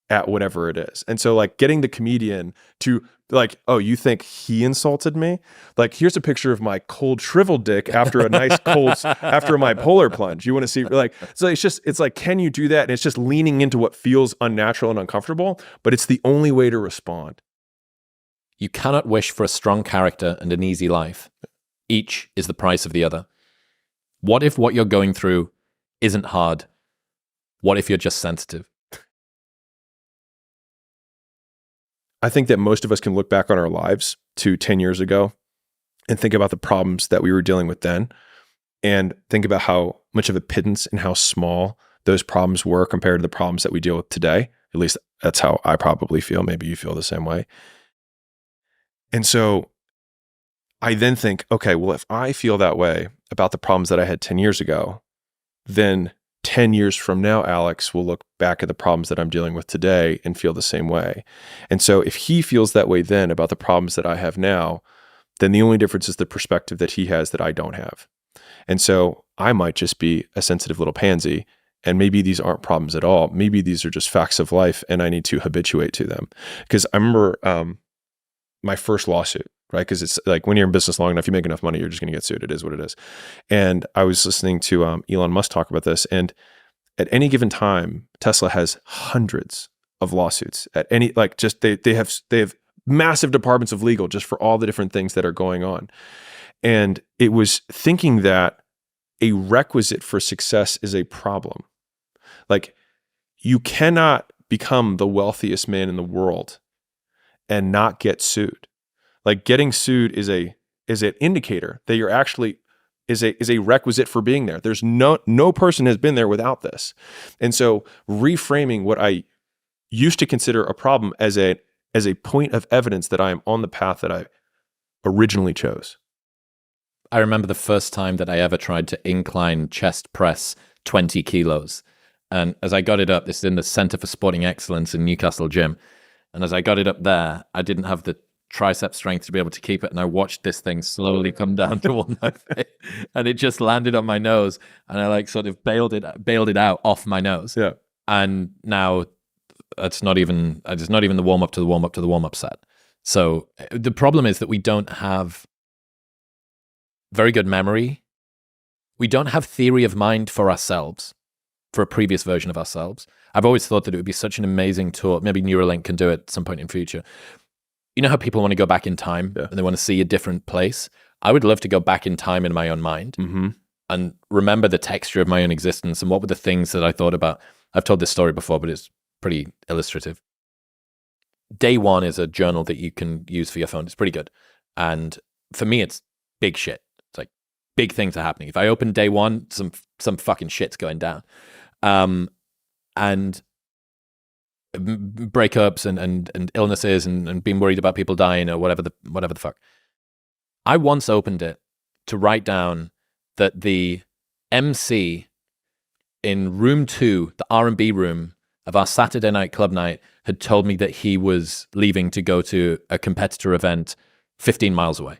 Speaker 2: at whatever it is. And so like getting the comedian to like, oh, you think he insulted me? Like, here's a picture of my cold shriveled dick after a nice after my polar plunge. You want to see like, so it's like, can you do that? And it's just leaning into what feels unnatural and uncomfortable, but it's the only way to respond.
Speaker 1: You cannot wish for a strong character and an easy life. Each is the price of the other. What if what you're going through isn't hard? What if you're just sensitive?
Speaker 2: I think that most of us can look back on our lives to 10 years ago and think about the problems that we were dealing with then and think about how much of a pittance and how small those problems were compared to the problems that we deal with today. At least that's how I probably feel. Maybe you feel the same way. And so I then think, okay, well, if I feel that way about the problems that I had 10 years ago, then 10 years from now, Alex will look back at the problems that I'm dealing with today and feel the same way. And so if he feels that way then about the problems that I have now, then the only difference is the perspective that he has that I don't have. And so I might just be a sensitive little pansy, and maybe these aren't problems at all. Maybe these are just facts of life and I need to habituate to them. Because I remember my first lawsuit, right? Because it's like when you're in business long enough, you make enough money, you're just going to get sued. It is what it is. And I was listening to Elon Musk talk about this. And at any given time, Tesla has hundreds of lawsuits at any, like just they have massive departments of legal just for all the different things that are going on. And it was thinking that a requisite for success is a problem. Like you cannot become the wealthiest man in the world and not get sued. Like getting sued is an indicator that you're actually is a requisite for being there. There's no person has been there without this. And so reframing what I used to consider a problem as a point of evidence that I am on the path that I originally chose.
Speaker 1: I remember the first time that I ever tried to incline chest press 20 kilos. And as I got it up, this is in the Center for Sporting Excellence in Newcastle Gym. And as I got it up there, I didn't have the tricep strength to be able to keep it. And I watched this thing slowly come down toward my face. And it just landed on my nose. And I like sort of bailed it out off my nose.
Speaker 2: Yeah.
Speaker 1: And now it's not even the warm up to the warm up to the warm up set. So the problem is that we don't have very good memory. We don't have theory of mind for ourselves, for a previous version of ourselves. I've always thought that it would be such an amazing tool. Maybe Neuralink can do it at some point in future. You know how people want to go back in time and they want to see a different place? I would love to go back in time in my own mind and remember the texture of my own existence and what were the things that I thought about. I've told this story before, but it's pretty illustrative. Day one is a journal that you can use for your phone. It's pretty good. And for me, it's big shit. It's like big things are happening. If I open day one, some fucking shit's going down. And breakups and illnesses and being worried about people dying or whatever the fuck. I once opened it to write down that the MC in room 2, the R&B room of our Saturday night club night, had told me that he was leaving to go to a competitor event 15 miles away.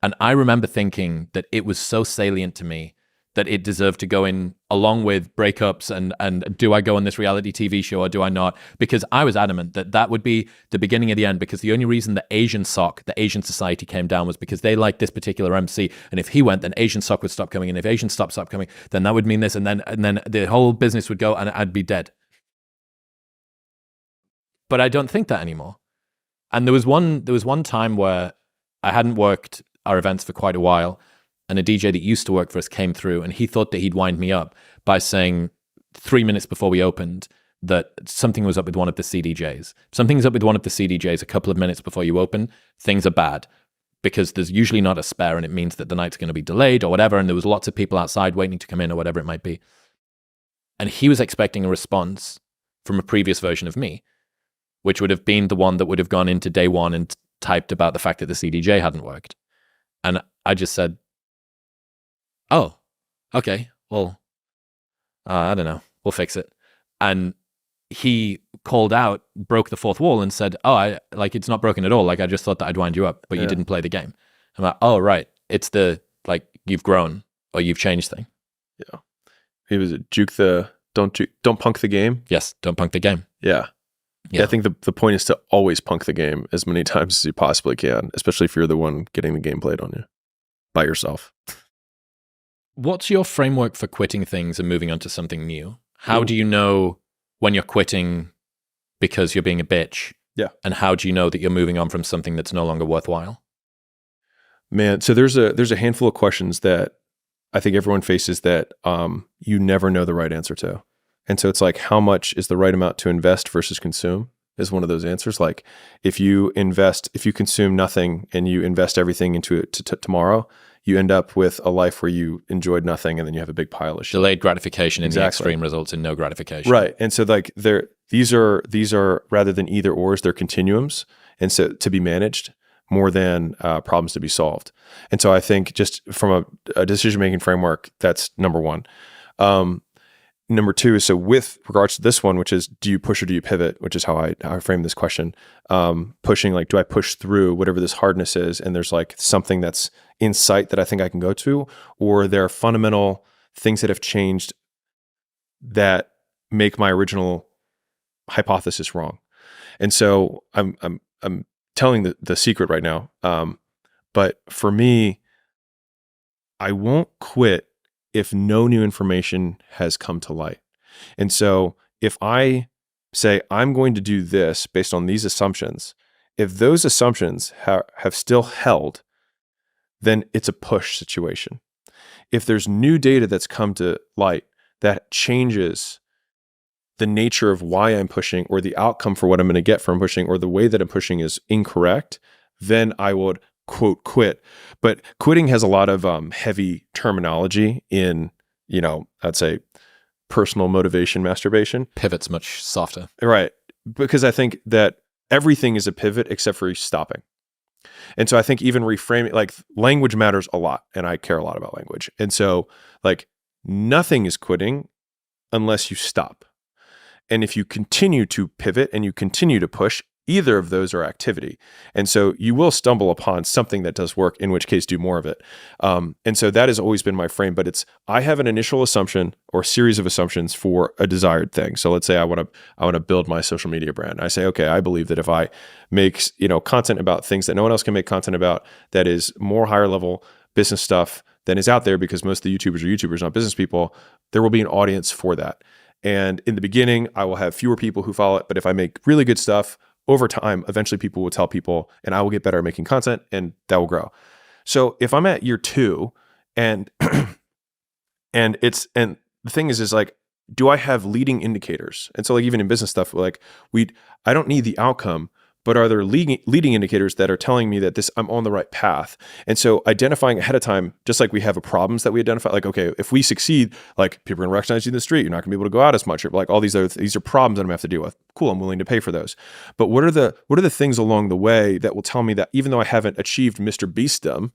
Speaker 1: And I remember thinking that it was so salient to me that it deserved to go in along with breakups and do I go on this reality TV show or do I not? Because I was adamant that that would be the beginning of the end, because the only reason the Asian Society came down was because they liked this particular MC. And if he went, then Asian Sock would stop coming. And if Asian stopped coming, then that would mean this. And then the whole business would go and I'd be dead. But I don't think that anymore. And there was one time where I hadn't worked our events for quite a while, and a DJ that used to work for us came through, and he thought that he'd wind me up by saying 3 minutes before we opened that something was up with one of the CDJs. Something's up with one of the CDJs a couple of minutes before you open. Things are bad because there's usually not a spare, and it means that the night's going to be delayed or whatever, and there was lots of people outside waiting to come in or whatever it might be. And he was expecting a response from a previous version of me, which would have been the one that would have gone into day one and typed about the fact that the CDJ hadn't worked. And I just said, oh, okay, well, I don't know, we'll fix it. And he called out, broke the fourth wall and said, oh, it's not broken at all. Like, I just thought that I'd wind you up, but you didn't play the game. I'm like, oh, right. It's the, you've grown or you've changed thing.
Speaker 2: Yeah. He was don't punk the game.
Speaker 1: Yes. Don't punk the game.
Speaker 2: Yeah. I think the point is to always punk the game as many times as you possibly can, especially if you're the one getting the game played on you by yourself.
Speaker 1: What's your framework for quitting things and moving on to something new? How do you know when you're quitting because you're being a bitch?
Speaker 2: Yeah.
Speaker 1: And how do you know that you're moving on from something that's no longer worthwhile?
Speaker 2: Man, so there's a handful of questions that I think everyone faces that you never know the right answer to. And so it's like, how much is the right amount to invest versus consume is one of those answers. Like if you consume nothing and you invest everything into it tomorrow, you end up with a life where you enjoyed nothing and then you have a big pile of shit.
Speaker 1: Delayed gratification in the
Speaker 2: Exactly.
Speaker 1: extreme results in no gratification.
Speaker 2: Right. And so like these are rather than either ors, they're continuums. And so to be managed more than problems to be solved. And so I think just from a decision-making framework, that's number one. Number two is, so with regards to this one, which is, do you push or do you pivot, which is how I frame this question. Pushing, like, do I push through whatever this hardness is? And there's like something that's in sight that I think I can go to, or there are fundamental things that have changed that make my original hypothesis wrong. And so I'm telling the secret right now. But for me, I won't quit if no new information has come to light. And so if I say I'm going to do this based on these assumptions, if those assumptions have still held, then it's a push situation. If there's new data that's come to light that changes the nature of why I'm pushing, or the outcome for what I'm going to get from pushing, or the way that I'm pushing is incorrect, then I would quote quit. But quitting has a lot of heavy terminology in, I'd say personal motivation masturbation.
Speaker 1: Pivot's much softer.
Speaker 2: Right. Because I think that everything is a pivot except for stopping. And so I think even reframing, like, language matters a lot, and I care a lot about language. And so like nothing is quitting unless you stop. And if you continue to pivot and you continue to push, either of those are activity. And so you will stumble upon something that does work, in which case do more of it. And so that has always been my frame, but I have an initial assumption or series of assumptions for a desired thing. So let's say I want to build my social media brand. I say, okay, I believe that if I make, content about things that no one else can make content about, that is more higher level business stuff than is out there, because most of the YouTubers are YouTubers, not business people, there will be an audience for that. And in the beginning, I will have fewer people who follow it. But if I make really good stuff, over time, eventually people will tell people, and I will get better at making content, and that will grow. So if I'm at year 2 and and the thing is like, do I have leading indicators? And so like even in business stuff, like I don't need the outcome, but are there leading indicators that are telling me that I'm on the right path? And so identifying ahead of time, just like we have problems that we identify, like, okay, if we succeed, like, people are gonna recognize you in the street, you're not gonna be able to go out as much, or like all these are problems that I'm gonna have to deal with. Cool, I'm willing to pay for those. But what are the things along the way that will tell me that even though I haven't achieved Mr. Beastdom,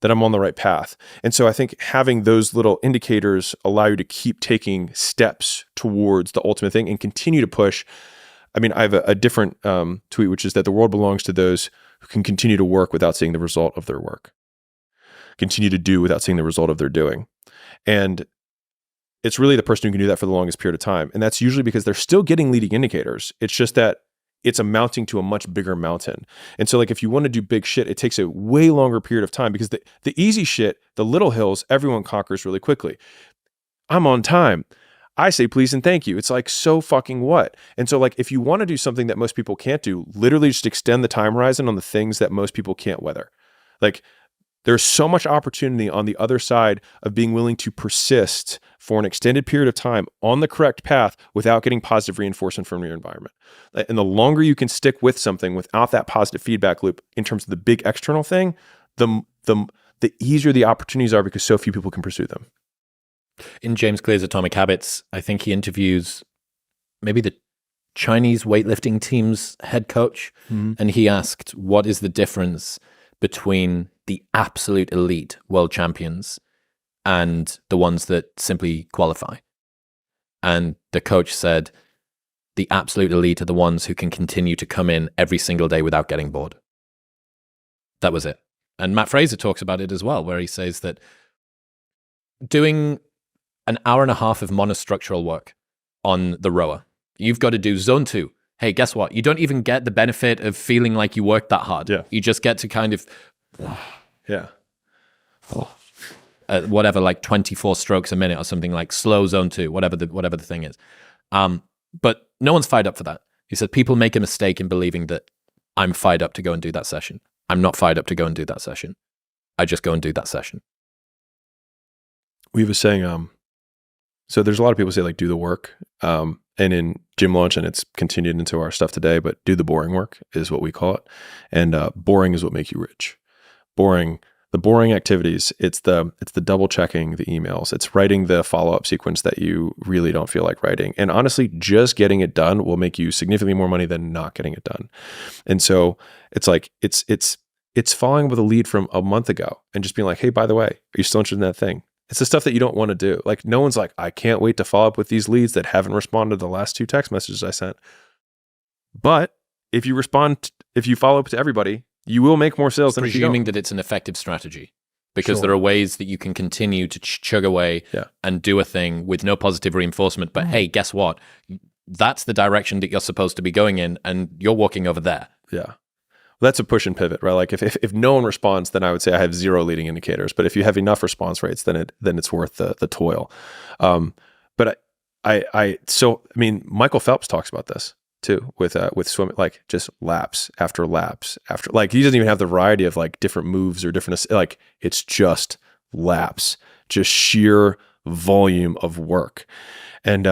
Speaker 2: that I'm on the right path? And so I think having those little indicators allow you to keep taking steps towards the ultimate thing and continue to push. I mean, I have a different tweet, which is that the world belongs to those who can continue to work without seeing the result of their work, continue to do without seeing the result of their doing. And it's really the person who can do that for the longest period of time. And that's usually because they're still getting leading indicators. It's just that it's amounting to a much bigger mountain. And so like, if you want to do big shit, it takes a way longer period of time, because the easy shit, the little hills, everyone conquers really quickly. I'm on time. I say please and thank you. It's like, so fucking what? And so like, if you want to do something that most people can't do, literally just extend the time horizon on the things that most people can't weather. Like, there's so much opportunity on the other side of being willing to persist for an extended period of time on the correct path without getting positive reinforcement from your environment. And the longer you can stick with something without that positive feedback loop in terms of the big external thing, the easier the opportunities are, because so few people can pursue them.
Speaker 1: In James Clear's Atomic Habits, I think he interviews maybe the Chinese weightlifting team's head coach, and he asked, what is the difference between the absolute elite world champions and the ones that simply qualify? And the coach said, the absolute elite are the ones who can continue to come in every single day without getting bored. That was it. And Matt Fraser talks about it as well, where he says that doing an hour and a half of monostructural work on the rower, you've got to do zone 2. Hey, guess what? You don't even get the benefit of feeling like you worked that hard. Yeah. You just get to kind of, whatever, like 24 strokes a minute or something, like slow zone 2, whatever the thing is. But no one's fired up for that. He said, people make a mistake in believing that I'm fired up to go and do that session. I'm not fired up to go and do that session. I just go and do that session.
Speaker 2: We have a saying, so there's a lot of people say like do the work. And in Gym Launch, and it's continued into our stuff today, but do the boring work is what we call it. And boring is what makes you rich. The boring activities, it's the double checking the emails. It's writing the follow-up sequence that you really don't feel like writing. And honestly, just getting it done will make you significantly more money than not getting it done. And so it's like, it's following with a lead from a month ago and just being like, hey, by the way, are you still interested in that thing? It's the stuff that you don't want to do. Like no one's like, I can't wait to follow up with these leads that haven't responded to the last 2 text messages I sent. But if you follow up to everybody, you will make more sales than if you don't.
Speaker 1: Presuming that it's an effective strategy, because there are ways that you can continue to chug away and do a thing with no positive reinforcement. But hey, guess what? That's the direction that you're supposed to be going in, and you're walking over there.
Speaker 2: Yeah. Well, that's a push and pivot, right? Like if no one responds, then I would say I have 0 leading indicators. But if you have enough response rates, then it's worth the toil. But I mean, Michael Phelps talks about this too with swimming, like just laps after laps after, like he doesn't even have the variety of like different moves or different, like it's just laps, just sheer volume of work. And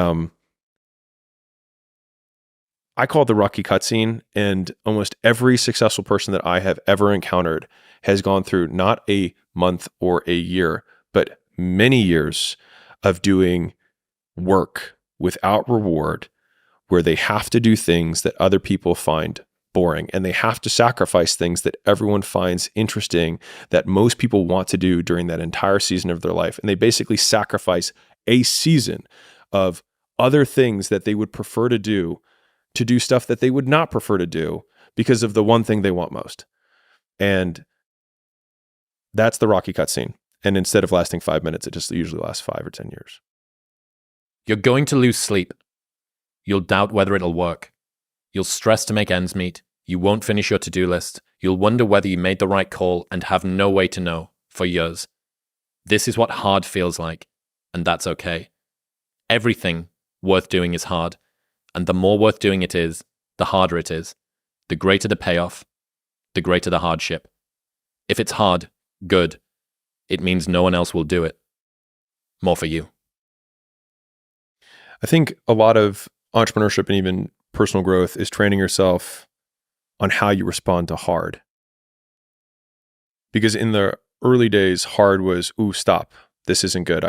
Speaker 2: I call it the Rocky cutscene, and almost every successful person that I have ever encountered has gone through not a month or a year, but many years of doing work without reward, where they have to do things that other people find boring, and they have to sacrifice things that everyone finds interesting, that most people want to do during that entire season of their life. And they basically sacrifice a season of other things that they would prefer to do stuff that they would not prefer to do because of the one thing they want most. And that's the Rocky cutscene. And instead of lasting 5 minutes, it just usually lasts 5 or 10 years.
Speaker 1: You're going to lose sleep. You'll doubt whether it'll work. You'll stress to make ends meet. You won't finish your to-do list. You'll wonder whether you made the right call and have no way to know for years. This is what hard feels like, and that's okay. Everything worth doing is hard, and the more worth doing it is, the harder it is. The greater the payoff, the greater the hardship. If it's hard, good. It means no one else will do it. More for you.
Speaker 2: I think a lot of entrepreneurship and even personal growth is training yourself on how you respond to hard. Because in the early days, hard was, ooh, stop. This isn't good.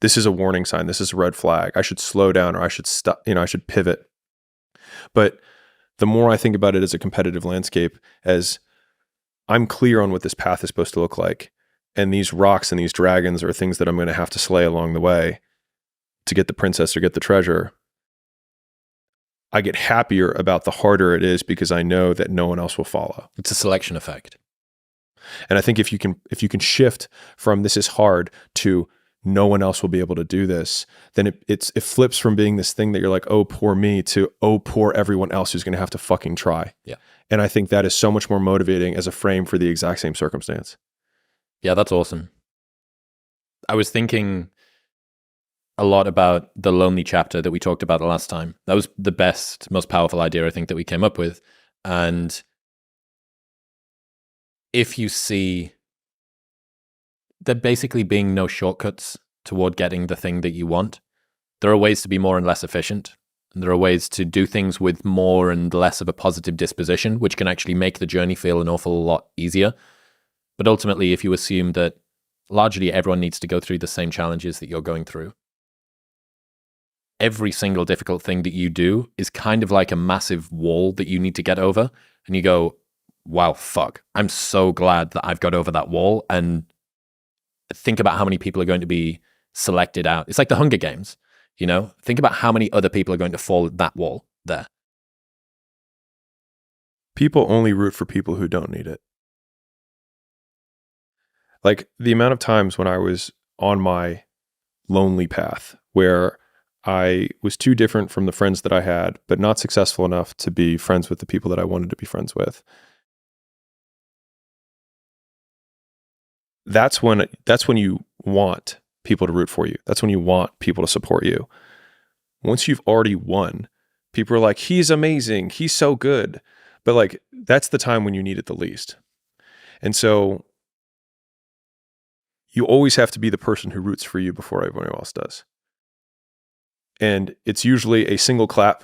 Speaker 2: This is a warning sign. This is a red flag. I should slow down, or I should stop, I should pivot. But the more I think about it as a competitive landscape, as I'm clear on what this path is supposed to look like, and these rocks and these dragons are things that I'm going to have to slay along the way to get the princess or get the treasure, I get happier about the harder it is because I know that no one else will follow.
Speaker 1: It's a selection effect.
Speaker 2: And I think if you can shift from this is hard to no one else will be able to do this, then it flips from being this thing that you're like, oh, poor me, to, oh, poor everyone else who's going to have to fucking try.
Speaker 1: Yeah.
Speaker 2: And I think that is so much more motivating as a frame for the exact same circumstance.
Speaker 1: Yeah, that's awesome. I was thinking a lot about the lonely chapter that we talked about the last time. That was the best, most powerful idea I think that we came up with. And if you see there basically being no shortcuts toward getting the thing that you want, there are ways to be more and less efficient. And there are ways to do things with more and less of a positive disposition, which can actually make the journey feel an awful lot easier. But ultimately, if you assume that largely everyone needs to go through the same challenges that you're going through, every single difficult thing that you do is kind of like a massive wall that you need to get over. And you go, wow, fuck, I'm so glad that I've got over that wall. And think about how many people are going to be selected out. It's like the Hunger Games, Think about how many other people are going to fall at that wall there.
Speaker 2: People only root for people who don't need it. Like the amount of times when I was on my lonely path where I was too different from the friends that I had, but not successful enough to be friends with the people that I wanted to be friends with. That's when you want people to root for you. That's when you want people to support you. Once you've already won, people are like, he's amazing, he's so good. But like, that's the time when you need it the least. And so you always have to be the person who roots for you before everyone else does. And it's usually a single clap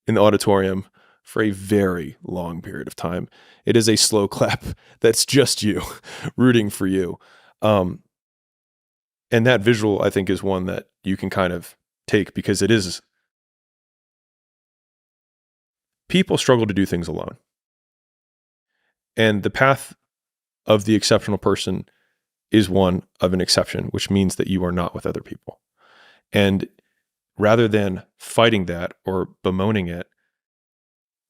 Speaker 2: in the auditorium for a very long period of time. It is a slow clap that's just you rooting for you. And that visual, I think, is one that you can kind of take, because it is, people struggle to do things alone. And the path of the exceptional person is one of an exception, which means that you are not with other people. And rather than fighting that or bemoaning it,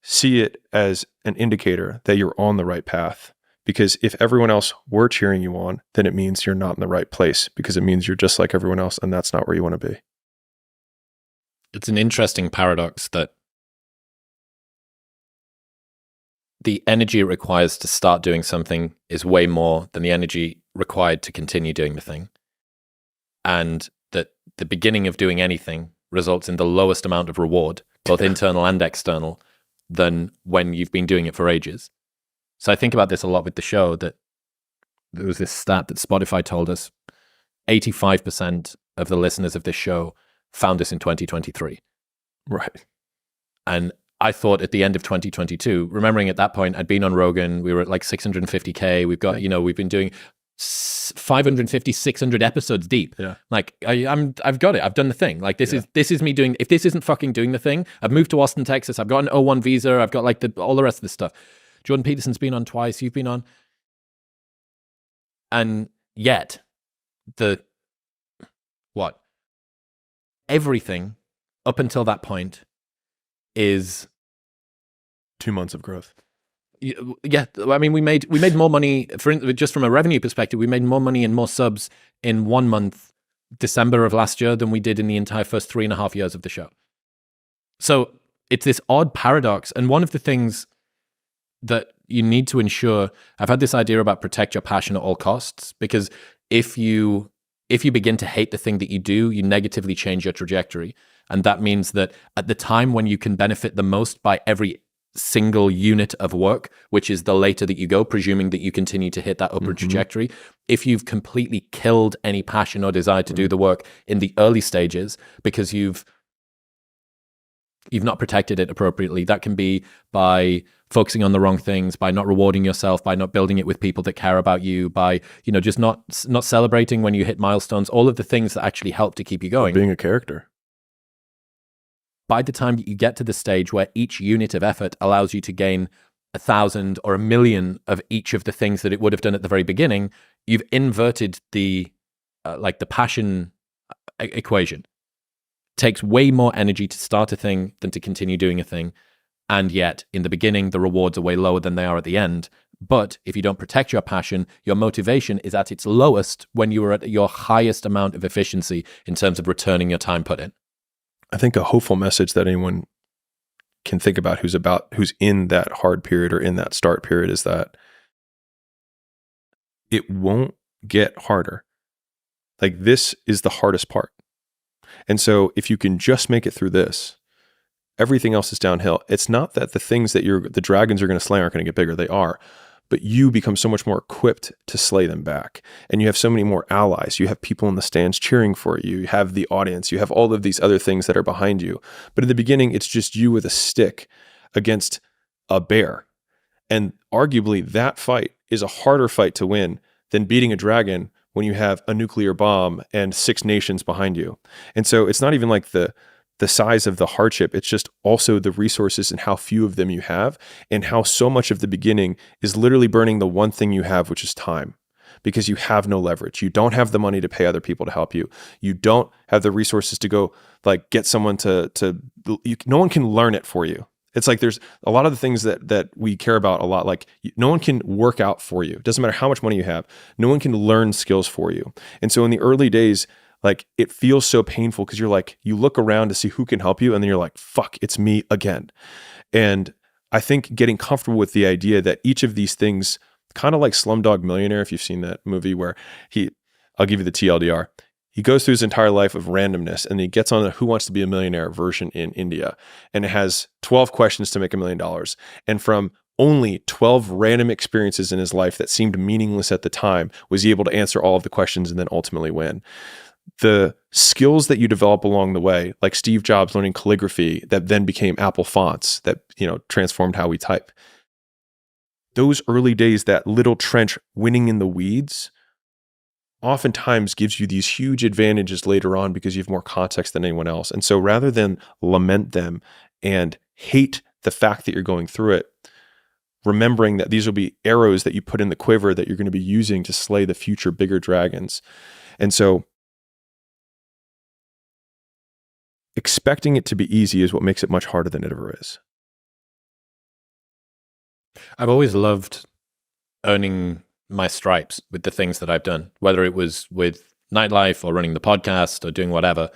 Speaker 2: see it as an indicator that you're on the right path. Because if everyone else were cheering you on, then it means you're not in the right place, because it means you're just like everyone else, and that's not where you want to be.
Speaker 1: It's an interesting paradox that the energy it requires to start doing something is way more than the energy required to continue doing the thing. And that the beginning of doing anything results in the lowest amount of reward, both internal and external, than when you've been doing it for ages. So I think about this a lot with the show, that there was this stat that Spotify told us 85% of the listeners of this show found us in 2023.
Speaker 2: Right. And
Speaker 1: I thought at the end of 2022, remembering at that point, I'd been on Rogan, we were at like 650K. We've got, we've been doing 550, 600 episodes deep.
Speaker 2: Yeah.
Speaker 1: Like I've got it. I've done the thing. Like this is me doing, if this isn't fucking doing the thing, I've moved to Austin, Texas. I've got an O1 visa. I've got like all the rest of this stuff. Jordan Peterson's been on twice. You've been on. And yet everything up until that point is
Speaker 2: 2 months of growth.
Speaker 1: Yeah, I mean, we made more money just from a revenue perspective. We made more money and more subs in 1 month, December of last year, than we did in the entire first 3.5 years of the show. So it's this odd paradox. And one of the things that you need to ensure, I've had this idea about protect your passion at all costs, because if you begin to hate the thing that you do, you negatively change your trajectory. And that means that at the time when you can benefit the most by every single unit of work, which is the later that you go, presuming that you continue to hit that upward trajectory, if you've completely killed any passion or desire to do the work in the early stages because you've not protected it appropriately, that can be by focusing on the wrong things, by not rewarding yourself, by not building it with people that care about you, by just not celebrating when you hit milestones, all of the things that actually help to keep you going.
Speaker 2: Being a character.
Speaker 1: By the time you get to the stage where each unit of effort allows you to gain 1,000 or 1,000,000 of each of the things that it would have done at the very beginning, you've inverted the passion equation. It takes way more energy to start a thing than to continue doing a thing. And yet, in the beginning, the rewards are way lower than they are at the end. But if you don't protect your passion, your motivation is at its lowest when you are at your highest amount of efficiency in terms of returning your time put in.
Speaker 2: I think a hopeful message that anyone can think about who's in that hard period or in that start period is that it won't get harder. Like, this is the hardest part. And so if you can just make it through this, everything else is downhill. It's not that the things that the dragons are going to slay aren't going to get bigger. They are. But you become so much more equipped to slay them back. And you have so many more allies. You have people in the stands cheering for you. You have the audience. You have all of these other things that are behind you. But in the beginning, it's just you with a stick against a bear. And arguably, that fight is a harder fight to win than beating a dragon when you have a nuclear bomb and 6 nations behind you. And so it's not even like the size of the hardship. It's just also the resources and how few of them you have, and how so much of the beginning is literally burning the one thing you have, which is time, because you have no leverage. You don't have the money to pay other people to help you. You don't have the resources to go like get someone no one can learn it for you. It's like there's a lot of the things that we care about a lot. Like, no one can work out for you. It doesn't matter how much money you have. No one can learn skills for you. And so in the early days, like, it feels so painful because you're like, you look around to see who can help you, and then you're like, fuck, it's me again. And I think getting comfortable with the idea that each of these things, kind of like Slumdog Millionaire, if you've seen that movie where I'll give you the TLDR. He goes through his entire life of randomness, and he gets on the Who Wants to Be a Millionaire version in India. And it has 12 questions to make $1 million. And from only 12 random experiences in his life that seemed meaningless at the time, was he able to answer all of the questions and then ultimately win. The skills that you develop along the way, like Steve Jobs learning calligraphy that then became Apple fonts that, transformed how we type. Those early days, that little trench winning in the weeds, oftentimes gives you these huge advantages later on because you have more context than anyone else. And so rather than lament them and hate the fact that you're going through it, remembering that these will be arrows that you put in the quiver that you're going to be using to slay the future bigger dragons. And so expecting it to be easy is what makes it much harder than it ever is.
Speaker 1: I've always loved earning my stripes with the things that I've done, whether it was with nightlife or running the podcast or doing whatever.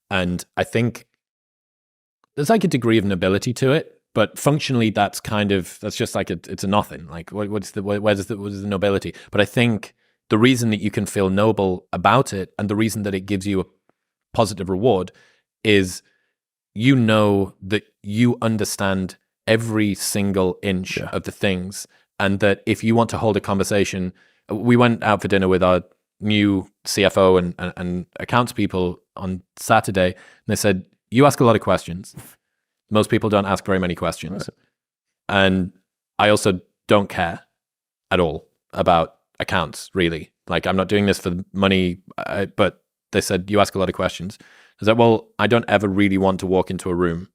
Speaker 1: And I think there's like a degree of nobility to it, but functionally that's just like it's a nothing. Like where's the nobility? But I think the reason that you can feel noble about it and the reason that it gives you a positive reward is that you understand every single inch of the things, and that if you want to hold a conversation, we went out for dinner with our new CFO and accounts people on Saturday, and they said, you ask a lot of questions. Most people don't ask very many questions. Right. And I also don't care at all about accounts, really. Like, I'm not doing this for money, but they said, you ask a lot of questions. I said, well, I don't ever really want to walk into a room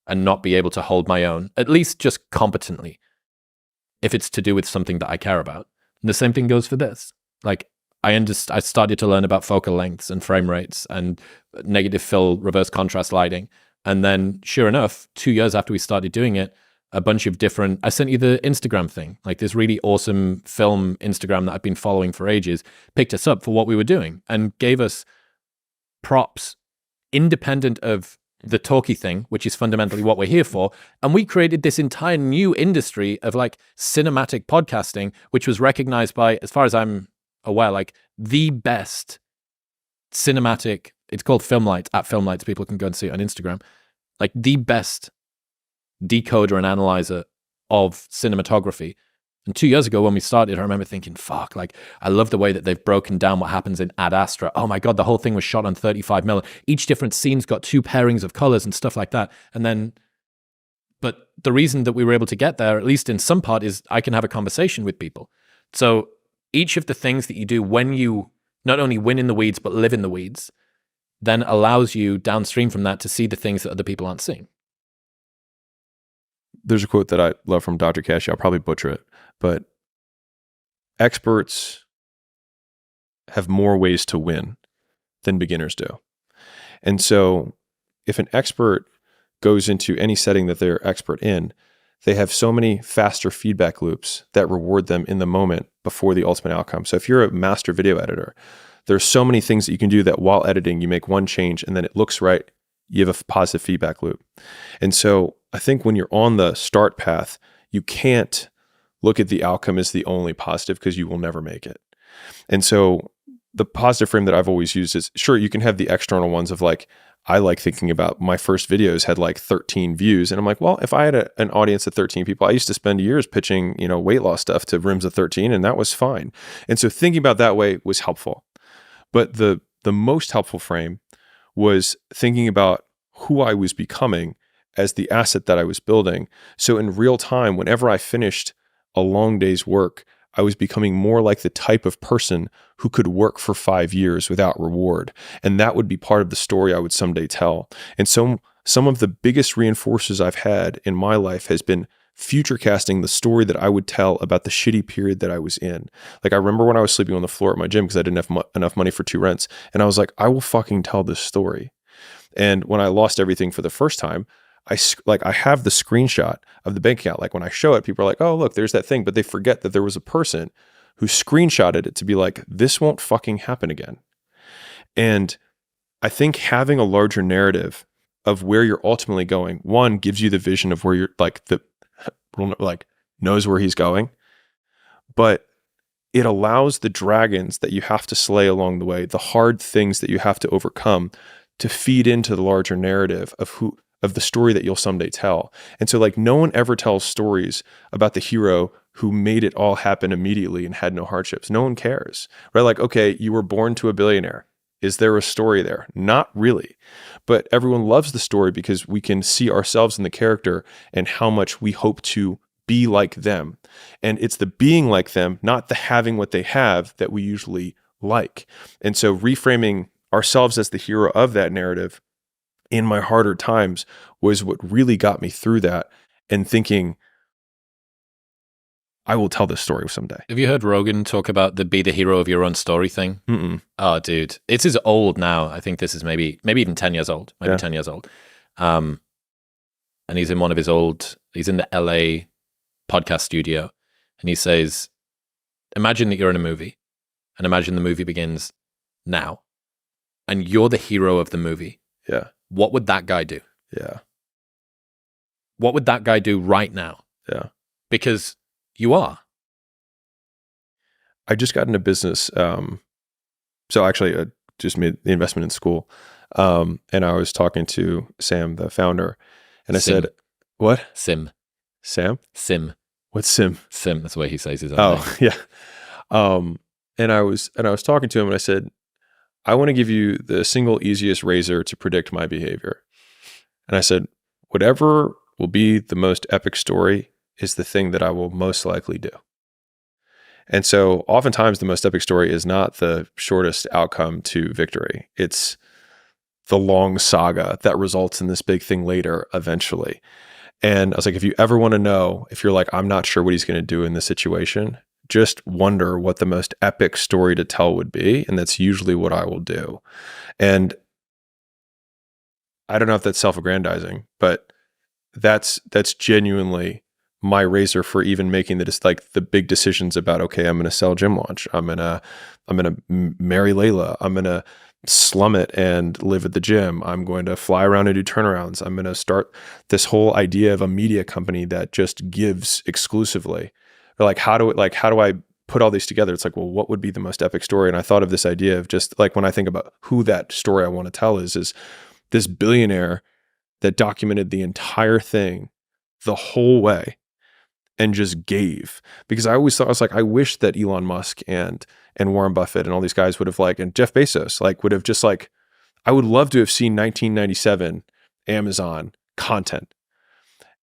Speaker 1: and not be able to hold my own, at least just competently, if it's to do with something that I care about. And the same thing goes for this. Like, I started to learn about focal lengths and frame rates and negative fill, reverse contrast lighting. And then, sure enough, 2 years after we started doing it, a bunch of different, I sent you the Instagram thing, like this really awesome film Instagram that I've been following for ages, picked us up for what we were doing and gave us props independent of the talky thing, which is fundamentally what we're here for. And we created this entire new industry of like cinematic podcasting, which was recognized by, as far as I'm aware, like the best cinematic, it's called Filmlight, at Filmlights, people can go and see it on Instagram, like the best decoder and analyzer of cinematography. And 2 years ago when we started, I remember thinking, fuck, like, I love the way that they've broken down what happens in Ad Astra. Oh my God, the whole thing was shot on 35mm. Each different scene's got 2 pairings of colors and stuff like that. And then, but the reason that we were able to get there, at least in some part, is I can have a conversation with people. So each of the things that you do when you not only win in the weeds, but live in the weeds, then allows you downstream from that to see the things that other people aren't seeing.
Speaker 2: There's a quote that I love from Dr. Cashy. I'll probably butcher it, but experts have more ways to win than beginners do. And so if an expert goes into any setting that they're expert in, they have so many faster feedback loops that reward them in the moment before the ultimate outcome. So if you're a master video editor, there's so many things that you can do that while editing, you make one change and then it looks right. You have a positive feedback loop. And so I think when you're on the start path, you can't look at the outcome as the only positive because you will never make it. And so the positive frame that I've always used is, sure, you can have the external ones of like, I like thinking about my first videos had like 13 views. And I'm like, well, if I had an audience of 13 people, I used to spend years pitching, weight loss stuff to rooms of 13, and that was fine. And so thinking about that way was helpful. But the most helpful frame was thinking about who I was becoming as the asset that I was building. So in real time, whenever I finished a long day's work, I was becoming more like the type of person who could work for 5 years without reward. And that would be part of the story I would someday tell. And so some of the biggest reinforcers I've had in my life has been future casting the story that I would tell about the shitty period that I was in. Like, I remember when I was sleeping on the floor at my gym because I didn't have enough money for 2 rents. And I was like, I will fucking tell this story. And when I lost everything for the first time, I have the screenshot of the bank account. Like, when I show it, people are like, oh, look, there's that thing. But they forget that there was a person who screenshotted it to be like, this won't fucking happen again. And I think having a larger narrative of where you're ultimately going, one, gives you the vision of where you're knows where he's going, but it allows the dragons that you have to slay along the way, the hard things that you have to overcome, to feed into the larger narrative of the story that you'll someday tell. And so like no one ever tells stories about the hero who made it all happen immediately and had no hardships. No one cares, right? Like, okay, you were born to a billionaire. Is there a story there? Not really. But everyone loves the story because we can see ourselves in the character and how much we hope to be like them. And it's the being like them, not the having what they have, that we usually like. And so reframing ourselves as the hero of that narrative in my harder times was what really got me through that, and thinking, I will tell this story someday.
Speaker 1: Have you heard Rogan talk about the be the hero of your own story thing?
Speaker 2: Mm-mm.
Speaker 1: Oh, dude. It is old now. I think this is maybe even 10 years old. Maybe 10 years old. And he's in he's in the LA podcast studio. And he says, imagine that you're in a movie. And imagine the movie begins now. And you're the hero of the movie.
Speaker 2: Yeah.
Speaker 1: What would that guy do?
Speaker 2: Yeah.
Speaker 1: What would that guy do right now?
Speaker 2: Yeah.
Speaker 1: Because you are.
Speaker 2: I just got into business. So actually, I just made the investment in Skool. And I was talking to Sam, the founder, and I said, what?
Speaker 1: Sim.
Speaker 2: Sam?
Speaker 1: Sim.
Speaker 2: What's Sim?
Speaker 1: Sim. That's the way he says his own name.
Speaker 2: Yeah. And I was talking to him, and I said, I want to give you the single easiest razor to predict my behavior. And I said, whatever will be the most epic story is the thing that I will most likely do. And so oftentimes the most epic story is not the shortest outcome to victory. It's the long saga that results in this big thing later, eventually. And I was like, if you ever want to know, if you're like, I'm not sure what he's going to do in this situation, just wonder what the most epic story to tell would be. And that's usually what I will do. And I don't know if that's self-aggrandizing, but that's genuinely my razor for even making the big decisions about, okay, I'm going to sell Gym Launch. I'm going to marry Layla. I'm going to slum it and live at the gym. I'm going to fly around and do turnarounds. I'm going to start this whole idea of a media company that just gives exclusively. Or like, how do I put all these together? It's like, well, what would be the most epic story? And I thought of this idea of just like, when I think about who that story I want to tell is this billionaire that documented the entire thing the whole way and just gave. Because I always thought, I was like, I wish that Elon Musk and Warren Buffett and all these guys would have and Jeff Bezos would have just I would love to have seen 1997 Amazon content.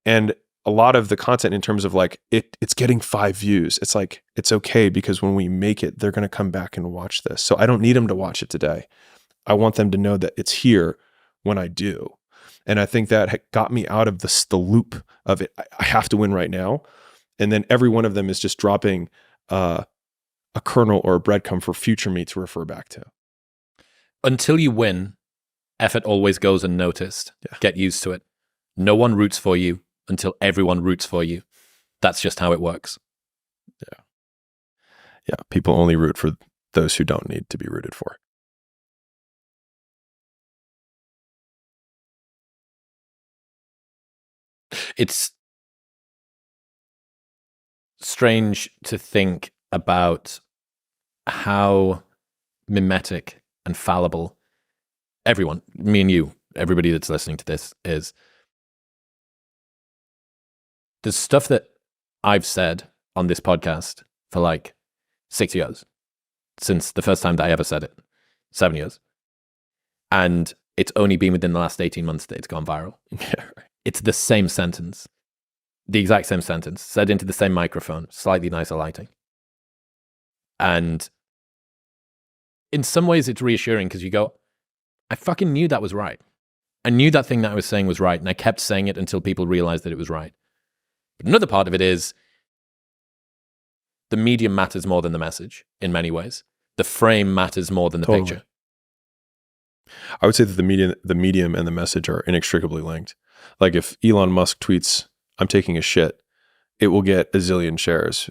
Speaker 2: And a lot of the content in terms of it's getting 5 views. It's it's okay because when we make it, they're going to come back and watch this. So I don't need them to watch it today. I want them to know that it's here when I do. And I think that got me out of the loop of it. I have to win right now. And then every one of them is just dropping a kernel or a breadcrumb for future me to refer back to.
Speaker 1: Until you win, effort always goes unnoticed. Yeah. Get used to it. No one roots for you until everyone roots for you. That's just how it works.
Speaker 2: Yeah. Yeah. People only root for those who don't need to be rooted for.
Speaker 1: It's strange to think about how mimetic and fallible everyone, me and you, everybody that's listening to this is. The stuff that I've said on this podcast for 6 years, since the first time that I ever said it, 7 years. And it's only been within the last 18 months that it's gone viral.
Speaker 2: Yeah, right.
Speaker 1: It's the same sentence, the exact same sentence, said into the same microphone, slightly nicer lighting. And in some ways it's reassuring because you go, I fucking knew that was right. I knew that thing that I was saying was right. And I kept saying it until people realized that it was right. But another part of it is the medium matters more than the message in many ways. The frame matters more than the picture.
Speaker 2: I would say that the medium and the message are inextricably linked. If Elon Musk tweets, I'm taking a shit, it will get a zillion shares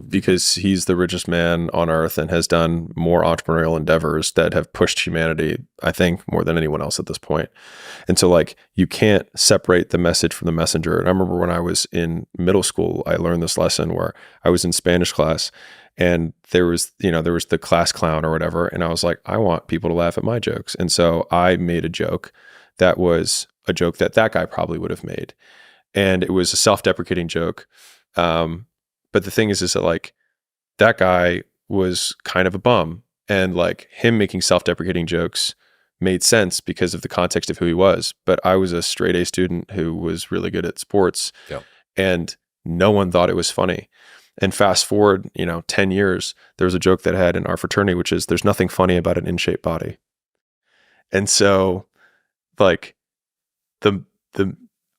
Speaker 2: because he's the richest man on earth and has done more entrepreneurial endeavors that have pushed humanity, I think, more than anyone else at this point. And so you can't separate the message from the messenger. And I remember when I was in middle school, I learned this lesson where I was in Spanish class and there was the class clown or whatever. And I was like, I want people to laugh at my jokes. And so I made a joke that was a joke that guy probably would have made. And it was a self-deprecating joke. But the thing is that like that guy was kind of a bum, and like him making self-deprecating jokes made sense because of the context of who he was. But I was a straight A student who was really good at sports, and no one thought it was funny. And fast forward, 10 years, there was a joke that I had in our fraternity, which is there's nothing funny about an in-shape body. And so like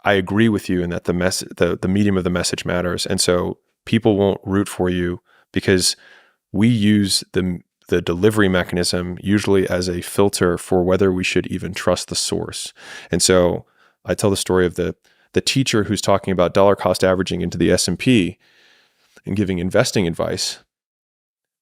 Speaker 2: I agree with you in that the medium of the message matters. And so people won't root for you because we use the delivery mechanism usually as a filter for whether we should even trust the source. And so I tell the story of the teacher who's talking about dollar cost averaging into the S&P and giving investing advice.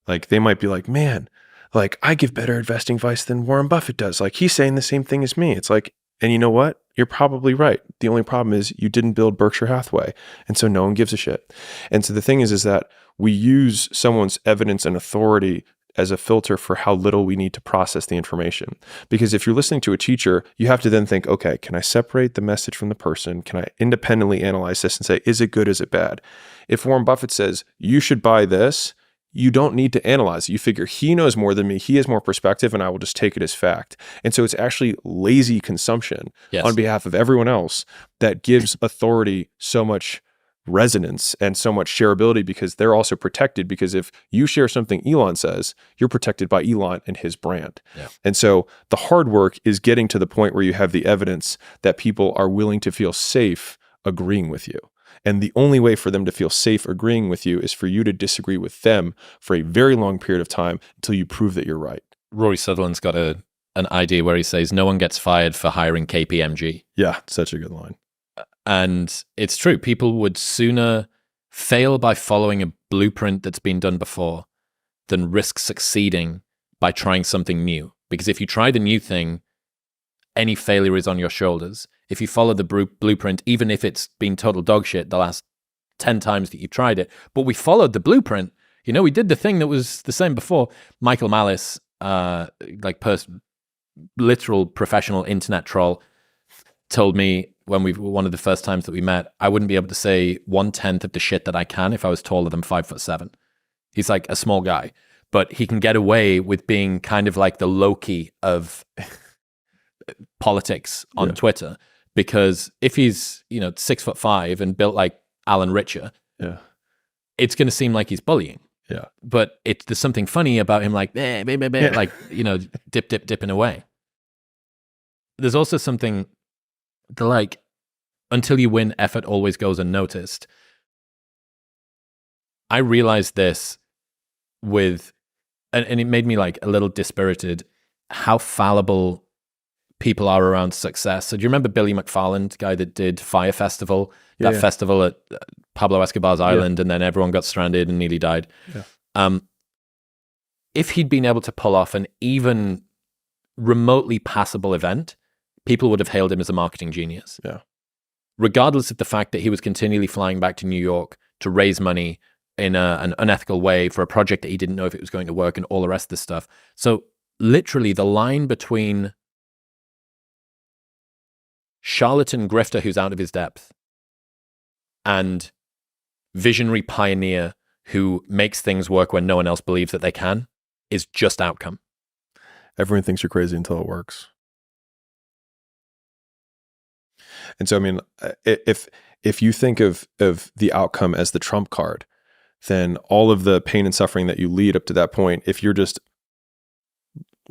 Speaker 2: Like they might be like, man, like I give better investing advice than Warren Buffett does. Like he's saying the same thing as me. It's like, and you know what? You're probably right. The only problem is you didn't build Berkshire Hathaway. And so no one gives a shit. And so the thing is that we use someone's evidence and authority as a filter for how little we need to process the information. Because if you're listening to a teacher, you have to then think, okay, can I separate the message from the person? Can I independently analyze this and say, is it good? Is it bad? If Warren Buffett says, you should buy this, you don't need to analyze it. You figure he knows more than me. He has more perspective and I will just take it as fact. And so it's actually lazy consumption on behalf of everyone else that gives authority so much resonance and so much shareability, because they're also protected, because if you share something Elon says, you're protected by Elon and his brand. And so the hard work is getting to the point where you have the evidence that people are willing to feel safe agreeing with you. And the only way for them to feel safe agreeing with you is for you to disagree with them for a very long period of time until you prove that you're right.
Speaker 1: Rory Sutherland's got an idea where he says, no one gets fired for hiring KPMG.
Speaker 2: Yeah, such a good line.
Speaker 1: And it's true. People would sooner fail by following a blueprint that's been done before than risk succeeding by trying something new. Because if you try the new thing, any failure is on your shoulders. If you follow the blueprint, even if it's been total dog shit the last 10 times that you tried it, but we followed the blueprint, we did the thing that was the same before. Michael Malice, literal professional internet troll, told me when one of the first times that we met, I wouldn't be able to say 1/10 of the shit that I can if I was taller than 5'7". He's like a small guy, but he can get away with being kind of like the Loki of politics on Twitter, because if he's 6'5" and built like Alan Richer, it's going to seem like he's bullying. But there's something funny about him, like like dipping away. There's also something. Until you win, effort always goes unnoticed. I realized this and it made me like a little dispirited how fallible people are around success. So do you remember Billy McFarland, the guy that did Fire Festival, that festival at Pablo Escobar's island, and then everyone got stranded and nearly died? If he'd been able to pull off an even remotely passable event, people would have hailed him as a marketing genius. Regardless of the fact that he was continually flying back to New York to raise money in an unethical way for a project that he didn't know if it was going to work and all the rest of this stuff. So literally the line between charlatan grifter who's out of his depth and visionary pioneer who makes things work when no one else believes that they can is just outcome.
Speaker 2: Everyone thinks you're crazy until it works. And so, I mean, if you think of the outcome as the trump card, then all of the pain and suffering that you lead up to that point, if you're just,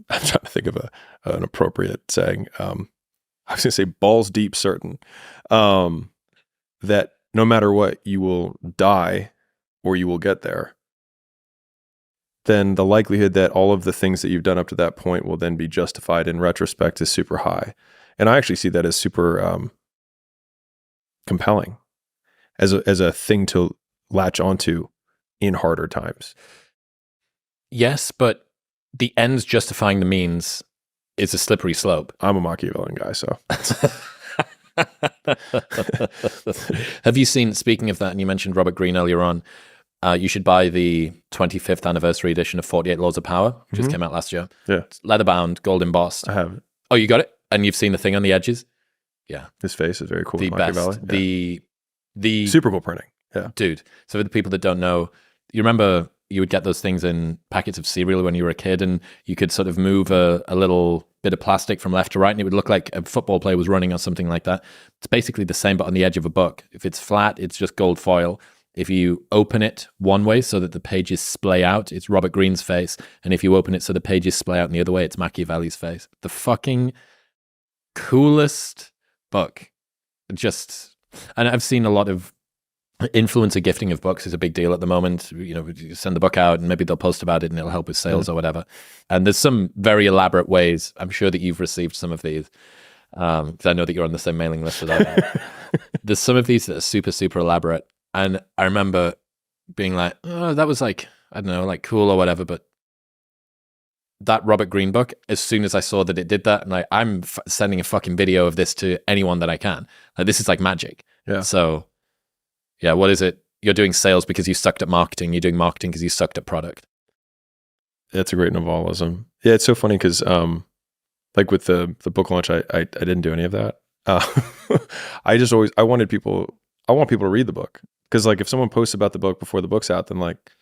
Speaker 2: I'm trying to think of an appropriate saying, I was going to say balls deep certain, that no matter what, you will die or you will get there, then the likelihood that all of the things that you've done up to that point will then be justified in retrospect is super high. And I actually see that as super compelling, as a thing to latch onto in harder times.
Speaker 1: Yes, but the ends justifying the means is a slippery slope.
Speaker 2: I'm a Machiavellian guy, so.
Speaker 1: Have you seen, speaking of that, and you mentioned Robert Greene earlier on, you should buy the 25th anniversary edition of 48 Laws of Power, which just came out last year.
Speaker 2: Yeah.
Speaker 1: It's leather bound, gold embossed.
Speaker 2: I have.
Speaker 1: Oh, you got it? And you've seen the thing on the edges? Yeah.
Speaker 2: His face is very cool.
Speaker 1: The
Speaker 2: with
Speaker 1: best.
Speaker 2: Machiavelli.
Speaker 1: The
Speaker 2: Super cool printing. Yeah.
Speaker 1: dude. So for the people that don't know, you remember you would get those things in packets of cereal when you were a kid, and you could sort of move a little bit of plastic from left to right, and it would look like a football player was running or something like that. It's basically the same, but on the edge of a book. If it's flat, it's just gold foil. If you open it one way so that the pages splay out, it's Robert Greene's face. And if you open it so the pages splay out in the other way, it's Machiavelli's face. The fucking coolest book. Just, and I've seen a lot of influencer gifting of books is a big deal at the moment. You know, you send the book out and maybe they'll post about it and it'll help with sales or whatever. And there's some very elaborate ways. I'm sure that you've received some of these because I know that you're on the same mailing list as I am. There's some of these that are super, super elaborate. And I remember being like, oh, that was like, I don't know, like cool or whatever. But that Robert Greene book, as soon as I saw that it did that, and like, I'm sending a fucking video of this to anyone that I can. Like, this is like magic.
Speaker 2: Yeah.
Speaker 1: So, yeah, what is it? You're doing sales because you sucked at marketing. You're doing marketing because you sucked at product.
Speaker 2: That's a great Navalism. Yeah, it's so funny because, like with the book launch, I didn't do any of that. I want people to read the book. Because like if someone posts about the book before the book's out, then like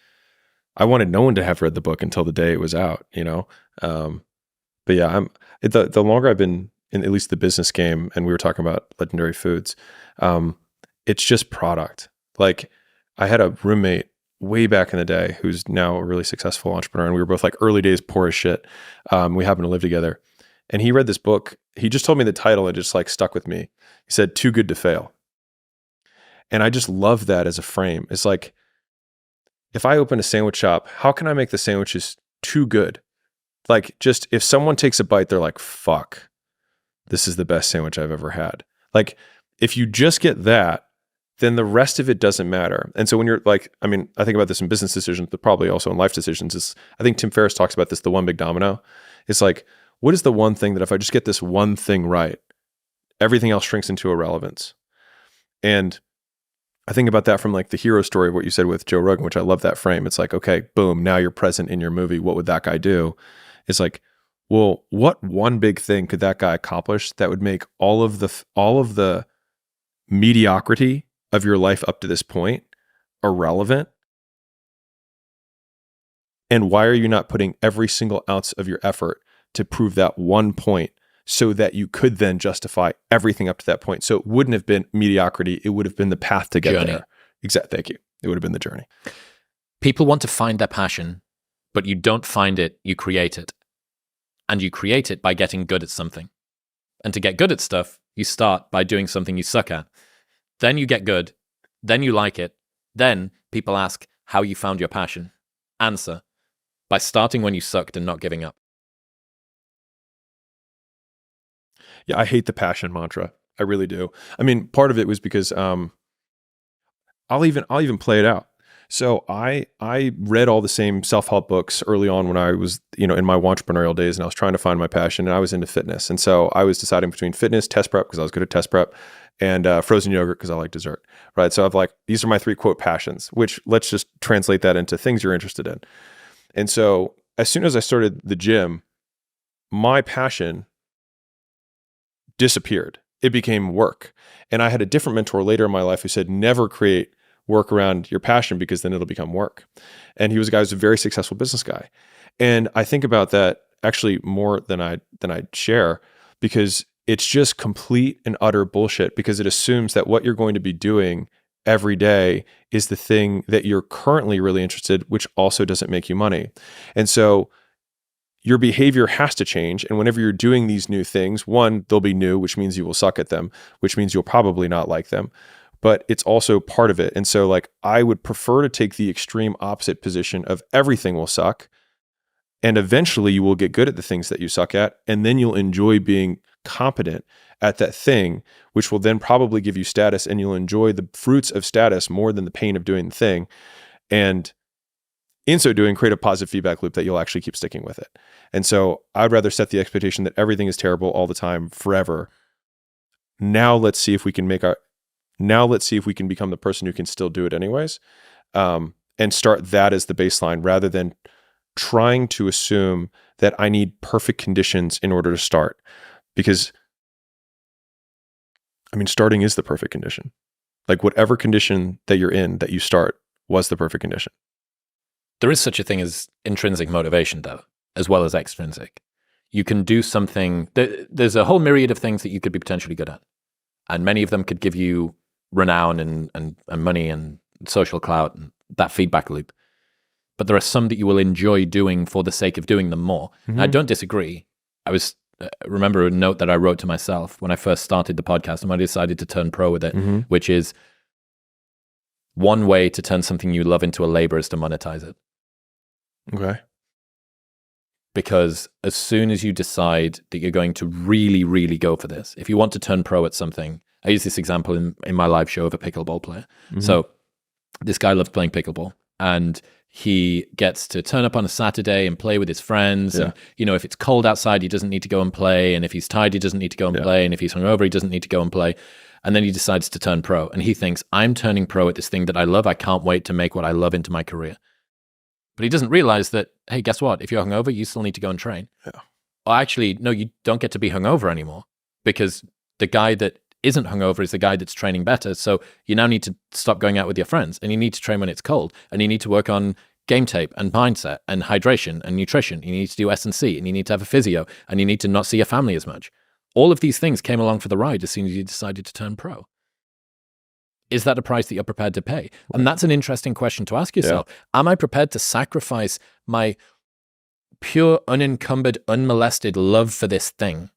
Speaker 2: I wanted no one to have read the book until the day it was out, you know? But yeah, the longer I've been in at least the business game, and we were talking about Legendary Foods, it's just product. Like I had a roommate way back in the day who's now a really successful entrepreneur, and we were both like early days poor as shit. We happened to live together, and he read this book. He just told me the title, and it just like stuck with me. He said, "Too Good to Fail." And I just love that as a frame. It's like, if I open a sandwich shop, how can I make the sandwiches too good? Like, just if someone takes a bite, they're like, fuck, this is the best sandwich I've ever had. Like, if you just get that, then the rest of it doesn't matter. And so when you're like, I mean, I think about this in business decisions, but probably also in life decisions. I think Tim Ferriss talks about this, the one big domino. It's like, what is the one thing that if I just get this one thing right, everything else shrinks into irrelevance? And I think about that from like the hero story of what you said with Joe Rogan, which I love that frame. It's like, okay, boom, now you're present in your movie. What would that guy do? It's like, well, what one big thing could that guy accomplish that would make all of the mediocrity of your life up to this point irrelevant? And why are you not putting every single ounce of your effort to prove that one point so that you could then justify everything up to that point? So it wouldn't have been mediocrity. It would have been the path to get there. Exactly. Thank you. It would have been the journey.
Speaker 1: People want to find their passion, but you don't find it, you create it. And you create it by getting good at something. And to get good at stuff, you start by doing something you suck at. Then you get good. Then you like it. Then people ask how you found your passion. Answer: by starting when you sucked and not giving up.
Speaker 2: Yeah, I hate the passion mantra. I really do. I mean, part of it was because I'll even play it out. So I read all the same self-help books early on when I was, in my entrepreneurial days, and I was trying to find my passion, and I was into fitness. And so I was deciding between fitness, test prep, because I was good at test prep, and frozen yogurt, because I like dessert, right? So I've like, these are my 3 quote passions, which let's just translate that into things you're interested in. And so as soon as I started the gym, my passion disappeared. It became work. And I had a different mentor later in my life who said, never create work around your passion, because then it'll become work. And he was a guy who's a very successful business guy. And I think about that actually more than I'd share, because it's just complete and utter bullshit, because it assumes that what you're going to be doing every day is the thing that you're currently really interested, which also doesn't make you money. And so your behavior has to change. And whenever you're doing these new things, one, they'll be new, which means you will suck at them, which means you'll probably not like them. But it's also part of it. And so like, I would prefer to take the extreme opposite position of everything will suck. And eventually you will get good at the things that you suck at. And then you'll enjoy being competent at that thing, which will then probably give you status, and you'll enjoy the fruits of status more than the pain of doing the thing. And in so doing, create a positive feedback loop that you'll actually keep sticking with it. And so I'd rather set the expectation that everything is terrible all the time forever. Now let's see if we can become the person who can still do it anyways, and start that as the baseline, rather than trying to assume that I need perfect conditions in order to start. Because I mean, starting is the perfect condition. Like whatever condition that you're in that you start was the perfect condition.
Speaker 1: There is such a thing as intrinsic motivation, though, as well as extrinsic. You can do something, there's a whole myriad of things that you could be potentially good at. And many of them could give you renown and money and social clout and that feedback loop. But there are some that you will enjoy doing for the sake of doing them more.
Speaker 2: Mm-hmm.
Speaker 1: I don't disagree. Remember a note that I wrote to myself when I first started the podcast and when I decided to turn pro with it,
Speaker 2: Mm-hmm.
Speaker 1: which is one way to turn something you love into a labor is to monetize it.
Speaker 2: Okay.
Speaker 1: Because as soon as you decide that you're going to really, really go for this, if you want to turn pro at something, I use this example in my live show of a pickleball player.
Speaker 2: Mm-hmm.
Speaker 1: So this guy loves playing pickleball and he gets to turn up on a Saturday and play with his friends.
Speaker 2: Yeah.
Speaker 1: And, you know, if it's cold outside, he doesn't need to go and play. And if he's tired, he doesn't need to go and play. And if he's hungover, he doesn't need to go and play. And then he decides to turn pro. And he thinks, I'm turning pro at this thing that I love. I can't wait to make what I love into my career. But he doesn't realize that, hey, guess what? If you're hungover, you still need to go and train.
Speaker 2: Yeah.
Speaker 1: Or actually, no, you don't get to be hungover anymore because the guy that isn't hungover is the guy that's training better. So you now need to stop going out with your friends and you need to train when it's cold and you need to work on game tape and mindset and hydration and nutrition. You need to do S&C and you need to have a physio and you need to not see your family as much. All of these things came along for the ride as soon as you decided to turn pro. Is that a price that you're prepared to pay? And that's an interesting question to ask yourself. Yeah. Am I prepared to sacrifice my pure, unencumbered, unmolested love for this thing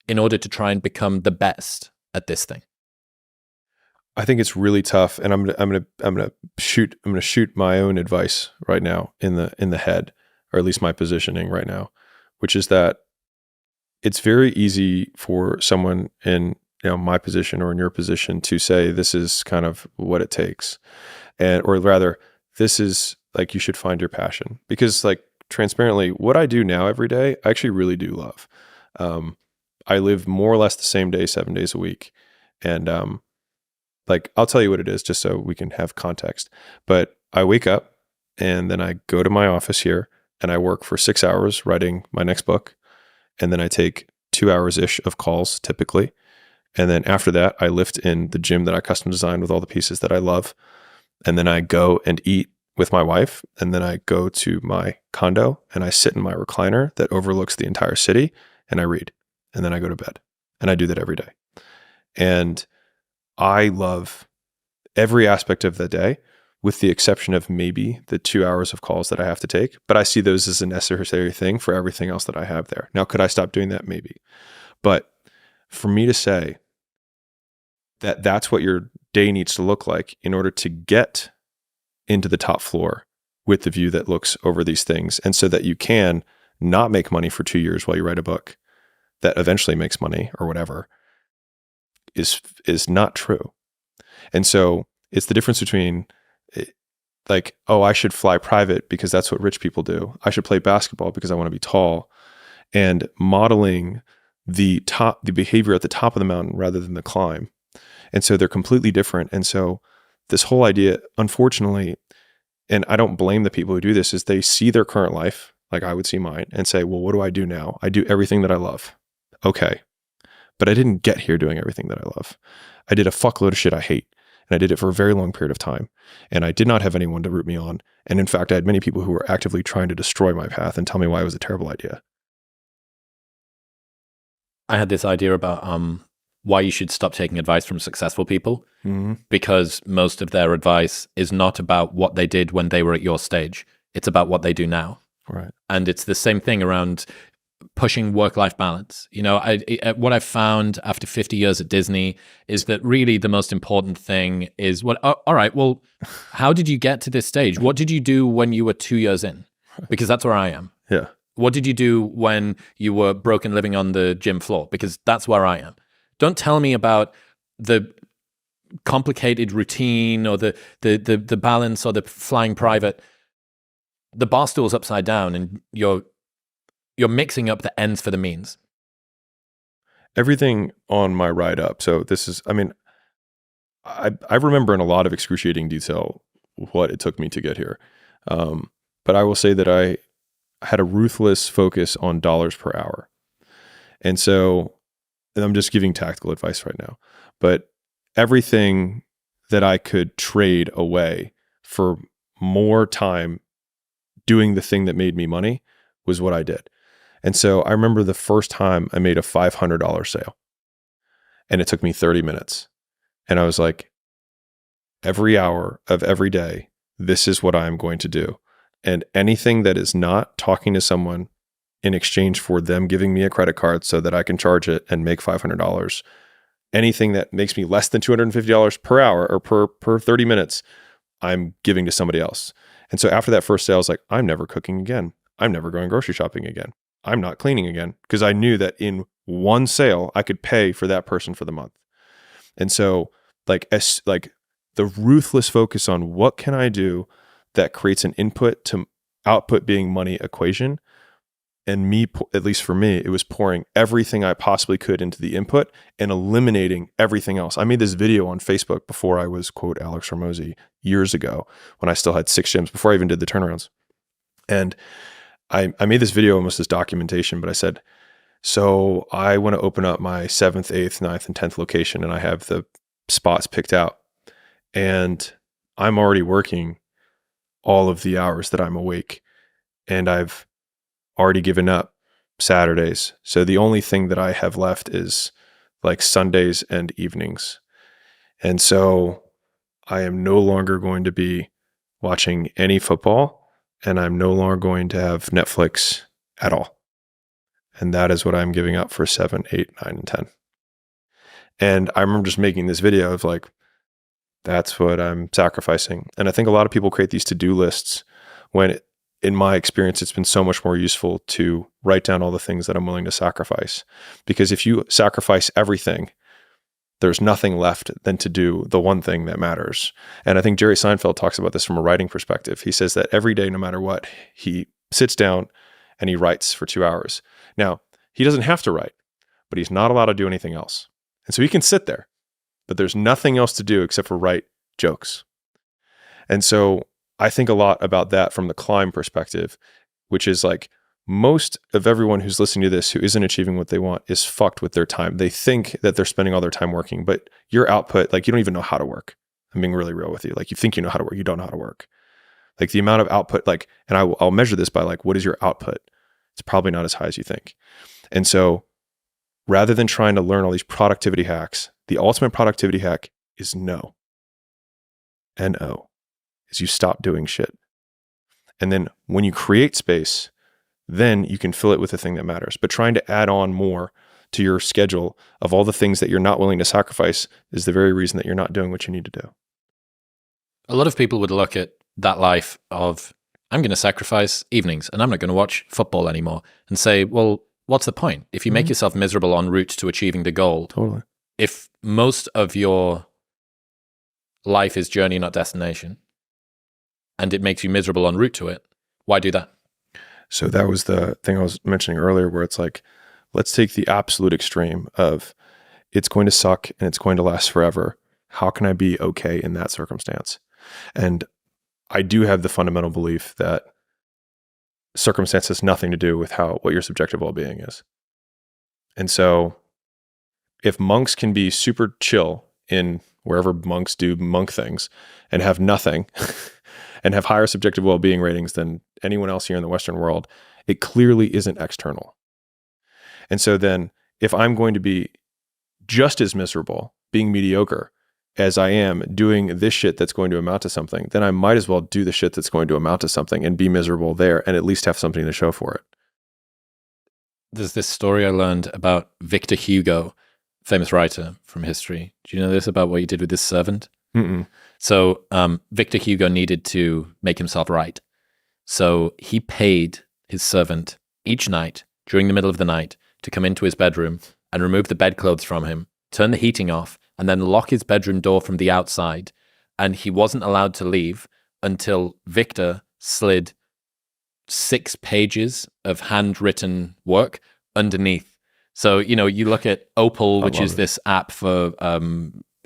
Speaker 1: in order to try and become the best at this thing?
Speaker 2: I think it's really tough, and I'm gonna shoot my own advice right now in the head, or at least my positioning right now, which is that it's very easy for someone in my position or in your position to say this is kind of what it takes, or rather, this is like you should find your passion, because like transparently, what I do now every day, I actually really do love. I live more or less the same day 7 days a week, and like, I'll tell you what it is just so we can have context. But I wake up and then I go to my office here and I work for 6 hours writing my next book. And then I take 2 hours-ish of calls typically. And then after that, I lift in the gym that I custom designed with all the pieces that I love. And then I go and eat with my wife. And then I go to my condo and I sit in my recliner that overlooks the entire city and I read. And then I go to bed. And I do that every day. And I love every aspect of the day, with the exception of maybe the 2 hours of calls that I have to take. But I see those as a necessary thing for everything else that I have there. Now, could I stop doing that? Maybe. But for me to say that that's what your day needs to look like in order to get into the top floor with the view that looks over these things, and so that you can not make money for 2 years while you write a book that eventually makes money or whatever, is not true. And so it's the difference between like, oh, I should fly private because that's what rich people do. I should play basketball because I want to be tall, and modeling the behavior at the top of the mountain rather than the climb. And so they're completely different. And so this whole idea, unfortunately, and I don't blame the people who do this, is they see their current life, like I would see mine, and say, well, what do I do now? I do everything that I love. Okay. But I didn't get here doing everything that I love. I did a fuckload of shit I hate. And I did it for a very long period of time. And I did not have anyone to root me on. And in fact, I had many people who were actively trying to destroy my path and tell me why it was a terrible idea.
Speaker 1: I had this idea about why you should stop taking advice from successful people, because most of their advice is not about what they did when they were at your stage. It's about what they do now.
Speaker 2: Right.
Speaker 1: And it's the same thing around pushing work-life balance. You know, what I've found after 50 years at Disney is that really the most important thing is all right, well, how did you get to this stage? What did you do when you were 2 years in? Because that's where I am.
Speaker 2: Yeah.
Speaker 1: What did you do when you were broken living on the gym floor? Because that's where I am. Don't tell me about the complicated routine or the balance or the flying private. The bar stool's upside down and you're mixing up the ends for the means.
Speaker 2: Everything on my ride up. So this is, I mean, I remember in a lot of excruciating detail what it took me to get here. But I will say that I had a ruthless focus on dollars per hour. And so and I'm just giving tactical advice right now, but everything that I could trade away for more time doing the thing that made me money was what I did. And so I remember the first time I made a $500 sale, and it took me 30 minutes. And I was like, every hour of every day, this is what I'm going to do. And anything that is not talking to someone in exchange for them giving me a credit card so that I can charge it and make $500, anything that makes me less than $250 per hour or per 30 minutes, I'm giving to somebody else. And so after that first sale, I was like, I'm never cooking again. I'm never going grocery shopping again. I'm not cleaning again, because I knew that in one sale, I could pay for that person for the month. And so the ruthless focus on what can I do that creates an input to output being money equation. And me, at least for me, it was pouring everything I possibly could into the input and eliminating everything else. I made this video on Facebook before I was, quote, Alex Hormozi, years ago, when I still had 6 gyms, before I even did the turnarounds. And I made this video almost as documentation, but I said, so I want to open up my 7th, 8th, 9th, and 10th location, and I have the spots picked out. And I'm already working all of the hours that I'm awake, and I've already given up Saturdays. So the only thing that I have left is like Sundays and evenings. And so I am no longer going to be watching any football, and I'm no longer going to have Netflix at all. And that is what I'm giving up for 7, 8, 9, and 10. And I remember just making this video of like, that's what I'm sacrificing. And I think a lot of people create these to-do lists when, in my experience, it's been so much more useful to write down all the things that I'm willing to sacrifice. Because if you sacrifice everything, there's nothing left than to do the one thing that matters. And I think Jerry Seinfeld talks about this from a writing perspective. He says that every day, no matter what, he sits down and he writes for 2 hours. Now, he doesn't have to write, but he's not allowed to do anything else. And so he can sit there, but there's nothing else to do except for write jokes. And so I think a lot about that from the climb perspective, which is like, most of everyone who's listening to this who isn't achieving what they want is fucked with their time. They think that they're spending all their time working, but your output, like, you don't even know how to work. I'm being really real with you. Like, you think you know how to work, you don't know how to work. Like, the amount of output, like, and I'll measure this by like, what is your output? It's probably not as high as you think. And so rather than trying to learn all these productivity hacks, the ultimate productivity hack is no. N-O, is you stop doing shit. And then when you create space, then you can fill it with the thing that matters. But trying to add on more to your schedule of all the things that you're not willing to sacrifice is the very reason that you're not doing what you need to do.
Speaker 1: A lot of people would look at that life of, I'm going to sacrifice evenings and I'm not going to watch football anymore, and say, well, what's the point? If you make yourself miserable en route to achieving the goal,
Speaker 2: Totally.
Speaker 1: If most of your life is journey, not destination, and it makes you miserable en route to it, why do that?
Speaker 2: So that was the thing I was mentioning earlier, where it's like, let's take the absolute extreme of it's going to suck and it's going to last forever. How can I be okay in that circumstance? And I do have the fundamental belief that circumstance has nothing to do with what your subjective well-being is. And so if monks can be super chill in wherever monks do monk things and have nothing and have higher subjective well-being ratings than anyone else here in the Western world, it clearly isn't external. And so then if I'm going to be just as miserable being mediocre as I am doing this shit that's going to amount to something, then I might as well do the shit that's going to amount to something and be miserable there and at least have something to show for it.
Speaker 1: There's this story I learned about Victor Hugo, famous writer from history. Do you know this about what he did with his servant?
Speaker 2: Mm-mm.
Speaker 1: So Victor Hugo needed to make himself right. So he paid his servant each night during the middle of the night to come into his bedroom and remove the bedclothes from him, turn the heating off, and then lock his bedroom door from the outside. And he wasn't allowed to leave until Victor slid 6 pages of handwritten work underneath. So, you know, you look at Opal, which is this app for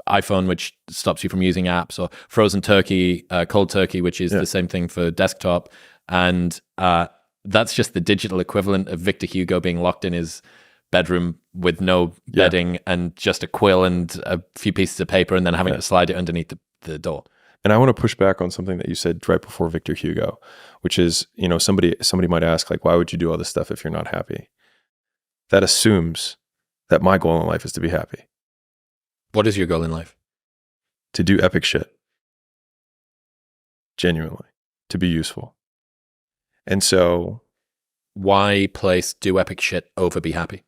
Speaker 1: iPhone, which stops you from using apps, or Frozen Turkey, Cold Turkey, which is the same thing for desktop. And that's just the digital equivalent of Victor Hugo being locked in his bedroom with no bedding and just a quill and a few pieces of paper, and then having to slide it underneath the door.
Speaker 2: And I want to push back on something that you said right before Victor Hugo, which is, somebody might ask, like, why would you do all this stuff if you're not happy? That assumes that my goal in life is to be happy.
Speaker 1: What is your goal in life?
Speaker 2: To do epic shit. Genuinely. To be useful. And so...
Speaker 1: Why place do epic shit over be happy?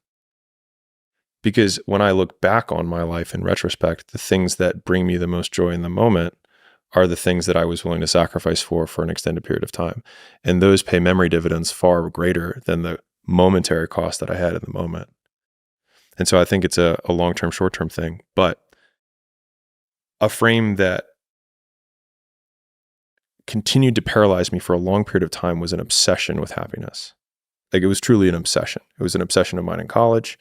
Speaker 2: Because when I look back on my life in retrospect, the things that bring me the most joy in the moment are the things that I was willing to sacrifice for an extended period of time. And those pay memory dividends far greater than the momentary cost that I had in the moment. And so I think it's a long-term, short-term thing. But a frame that continued to paralyze me for a long period of time was an obsession with happiness. Like, it was truly an obsession. It was an obsession of mine in college.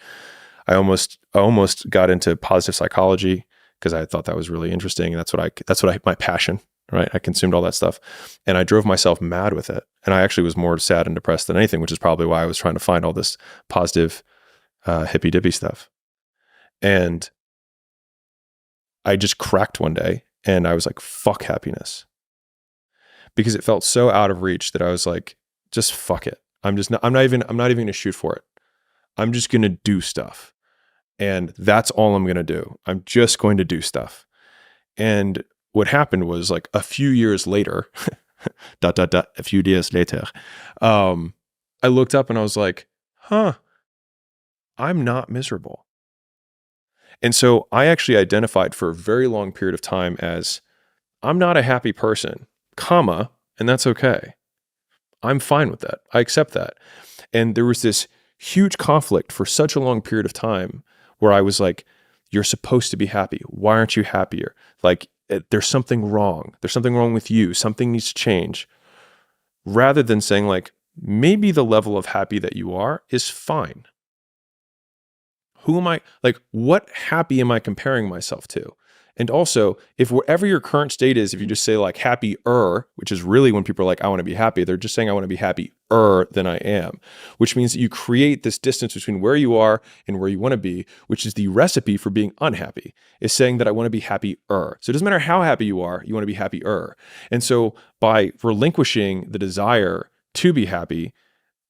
Speaker 2: I almost got into positive psychology because I thought that was really interesting. And that's my passion, right? I consumed all that stuff and I drove myself mad with it. And I actually was more sad and depressed than anything, which is probably why I was trying to find all this positive, hippy dippy stuff. And I just cracked one day and I was like, fuck happiness. Because it felt so out of reach that I was like, just fuck it. I'm not even going to shoot for it. I'm just going to do stuff. And that's all I'm going to do. I'm just going to do stuff. And what happened was, like, a few years later, a few days later, I looked up and I was like, I'm not miserable. And so I actually identified for a very long period of time as, I'm not a happy person, and that's okay. I'm fine with that. I accept that. And there was this huge conflict for such a long period of time where I was like, you're supposed to be happy. Why aren't you happier? Like, there's something wrong. There's something wrong with you. Something needs to change. Rather than saying, like, maybe the level of happy that you are is fine. Who am I? Like, what happy am I comparing myself to? And also, if whatever your current state is, if you just say, like, happier, which is really when people are like, I want to be happy, they're just saying I want to be happier than I am, which means that you create this distance between where you are and where you want to be, which is the recipe for being unhappy, is saying that I want to be happier. So it doesn't matter how happy you are, you want to be happier. And so by relinquishing the desire to be happy,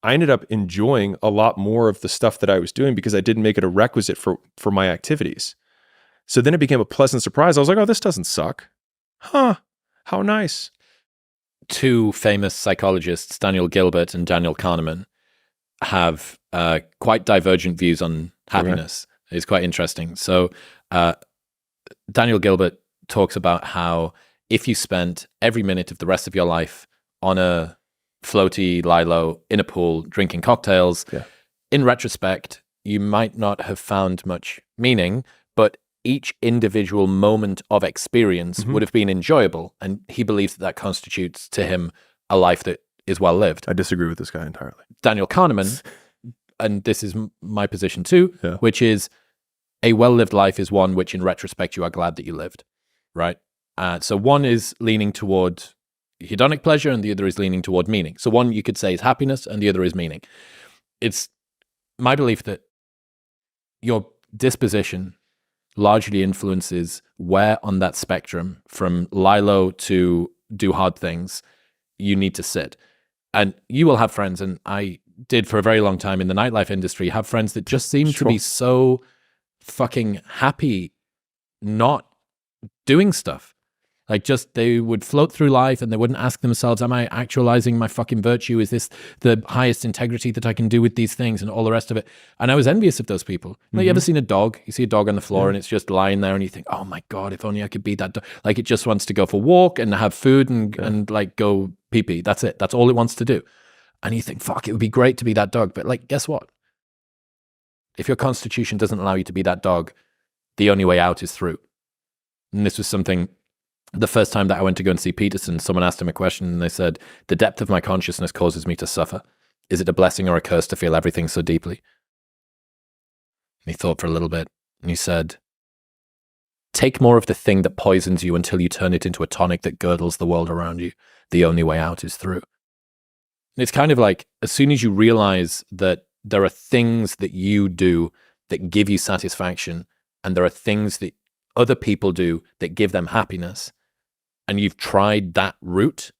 Speaker 2: I ended up enjoying a lot more of the stuff that I was doing because I didn't make it a requisite for my activities. So then it became a pleasant surprise. I was like, oh, this doesn't suck. How nice.
Speaker 1: Two famous psychologists, Daniel Gilbert and Daniel Kahneman, have quite divergent views on happiness. Okay. It's quite interesting. So Daniel Gilbert talks about how if you spent every minute of the rest of your life on a floaty lilo in a pool drinking cocktails, in retrospect, you might not have found much meaning, but each individual moment of experience would have been enjoyable. And he believes that constitutes to him a life that is well lived.
Speaker 2: I disagree with this guy entirely.
Speaker 1: Daniel Kahneman, and this is my position too, which is a well-lived life is one which in retrospect you are glad that you lived, right? So one is leaning toward hedonic pleasure and the other is leaning toward meaning. So one you could say is happiness and the other is meaning. It's my belief that your disposition largely influences where on that spectrum from lilo to do hard things you need to sit. And you will have friends, and I did for a very long time in the nightlife industry, have friends that just seem to be so fucking happy not doing stuff. Like, just they would float through life and they wouldn't ask themselves, am I actualizing my fucking virtue? Is this the highest integrity that I can do with these things and all the rest of it? And I was envious of those people. You ever seen a dog? You see a dog on the floor and it's just lying there and you think, oh my God, if only I could be that dog. Like, it just wants to go for a walk and have food and like go pee-pee. That's it. That's all it wants to do. And you think, fuck, it would be great to be that dog. But like, guess what? If your constitution doesn't allow you to be that dog, the only way out is through. And this was something... The first time that I went to go and see Peterson, someone asked him a question and they said, the depth of my consciousness causes me to suffer. Is it a blessing or a curse to feel everything so deeply? And he thought for a little bit and he said, take more of the thing that poisons you until you turn it into a tonic that girdles the world around you. The only way out is through. And it's kind of like, as soon as you realize that there are things that you do that give you satisfaction, and there are things that other people do that give them happiness, and you've tried that route,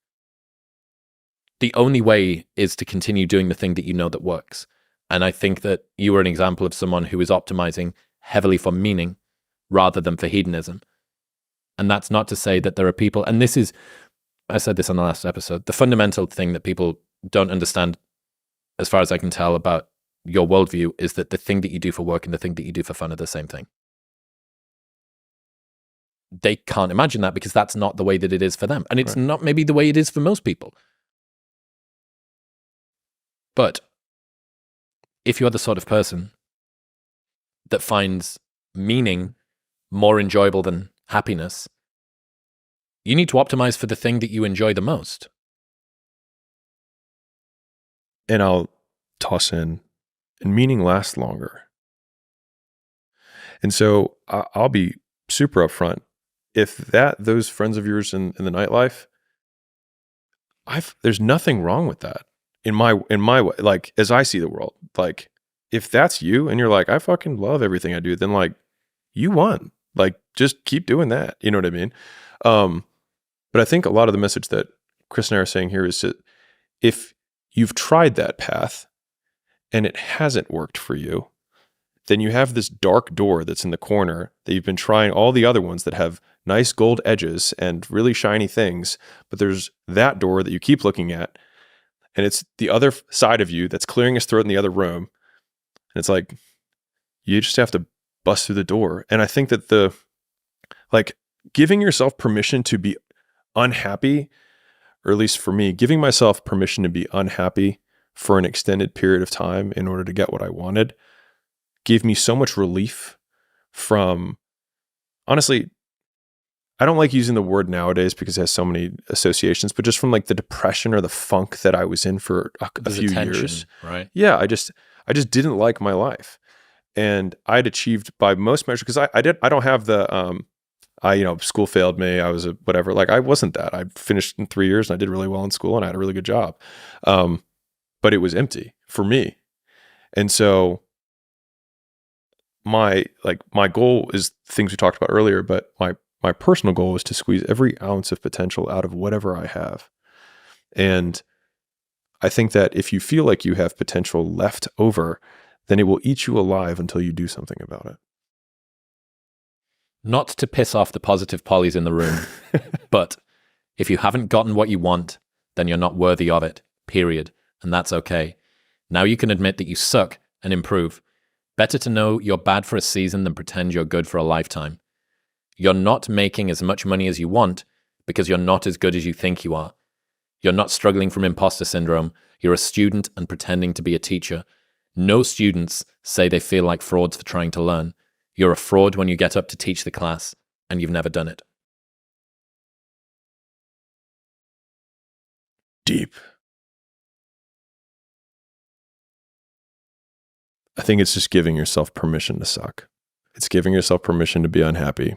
Speaker 1: the only way is to continue doing the thing that you know that works. And I think that you were an example of someone who is optimizing heavily for meaning rather than for hedonism. And that's not to say that there are people, and this is, I said this on the last episode, the fundamental thing that people don't understand, as far as I can tell, about your worldview is that the thing that you do for work and the thing that you do for fun are the same thing. They can't imagine that because that's not the way that it is for them. And it's not maybe the way it is for most people. But if you're the sort of person that finds meaning more enjoyable than happiness, you need to optimize for the thing that you enjoy the most.
Speaker 2: And I'll toss in, and meaning lasts longer. And so I'll be super upfront. If those friends of yours in the nightlife, there's nothing wrong with that in my way. Like, as I see the world, like, if that's you and you're like, I fucking love everything I do, then like, you won. Like, just keep doing that. You know what I mean? But I think a lot of the message that Chris and I are saying here is that if you've tried that path and it hasn't worked for you, then you have this dark door that's in the corner that you've been trying all the other ones that have nice gold edges and really shiny things, but there's that door that you keep looking at, and it's the other side of you that's clearing his throat in the other room. And it's like, you just have to bust through the door. And I think that giving yourself permission to be unhappy, or at least for me, giving myself permission to be unhappy for an extended period of time in order to get what I wanted, gave me so much relief from, honestly, I don't like using the word nowadays because it has so many associations, but just from like the depression or the funk that I was in for a few years.
Speaker 1: Right?
Speaker 2: Yeah, I just didn't like my life. And I'd achieved by most measures, because I don't have the, school failed me. I was whatever. Like, I wasn't that. I finished in 3 years and I did really well in school and I had a really good job. But it was empty for me. And so my goal is things we talked about earlier, but my personal goal is to squeeze every ounce of potential out of whatever I have. And I think that if you feel like you have potential left over, then it will eat you alive until you do something about it.
Speaker 1: Not to piss off the positive polys in the room, but if you haven't gotten what you want, then you're not worthy of it, period. And that's okay. Now you can admit that you suck and improve. Better to know you're bad for a season than pretend you're good for a lifetime. You're not making as much money as you want because you're not as good as you think you are. You're not struggling from imposter syndrome. You're a student and pretending to be a teacher. No students say they feel like frauds for trying to learn. You're a fraud when you get up to teach the class and you've never done it.
Speaker 2: Deep. I think it's just giving yourself permission to suck. It's giving yourself permission to be unhappy.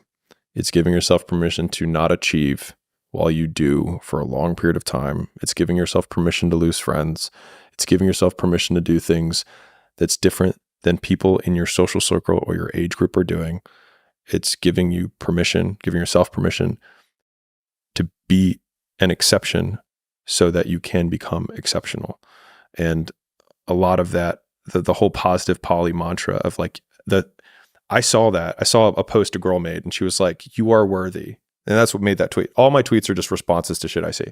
Speaker 2: It's giving yourself permission to not achieve while you do for a long period of time. It's giving yourself permission to lose friends. It's giving yourself permission to do things that's different than people in your social circle or your age group are doing. It's giving you permission, giving yourself permission to be an exception so that you can become exceptional. And a lot of that, the whole positive poly mantra of like I saw a post a girl made and she was like, you are worthy. And that's what made that tweet. All my tweets are just responses to shit I see.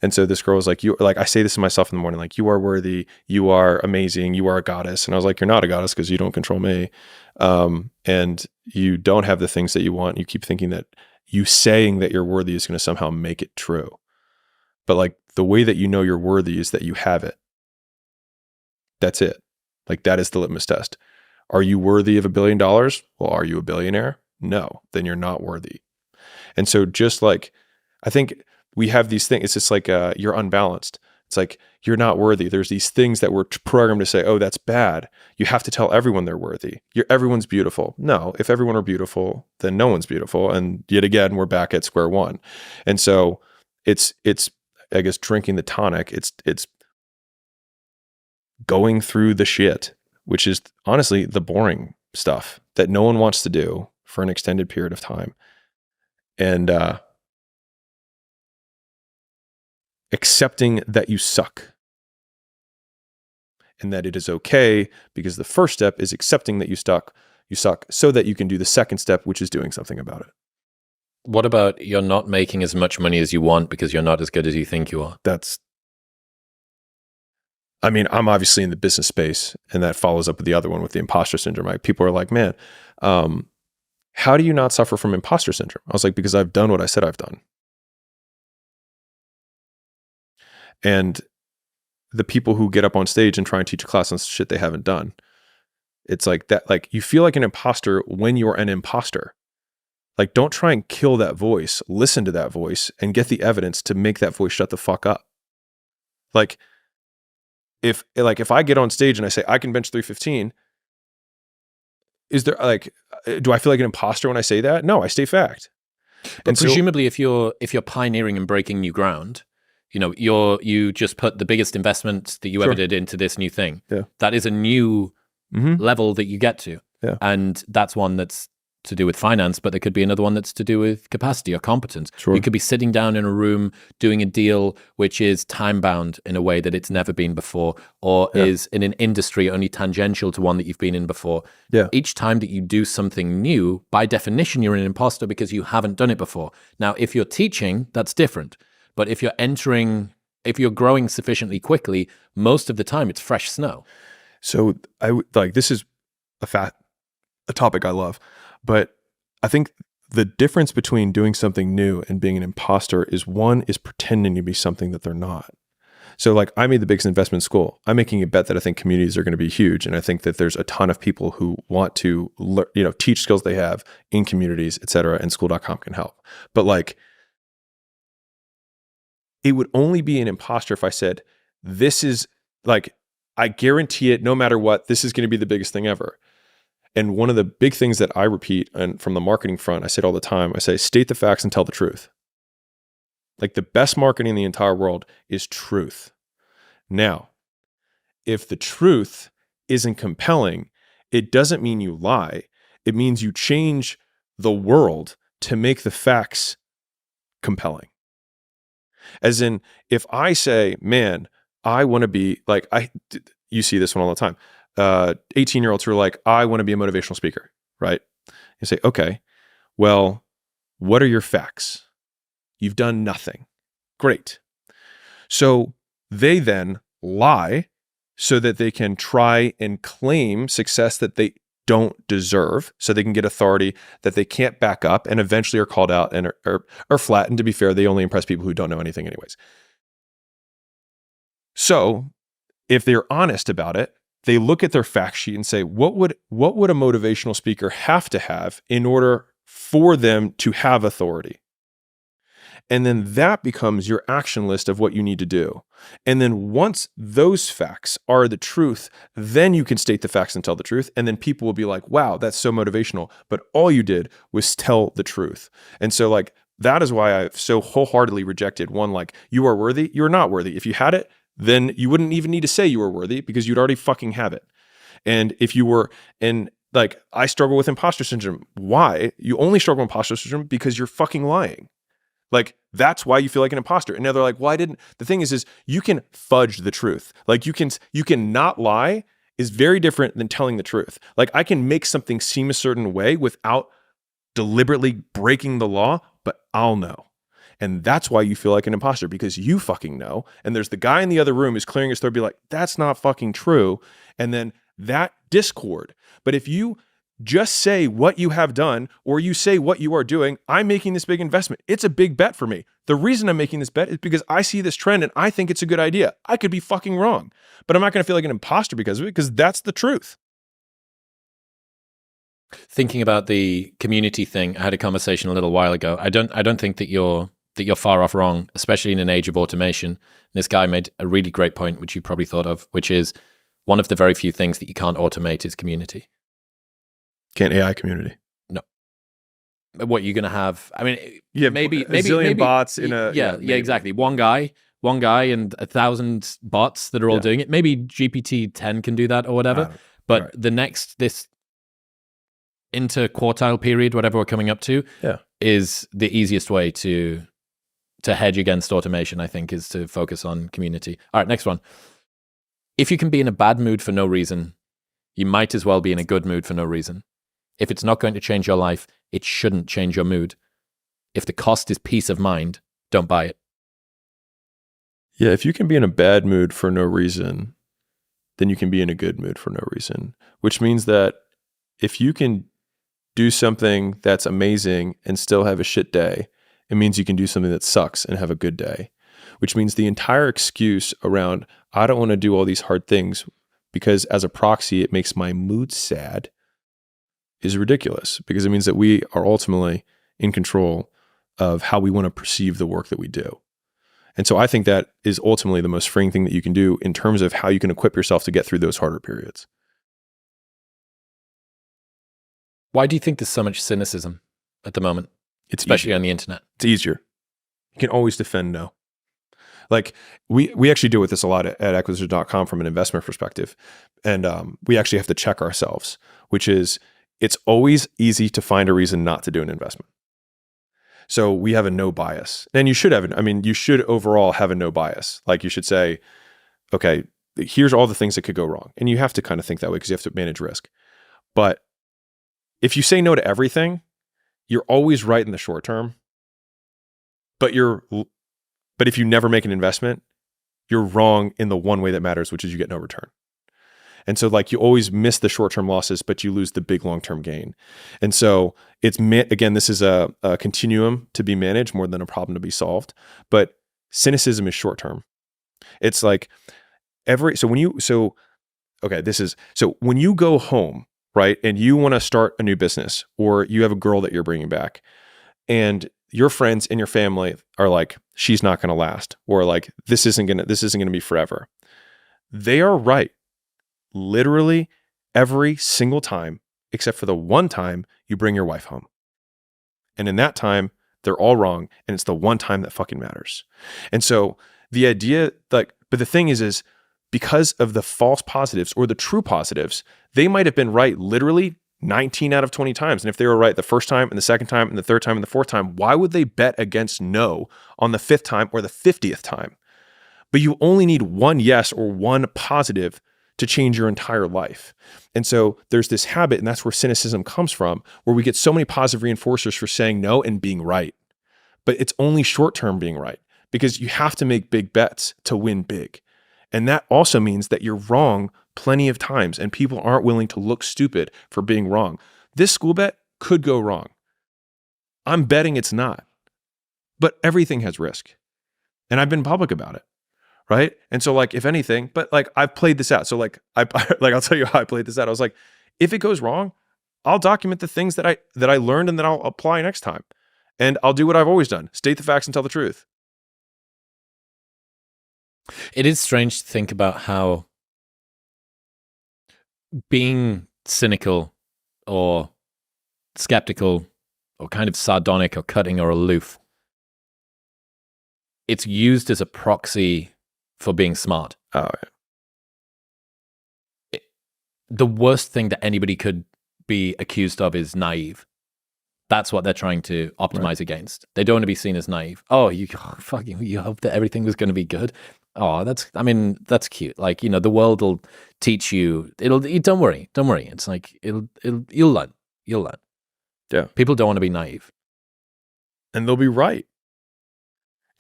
Speaker 2: And so this girl was like, I say this to myself in the morning, like, you are worthy, you are amazing, you are a goddess. And I was like, you're not a goddess because you don't control me. And you don't have the things that you want. You keep thinking that you saying that you're worthy is going to somehow make it true. But like, the way that you know you're worthy is that you have it. That's it. Like, that is the litmus test. Are you worthy of $1 billion? Well, are you a billionaire? No, then you're not worthy. And so just like, I think we have these things, it's just like you're unbalanced. It's like, you're not worthy. There's these things that we're programmed to say, oh, that's bad. You have to tell everyone they're worthy. Everyone's beautiful. No, if everyone were beautiful, then no one's beautiful. And yet again, we're back at square one. And so it's I guess, drinking the tonic. It's going through the shit, which is honestly the boring stuff that no one wants to do for an extended period of time. And accepting that you suck. And that it is okay, because the first step is accepting that you suck, so that you can do the second step, which is doing something about it.
Speaker 1: What about you're not making as much money as you want because you're not as good as you think you are?
Speaker 2: I'm obviously in the business space, and that follows up with the other one with the imposter syndrome. Right? People are like, man, how do you not suffer from imposter syndrome? I was like, because I've done what I said I've done. And the people who get up on stage and try and teach a class on shit they haven't done, it's like that. Like, you feel like an imposter when you're an imposter. Like, don't try and kill that voice. Listen to that voice and get the evidence to make that voice shut the fuck up. Like, if I get on stage and I say I can bench 315, is there do I feel like an imposter when I say that? No, I state fact.
Speaker 1: But presumably, if you're pioneering and breaking new ground, you just put the biggest investment that you ever did into this new thing.
Speaker 2: Yeah.
Speaker 1: That is a new level that you get to.
Speaker 2: Yeah.
Speaker 1: And that's one that's to do with finance, but there could be another one that's to do with capacity or competence.
Speaker 2: Sure.
Speaker 1: You could be sitting down in a room doing a deal which is time-bound in a way that it's never been before, or is in an industry only tangential to one that you've been in before.
Speaker 2: Yeah.
Speaker 1: Each time that you do something new, by definition, you're an imposter because you haven't done it before. Now, if you're teaching, that's different. But if you're growing sufficiently quickly, most of the time it's fresh snow.
Speaker 2: So this is a topic I love, but I think the difference between doing something new and being an imposter is, one is pretending to be something that they're not. So like, I made the biggest investment in Skool. I'm making a bet that I think communities are going to be huge. And I think that there's a ton of people who want to teach skills they have in communities, et cetera, and Skool.com can help. But like, it would only be an imposter if I said, this is like, I guarantee it, no matter what, this is going to be the biggest thing ever. And one of the big things that I repeat, and from the marketing front, I say it all the time, I say, state the facts and tell the truth. Like, the best marketing in the entire world is truth. Now, if the truth isn't compelling, it doesn't mean you lie. It means you change the world to make the facts compelling. As in, if I say, man, I want to be like, you see this one all the time. 18-year-olds who are like, I want to be a motivational speaker, right? You say, okay, well, what are your facts? You've done nothing. Great. So they then lie so that they can try and claim success that they don't deserve, so they can get authority that they can't back up, and eventually are called out and are flattened. To be fair, they only impress people who don't know anything anyways. So if they're honest about it, they look at their fact sheet and say, what would a motivational speaker have to have in order for them to have authority? And then that becomes your action list of what you need to do. And then once those facts are the truth, then you can state the facts and tell the truth. And then people will be like, wow, that's so motivational. But all you did was tell the truth. And so like, that is why I've so wholeheartedly rejected one, like, you are worthy, you're not worthy. If you had it, then you wouldn't even need to say you were worthy, because you'd already fucking have it. And if you were, and like, I struggle with imposter syndrome. Why? You only struggle with imposter syndrome because you're fucking lying. Like, that's why you feel like an imposter. And now they're like, well, I didn't. The thing is you can fudge the truth. Like, you can not lie is very different than telling the truth. Like, I can make something seem a certain way without deliberately breaking the law, but I'll know. And that's why you feel like an imposter, because you fucking know. And there's the guy in the other room who's clearing his throat, be like, that's not fucking true. And then that discord. But if you just say what you have done, or you say what you are doing, I'm making this big investment. It's a big bet for me. The reason I'm making this bet is because I see this trend and I think it's a good idea. I could be fucking wrong, but I'm not going to feel like an imposter because of it, because that's the truth.
Speaker 1: Thinking about the community thing, I had a conversation a little while ago. I don't think that you're far off wrong, especially in an age of automation. This guy made a really great point, which you probably thought of, which is one of the very few things that you can't automate is community.
Speaker 2: Can't AI community?
Speaker 1: No. What you're going to have? I mean,
Speaker 2: yeah,
Speaker 1: maybe
Speaker 2: a zillion bots in a
Speaker 1: yeah, exactly. One guy one guy and 1,000 bots that are all doing it. Maybe GPT-10 can do that or whatever. But the next, this interquartile period, whatever we're coming up to, is the easiest way to hedge against automation, I think, is to focus on community. All right, next one. If you can be in a bad mood for no reason, you might as well be in a good mood for no reason. If it's not going to change your life, it shouldn't change your mood. If the cost is peace of mind, don't buy it.
Speaker 2: Yeah, if you can be in a bad mood for no reason, then you can be in a good mood for no reason, which means that if you can do something that's amazing and still have a shit day, it means you can do something that sucks and have a good day, which means the entire excuse around, I don't want to do all these hard things because as a proxy, it makes my mood sad, is ridiculous, because it means that we are ultimately in control of how we want to perceive the work that we do. And so I think that is ultimately the most freeing thing that you can do in terms of how you can equip yourself to get through those harder periods.
Speaker 1: Why do you think there's so much cynicism at the moment, especially on the internet?
Speaker 2: It's easier. You can always defend no. Like we actually deal with this a lot at acquisition.com from an investment perspective. And we actually have to check ourselves, which is it's always easy to find a reason not to do an investment. So we have a no bias. And you should have, you should overall have a no bias. Like you should say, okay, here's all the things that could go wrong. And you have to kind of think that way because you have to manage risk. But if you say no to everything, you're always right in the short term. But if you never make an investment, you're wrong in the one way that matters, which is you get no return. And so like you always miss the short-term losses, but you lose the big long-term gain. And so it's, again, this is a continuum to be managed more than a problem to be solved. But cynicism is short-term. It's like when you go home, right, and you want to start a new business, or you have a girl that you're bringing back, and your friends and your family are like, she's not going to last, or like, this isn't going to be forever. They are right. Literally every single time, except for the one time you bring your wife home. And in that time, they're all wrong. And it's the one time that fucking matters. And so the idea, but the thing is because of the false positives or the true positives, they might have been right literally 19 out of 20 times. And if they were right the first time and the second time and the third time and the fourth time, why would they bet against no on the fifth time or the 50th time? But you only need one yes or one positive to change your entire life. And so there's this habit, and that's where cynicism comes from, where we get so many positive reinforcers for saying no and being right. But it's only short-term being right, because you have to make big bets to win big. And that also means that you're wrong plenty of times, and people aren't willing to look stupid for being wrong. This Skool bet could go wrong. I'm betting it's not. But everything has risk. And I've been public about it. Right. And so like, if anything, but like I've played this out. So like, I'll tell you how I played this out. I was like, if it goes wrong, I'll document the things that I learned and that I'll apply next time. And I'll do what I've always done. State the facts and tell the truth.
Speaker 1: It is strange to think about how being cynical or skeptical or kind of sardonic or cutting or aloof, it's used as a proxy for being smart.
Speaker 2: Oh, yeah.
Speaker 1: The worst thing that anybody could be accused of is naive. That's what they're trying to optimize against. They don't want to be seen as naive. Oh, you hope that everything was going to be good. Oh, that's cute. Like, the world will teach you. Don't worry. It's like you'll learn.
Speaker 2: Yeah.
Speaker 1: People don't want to be naive,
Speaker 2: and they'll be right.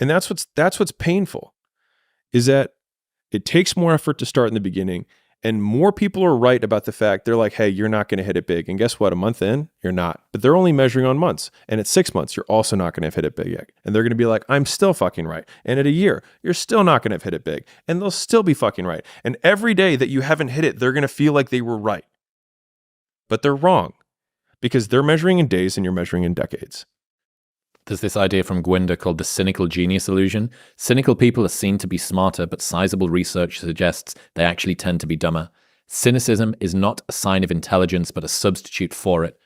Speaker 2: And that's what's painful, is that it takes more effort to start in the beginning, and more people are right about the fact they're like, hey, you're not going to hit it big. And guess what? A month in, you're not. But they're only measuring on months. And at 6 months, you're also not going to have hit it big yet. And they're going to be like, I'm still fucking right. And at a year, you're still not going to have hit it big. And they'll still be fucking right. And every day that you haven't hit it, they're going to feel like they were right. But they're wrong, because they're measuring in days and you're measuring in decades.
Speaker 1: There's this idea from Gwinder called the cynical genius illusion. Cynical people are seen to be smarter, but sizable research suggests they actually tend to be dumber. Cynicism is not a sign of intelligence, but a substitute for it,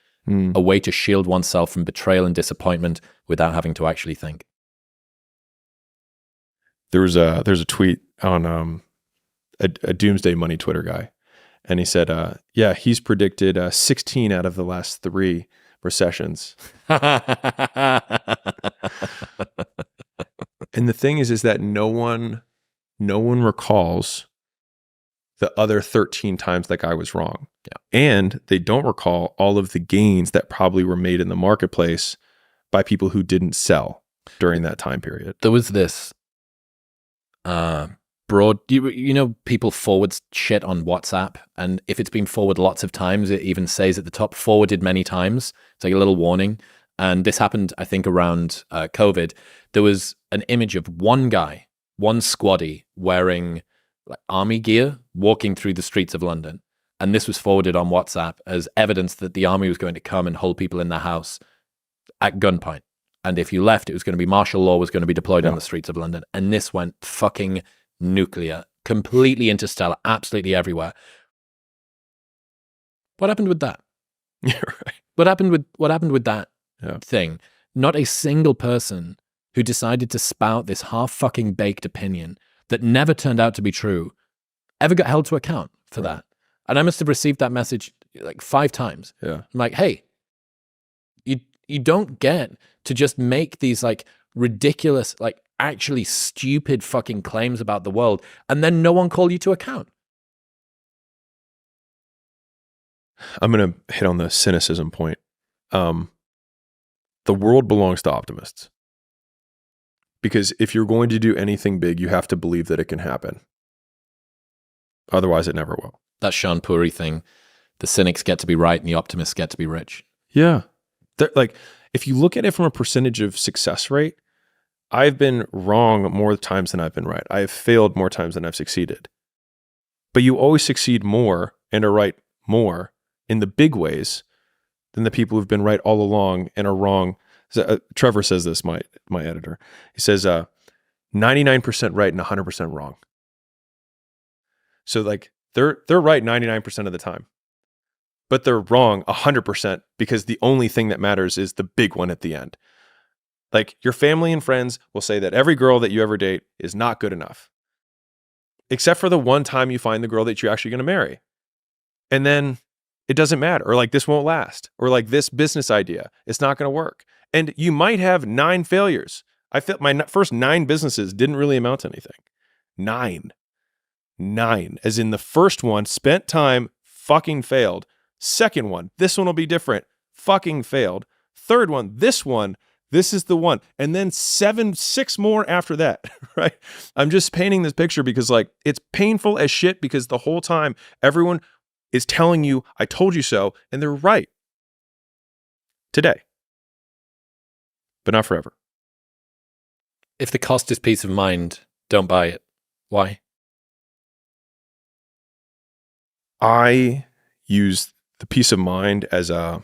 Speaker 1: a way to shield oneself from betrayal and disappointment without having to actually think.
Speaker 2: there's a tweet on a Doomsday Money Twitter guy, and he said, yeah, he's predicted 16 out of the last 3 recessions. And the thing is that no one recalls the other 13 times that guy was wrong. Yeah. And they don't recall all of the gains that probably were made in the marketplace by people who didn't sell during that time period.
Speaker 1: There was this broad, you know, people forward shit on WhatsApp, and if it's been forwarded lots of times, it even says at the top, forwarded many times. It's like a little warning. And this happened, I think, around COVID. There was an image of one guy, one squaddy, wearing like army gear, walking through the streets of London. And this was forwarded on WhatsApp as evidence that the army was going to come and hold people in their house at gunpoint. And if you left, it was going to be martial law was going to be deployed on the streets of London. And this went fucking nuclear, completely interstellar, absolutely everywhere. What happened with that?
Speaker 2: Yeah, right.
Speaker 1: What happened with that thing? Not a single person who decided to spout this half fucking baked opinion that never turned out to be true ever got held to account for that. And I must have received that message like 5 times.
Speaker 2: Yeah.
Speaker 1: I'm like, hey, you don't get to just make these like ridiculous, like actually stupid fucking claims about the world and then no one call you to account.
Speaker 2: I'm going to hit on the cynicism point. The world belongs to optimists. Because if you're going to do anything big, you have to believe that it can happen. Otherwise, it never will.
Speaker 1: That Sean Puri thing, the cynics get to be right and the optimists get to be rich.
Speaker 2: Yeah. Like, if you look at it from a percentage of success rate, I've been wrong more times than I've been right. I have failed more times than I've succeeded. But you always succeed more and are right more in the big ways than the people who've been right all along and are wrong. Trevor says this, my editor. He says 99% right and 100% wrong. So like they're right 99% of the time, but they're wrong 100% because the only thing that matters is the big one at the end. Like your family and friends will say that every girl that you ever date is not good enough, except for the one time you find the girl that you're actually going to marry. And then it doesn't matter. Or like this won't last. Or like this business idea, it's not going to work. And you might have 9 failures. I felt my first 9 businesses didn't really amount to anything. 9. As in the first one, spent time, fucking failed. Second one, this one will be different, fucking failed. Third one, this is the one. And then 6 more after that, right? I'm just painting this picture because like it's painful as shit because the whole time everyone is telling you, I told you so, and they're right. Today. But not forever.
Speaker 1: If the cost is peace of mind, don't buy it. Why?
Speaker 2: I use the peace of mind as a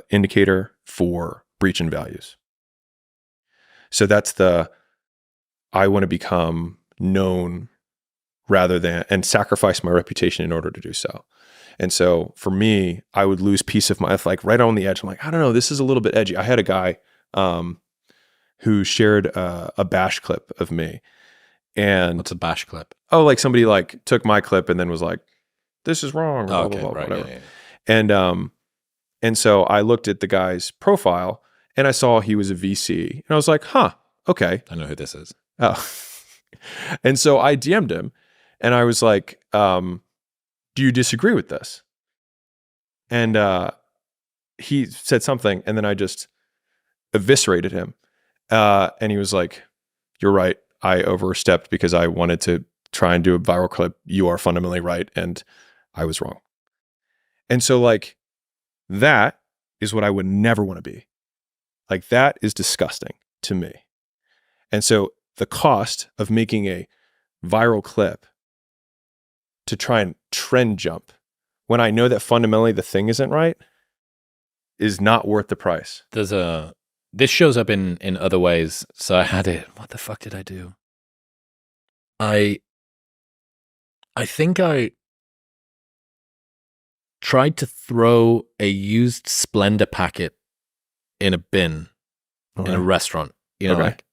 Speaker 2: indicator for breach in values. So that's I want to become known rather than, and sacrifice my reputation in order to do so. And so for me, I would lose peace of mind, like right on the edge. I'm like, I don't know, this is a little bit edgy. I had a guy who shared a bash clip of me. And
Speaker 1: what's a bash clip?
Speaker 2: Oh, like somebody like took my clip and then was like, this is wrong, or blah,
Speaker 1: okay,
Speaker 2: blah, blah,
Speaker 1: right,
Speaker 2: whatever.
Speaker 1: Yeah.
Speaker 2: And so I looked at the guy's profile and I saw he was a VC. And I was like, huh, okay.
Speaker 1: I know who this is.
Speaker 2: Oh. And so I DM'd him and I was like, do you disagree with this? And he said something and then I just eviscerated him. And he was like, you're right. I overstepped because I wanted to try and do a viral clip. You are fundamentally right. And I was wrong. And so like, that is what I would never want to be. Like that is disgusting to me. And so the cost of making a viral clip to try and trend jump when I know that fundamentally the thing isn't right is not worth the price.
Speaker 1: This shows up in other ways. So I had it. What the fuck did I do? I think I tried to throw a used Splendor packet in a bin in a restaurant. You know, like,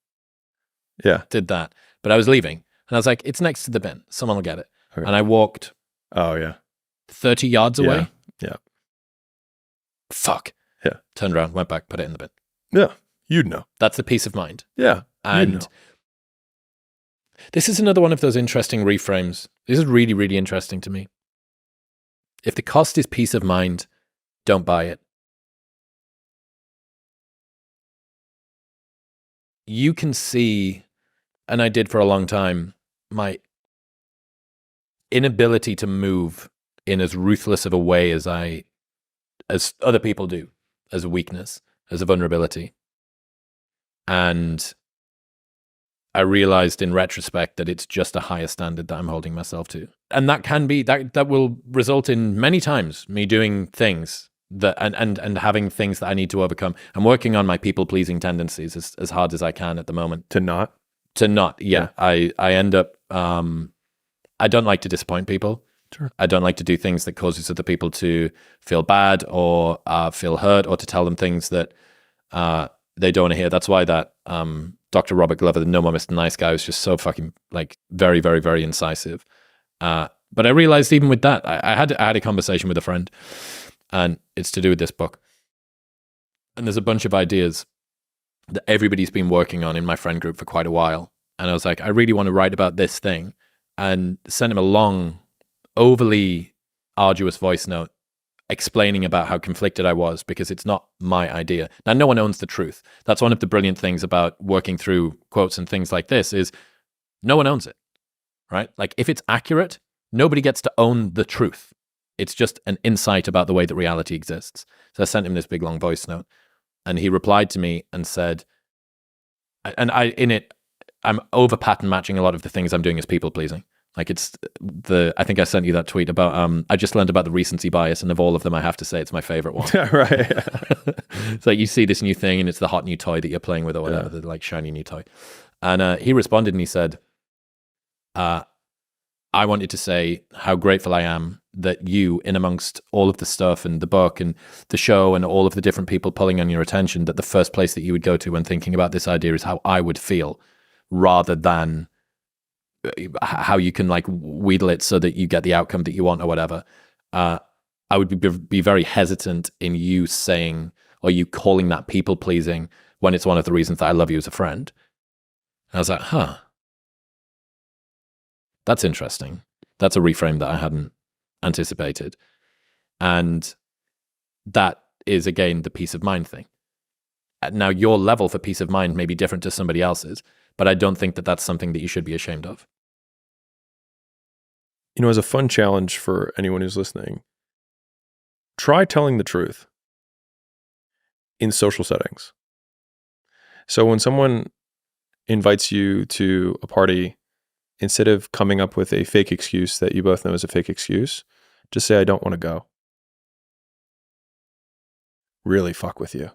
Speaker 2: yeah,
Speaker 1: did that. but I was leaving and I was like, it's next to the bin. Someone will get it.
Speaker 2: Okay.
Speaker 1: And I walked 30 yards away.
Speaker 2: Yeah.
Speaker 1: Fuck.
Speaker 2: Yeah.
Speaker 1: Turned around, went back, put it in the bin.
Speaker 2: Yeah. You'd know.
Speaker 1: That's the peace of mind.
Speaker 2: Yeah.
Speaker 1: And this is another one of those interesting reframes. This is really, really interesting to me. If the cost is peace of mind, don't buy it. You can see, and I did for a long time, my inability to move in as ruthless of a way as other people do, as a weakness, as a vulnerability. And I realized in retrospect that it's just a higher standard that I'm holding myself to. And that can be, that will result in many times me doing things that, and having things that I need to overcome. I'm working on my people-pleasing tendencies as hard as I can at the moment.
Speaker 2: To not?
Speaker 1: Yeah. I end up, I don't like to disappoint people.
Speaker 2: Sure.
Speaker 1: I don't like to do things that causes other people to feel bad or feel hurt, or to tell them things that they don't want to hear. That's why that Dr. Robert Glover, the No More Mr. Nice Guy, was just so fucking like very, very, very incisive. But I realized even with that, I had a conversation with a friend, and it's to do with this book. And there's a bunch of ideas that everybody's been working on in my friend group for quite a while. And I was like, I really want to write about this thing, and sent him a long, overly arduous voice note explaining about how conflicted I was, because it's not my idea. Now, no one owns the truth. That's one of the brilliant things about working through quotes and things like this, is no one owns it, right? Like, if it's accurate, nobody gets to own the truth. It's just an insight about the way that reality exists. So I sent him this big, long voice note, and he replied to me and said, and I'm over pattern matching a lot of the things I'm doing as people pleasing. Like, I think I sent you that tweet about, I just learned about the recency bias, and of all of them, I have to say it's my favorite one.
Speaker 2: Right.
Speaker 1: It's like, you see this new thing and it's the hot new toy that you're playing with or whatever, the like shiny new toy. And he responded and he said, I wanted to say how grateful I am that you, in amongst all of the stuff and the book and the show and all of the different people pulling on your attention, that the first place that you would go to when thinking about this idea is how I would feel, rather than how you can like wheedle it so that you get the outcome that you want or whatever. I would be very hesitant in you saying, or you calling that people pleasing, when it's one of the reasons that I love you as a friend. And I was like, that's interesting. That's a reframe that I hadn't anticipated. And that is, again, the peace of mind thing. Now, your level for peace of mind may be different to somebody else's, but I don't think that that's something that you should be ashamed of.
Speaker 2: You know, as a fun challenge for anyone who's listening, try telling the truth in social settings. So when someone invites you to a party, instead of coming up with a fake excuse that you both know is a fake excuse, just say, I don't want to go. Really fuck with you.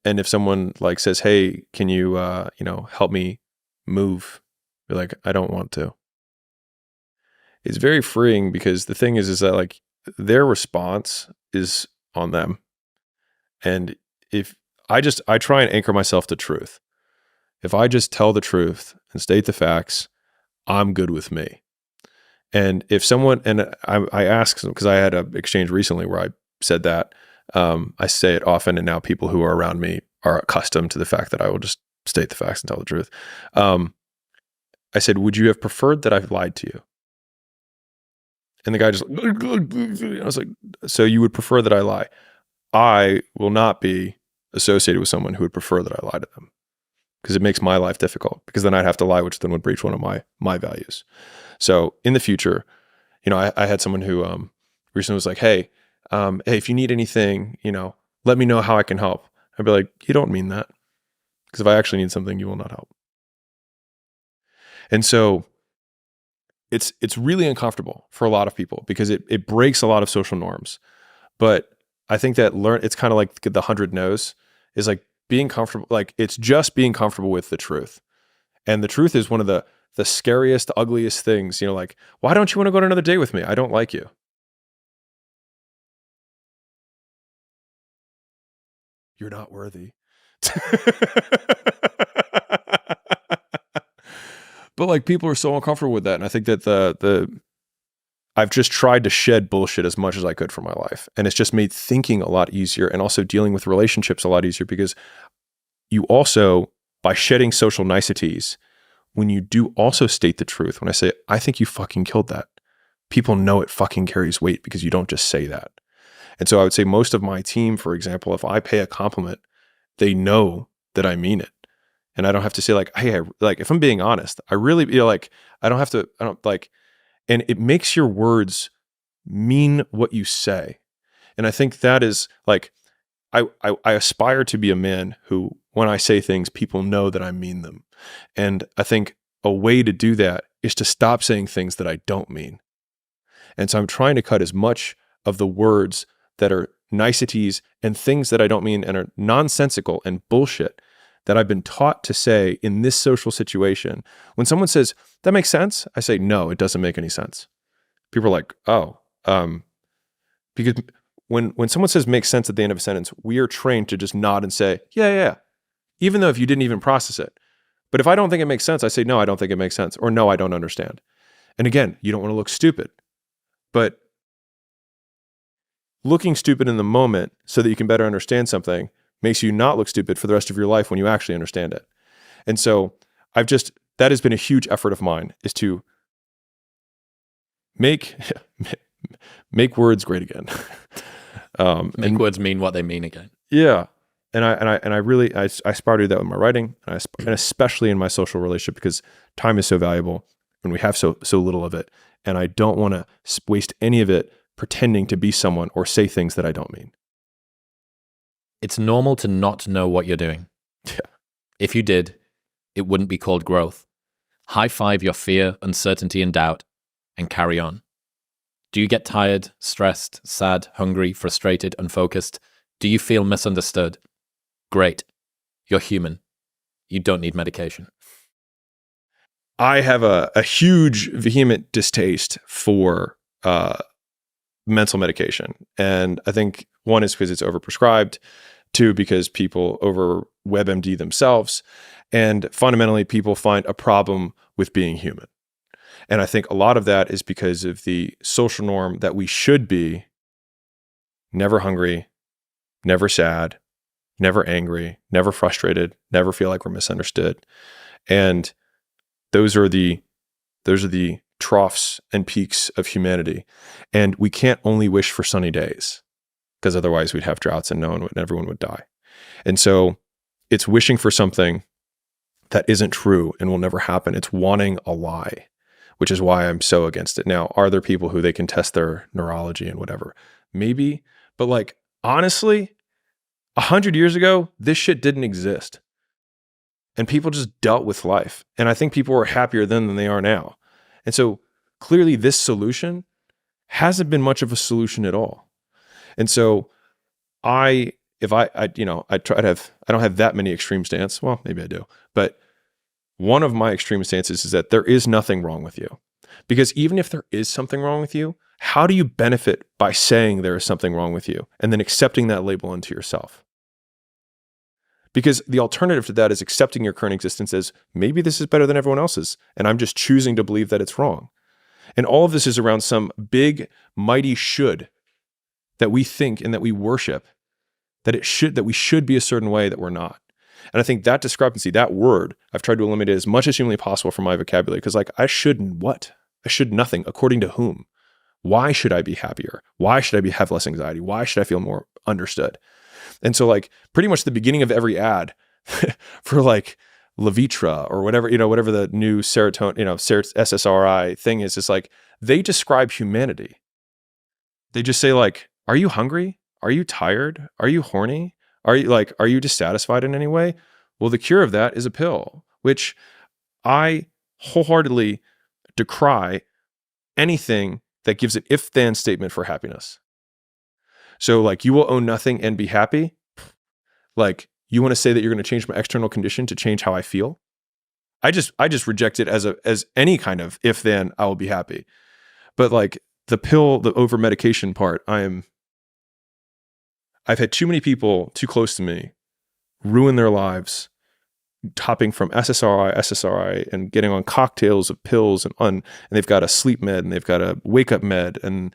Speaker 2: And if someone like says, hey, can you, help me move? You're like, I don't want to. It's very freeing, because the thing is that like their response is on them. And if I try and anchor myself to truth. If I just tell the truth and state the facts, I'm good with me. And if someone, and I ask, because I had an exchange recently where I said that, I say it often, and now people who are around me are accustomed to the fact that I will just state the facts and tell the truth. I said, would you have preferred that I've lied to you? And the guy just, I was like, so you would prefer that I lie? I will not be associated with someone who would prefer that I lie to them, because it makes my life difficult, because then I'd have to lie, which then would breach one of my values. So in the future, I had someone who recently was like, hey, if you need anything, let me know how I can help. I'd be like, you don't mean that, because if I actually need something, you will not help. And so it's really uncomfortable for a lot of people, because it breaks a lot of social norms. But I think that it's kind of like the 100 no's is like being comfortable. Like, it's just being comfortable with the truth. And the truth is one of the scariest, ugliest things, like, why don't you want to go on another date with me? I don't like you. You're not worthy. But like people are so uncomfortable with that. And I think that I've just tried to shed bullshit as much as I could from my life. And it's just made thinking a lot easier and also dealing with relationships a lot easier, because you also, by shedding social niceties, when you do also state the truth, when I say, I think you fucking killed that, people know it fucking carries weight because you don't just say that. And so I would say most of my team, for example, if I pay a compliment, they know that I mean it. And I don't have to say like, hey, like if I'm being honest, I really, like, I don't like, and it makes your words mean what you say. And I think that is like, I aspire to be a man who, when I say things, people know that I mean them. And I think a way to do that is to stop saying things that I don't mean. And so I'm trying to cut as much of the words that are niceties and things that I don't mean and are nonsensical and bullshit that I've been taught to say in this social situation. When someone says, that makes sense, I say, no, it doesn't make any sense. People are like, oh, because when someone says makes sense at the end of a sentence, we are trained to just nod and say, yeah, even though if you didn't even process it. But if I don't think it makes sense, I say, no, I don't think it makes sense, or no, I don't understand. And again, you don't want to look stupid, but looking stupid in the moment so that you can better understand something makes you not look stupid for the rest of your life when you actually understand it. And so that has been a huge effort of mine, is to make words great again.
Speaker 1: Make words mean what they mean again.
Speaker 2: Yeah. And I really aspire to do that with my writing, and especially in my social relationship, because time is so valuable and we have so little of it. And I don't want to waste any of it pretending to be someone or say things that I don't mean.
Speaker 1: It's normal to not know what you're doing.
Speaker 2: Yeah.
Speaker 1: If you did, it wouldn't be called growth. High five your fear, uncertainty, and doubt, and carry on. Do you get tired, stressed, sad, hungry, frustrated, unfocused? Do you feel misunderstood? Great. You're human. You don't need medication.
Speaker 2: I have a huge, vehement distaste for mental medication. And I think one is because it's overprescribed, two, because people over WebMD themselves, and fundamentally people find a problem with being human. And I think a lot of that is because of the social norm that we should be never hungry, never sad, never angry, never frustrated, never feel like we're misunderstood. And those are the troughs and peaks of humanity. And we can't only wish for sunny days, because otherwise we'd have droughts and everyone would die. And so it's wishing for something that isn't true and will never happen. It's wanting a lie, which is why I'm so against it. Now, are there people who they can test their neurology and whatever? Maybe, but like, honestly, 100 years ago, this shit didn't exist. And people just dealt with life. And I think people were happier then than they are now. And so clearly this solution hasn't been much of a solution at all. And so I don't have that many extreme stances. Well, maybe I do. But one of my extreme stances is that there is nothing wrong with you. Because even if there is something wrong with you, how do you benefit by saying there is something wrong with you and then accepting that label into yourself? Because the alternative to that is accepting your current existence as, maybe this is better than everyone else's, and I'm just choosing to believe that it's wrong. And all of this is around some big, mighty should that we think and that we worship, that we should be a certain way that we're not. And I think that discrepancy, that word, I've tried to eliminate as much as humanly possible from my vocabulary, because like, I should what? I should nothing. According to whom? Why should I be happier? Why should I have less anxiety? Why should I feel more understood? And so like pretty much the beginning of every ad for like Levitra or whatever the new serotonin, SSRI thing is like, they describe humanity. They just say like, are you hungry? Are you tired? Are you horny? Are you dissatisfied in any way? Well, the cure of that is a pill, which I wholeheartedly decry anything that gives an if-then statement for happiness. So like, you will own nothing and be happy. Like, you want to say that you're going to change my external condition to change how I feel? I just reject it as any kind of if then I will be happy. But like the pill, the over medication part, I've had too many people too close to me ruin their lives hopping from SSRI, and getting on cocktails of pills and they've got a sleep med and they've got a wake up med, and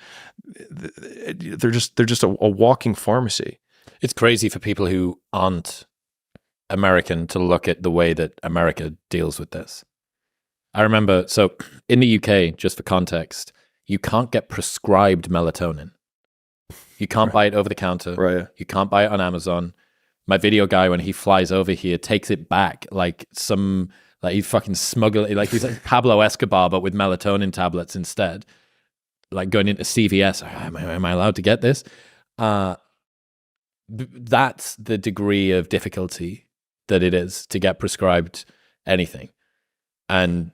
Speaker 2: they're just a walking pharmacy.
Speaker 1: It's crazy for people who aren't American to look at the way that America deals with this. I remember, so in the UK, just for context, you can't get prescribed melatonin. You can't buy it over the counter.
Speaker 2: Right.
Speaker 1: You can't buy it on Amazon. My video guy, when he flies over here, takes it back like he fucking smuggle it, like he's like Pablo Escobar, but with melatonin tablets instead. Like going into CVS, am I allowed to get this? That's the degree of difficulty that it is to get prescribed anything. And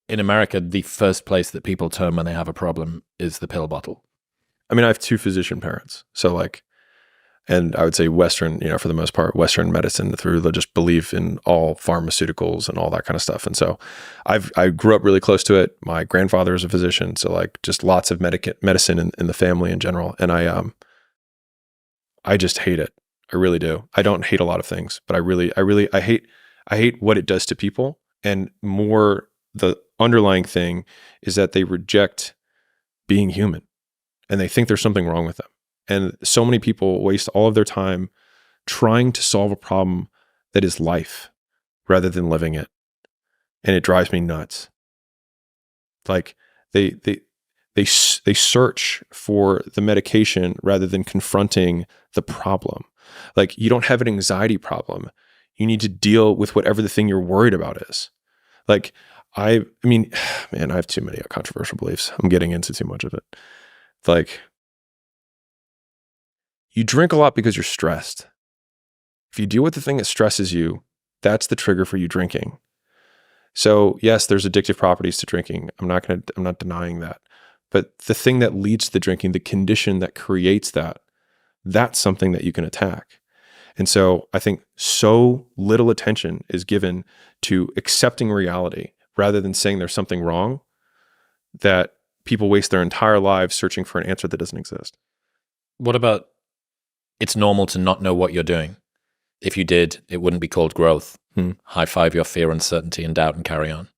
Speaker 1: in America, the first place that people turn when they have a problem is the pill bottle.
Speaker 2: I mean, I have 2 physician parents. So like, and I would say Western, for the most part, Western medicine through the just belief in all pharmaceuticals and all that kind of stuff. And so I grew up really close to it. My grandfather is a physician. So like just lots of medicine in the family in general. And I just hate it. I really do. I don't hate a lot of things, but I hate what it does to people. And more, the underlying thing is that they reject being human and they think there's something wrong with them. And so many people waste all of their time trying to solve a problem that is life rather than living it. And it drives me nuts. Like they search for the medication rather than confronting the problem. Like you don't have an anxiety problem. You need to deal with whatever the thing you're worried about is. Like I mean, man, I have too many controversial beliefs. I'm getting into too much of it. It's like, you drink a lot because you're stressed. If you deal with the thing that stresses you, that's the trigger for you drinking. So yes, there's addictive properties to drinking. I'm not denying that. But the thing that leads to the drinking, the condition that creates that, that's something that you can attack. And so I think so little attention is given to accepting reality rather than saying there's something wrong, that people waste their entire lives searching for an answer that doesn't exist.
Speaker 1: What about it's normal to not know what you're doing? If you did, it wouldn't be called growth. High five your fear, uncertainty, and doubt and carry on.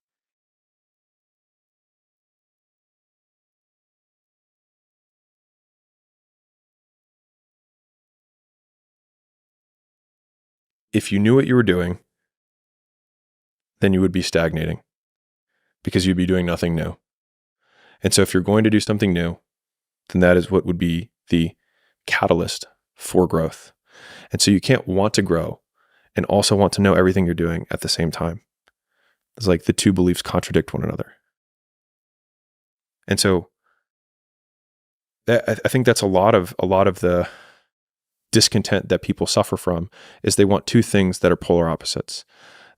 Speaker 2: If you knew what you were doing, then you would be stagnating because you'd be doing nothing new. And so if you're going to do something new, then that is what would be the catalyst for growth. And so you can't want to grow and also want to know everything you're doing at the same time. It's like the 2 beliefs contradict one another. And so I think that's a lot of the discontent that people suffer from is they want 2 things that are polar opposites.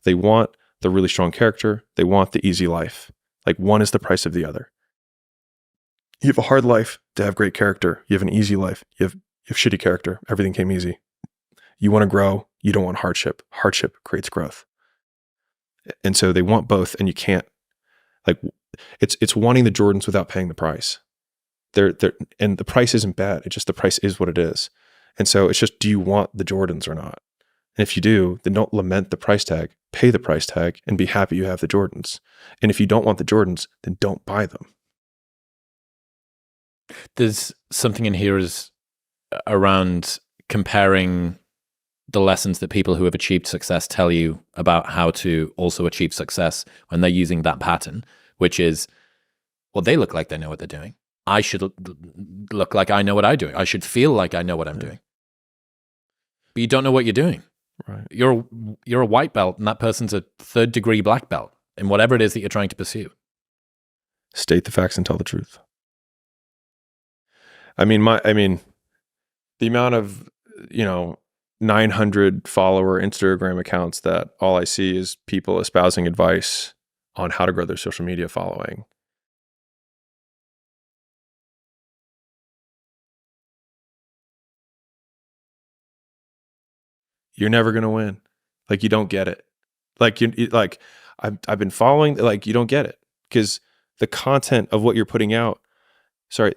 Speaker 2: They want the really strong character. They want the easy life. Like one is the price of the other. You have a hard life to have great character. You have an easy life. You have shitty character. Everything came easy. You want to grow. You don't want hardship. Hardship creates growth. And so they want both, and you can't. Like it's wanting the Jordans without paying the price. And the price isn't bad. It's just the price is what it is. And so it's just, do you want the Jordans or not? And if you do, then don't lament the price tag. Pay the price tag and be happy you have the Jordans. And if you don't want the Jordans, then don't buy them.
Speaker 1: There's something in here is around comparing the lessons that people who have achieved success tell you about how to also achieve success when they're using that pattern, which is, well, they look like they know what they're doing. I should look like I know what I'm doing. I should feel like I know what I'm doing. But you don't know what you're doing.
Speaker 2: Right.
Speaker 1: You're a white belt, and that person's a 3rd degree black belt in whatever it is that you're trying to pursue.
Speaker 2: State the facts and tell the truth. I mean, the amount of 900 follower Instagram accounts that all I see is people espousing advice on how to grow their social media following. You're never going to win. Like, you don't get it. I've been following, like, you don't get it because the content of what you're putting out,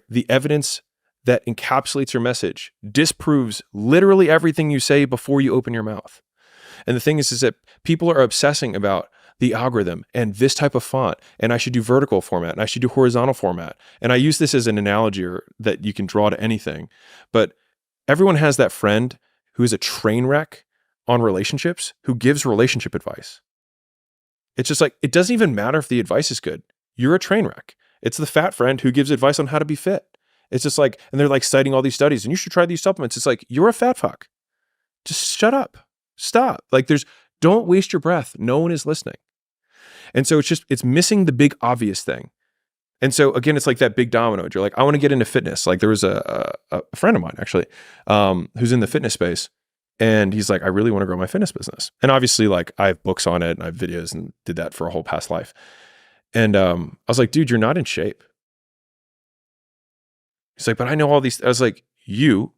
Speaker 2: the evidence that encapsulates your message disproves literally everything you say before you open your mouth. And the thing is that people are obsessing about the algorithm and this type of font, and I should do vertical format, and I should do horizontal format. And I use this as an analogy that you can draw to anything. But everyone has that friend who is a train wreck on relationships who gives relationship advice. It's just like, it doesn't even matter if the advice is good. You're a train wreck. It's the fat friend who gives advice on how to be fit. It's just like, and they're like citing all these studies and you should try these supplements. It's like, you're a fat fuck. Just shut up. Stop. Like don't waste your breath. No one is listening. And so it's missing the big obvious thing. And so again, it's like that big domino. You're like, I want to get into fitness. Like there was a friend of mine actually, who's in the fitness space. And he's like, I really want to grow my fitness business. And obviously like I have books on it and I have videos and did that for a whole past life. And I was like, dude, you're not in shape. He's like, but I know all these. I was like, you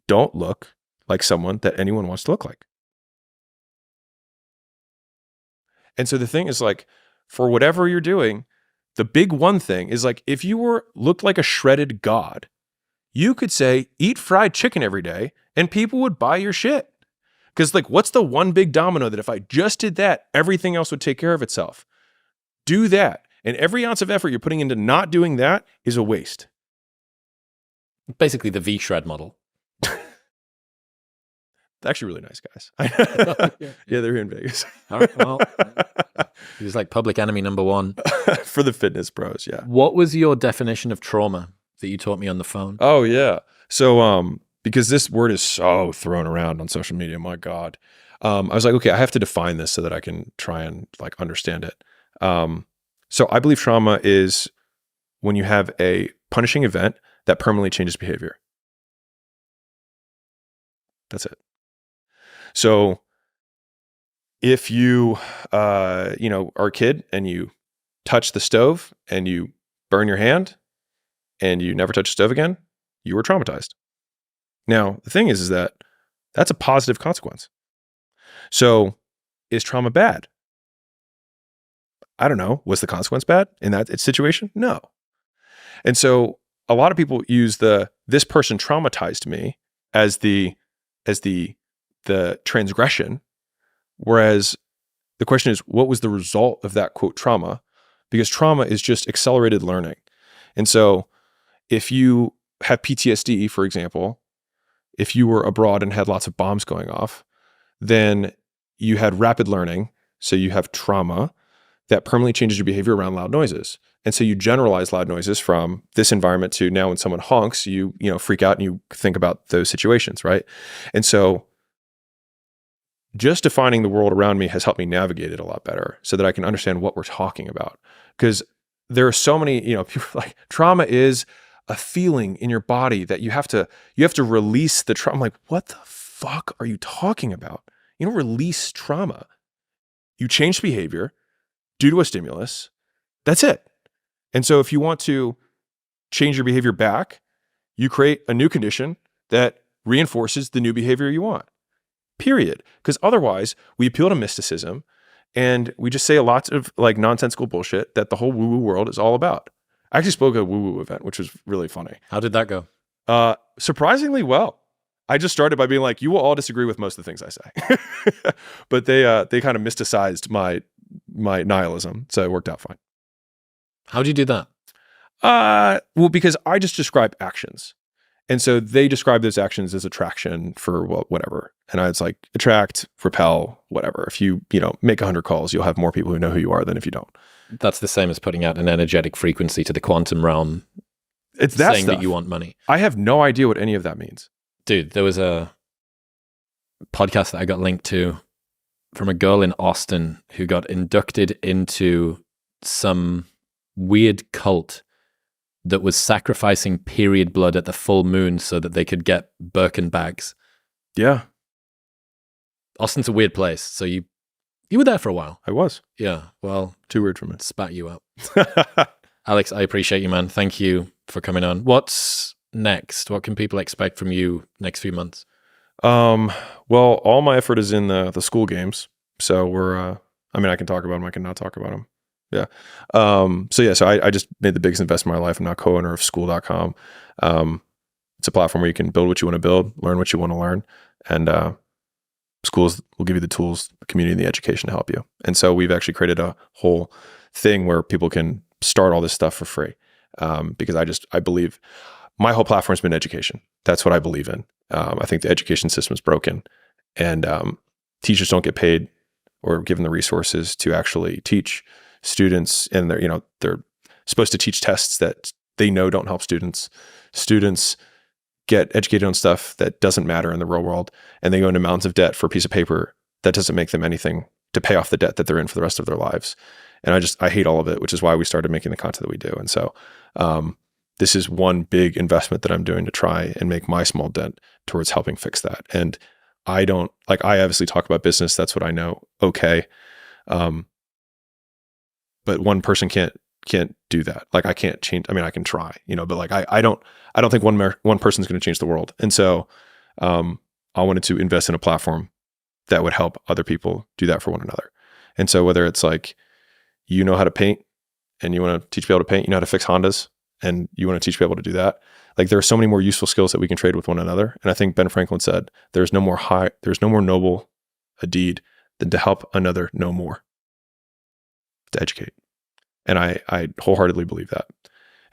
Speaker 2: don't look like someone that anyone wants to look like. And so the thing is like, for whatever you're doing, the big one thing is like, if you looked like a shredded god, you could say, eat fried chicken every day and people would buy your shit. Because like, what's the one big domino that if I just did that, everything else would take care of itself? Do that. And every ounce of effort you're putting into not doing that is a waste.
Speaker 1: Basically the V-Shred model.
Speaker 2: They're actually really nice guys. Yeah, they're here in Vegas.
Speaker 1: All right, well, he was like public enemy number one.
Speaker 2: For the fitness bros, yeah.
Speaker 1: What was your definition of trauma that you taught me on the phone?
Speaker 2: Oh, yeah. So, because this word is so thrown around on social media, my God. I was like, okay, I have to define this so that I can try and like understand it. So I believe trauma is when you have a punishing event that permanently changes behavior. That's it. So if you, are a kid and you touch the stove and you burn your hand and you never touch the stove again, you were traumatized. Now, the thing is that that's a positive consequence. So is trauma bad? I don't know. Was the consequence bad in that situation? No. And so a lot of people use this person traumatized me as the transgression, whereas the question is, what was the result of that quote trauma? Because trauma is just accelerated learning. And so if you have PTSD, for example, if you were abroad and had lots of bombs going off, then you had rapid learning. So you have trauma that permanently changes your behavior around loud noises. And so you generalize loud noises from this environment to now when someone honks, you freak out and you think about those situations, right? And so just defining the world around me has helped me navigate it a lot better so that I can understand what we're talking about. Because there are so many, people like trauma is a feeling in your body that you have to release the trauma. I'm like, what the fuck are you talking about? You don't release trauma. You change behavior due to a stimulus. That's it. And so if you want to change your behavior back, you create a new condition that reinforces the new behavior you want. Period. Because otherwise, we appeal to mysticism and we just say a lot of like nonsensical bullshit that the whole woo-woo world is all about. I actually spoke at a woo-woo event, which was really funny.
Speaker 1: How did that go?
Speaker 2: Surprisingly well. I just started by being like, you will all disagree with most of the things I say. But they kind of mysticized my nihilism. So it worked out fine.
Speaker 1: How do you do that?
Speaker 2: Well, because I just describe actions. And so they describe those actions as attraction for whatever. And I was like, attract, repel, whatever. If you, make 100 calls, you'll have more people who know who you are than if you don't.
Speaker 1: That's the same as putting out an energetic frequency to the quantum realm.
Speaker 2: It's that
Speaker 1: saying
Speaker 2: stuff.
Speaker 1: That you want money.
Speaker 2: I have no idea what any of that means.
Speaker 1: Dude, there was a podcast that I got linked to from a girl in Austin who got inducted into some weird cult that was sacrificing period blood at the full moon so that they could get Birkin bags.
Speaker 2: Yeah.
Speaker 1: Austin's a weird place. So you were there for a while.
Speaker 2: I was.
Speaker 1: Yeah. Well,
Speaker 2: too weird for me.
Speaker 1: Spat you out. Alex, I appreciate you, man. Thank you for coming on. What's next? What can people expect from you next few months?
Speaker 2: Well, all my effort is in the Skool Games. So we're, I can talk about them. I can not talk about them. Yeah. So I just made the biggest investment in my life. I'm now co-owner of Skool.com. It's a platform where you can build what you want to build, learn what you want to learn. And schools will give you the tools, the community, and the education to help you. And so we've actually created a whole thing where people can start all this stuff for free. Because I believe my whole platform has been education. That's what I believe in. I think the education system is broken, and teachers don't get paid or given the resources to actually teach students. And they're supposed to teach tests that they know don't help students. Students get educated on stuff that doesn't matter in the real world, and they go into mountains of debt for a piece of paper that doesn't make them anything to pay off the debt that they're in for the rest of their lives. And I hate all of it, which is why we started making the content that we do. And so this is one big investment that I'm doing to try and make my small dent towards helping fix that. And I obviously talk about business. That's what I know. Okay. But one person can't do that. Like, I can't change. I mean, I can try, but I don't think one person is going to change the world. And so I wanted to invest in a platform that would help other people do that for one another. And so whether it's like, you know how to paint and you want to teach people to paint, you know how to fix Hondas and you want to teach people to do that. Like, there are so many more useful skills that we can trade with one another. And I think Ben Franklin said, there's no more noble a deed than to help another know more, to educate. And I wholeheartedly believe that.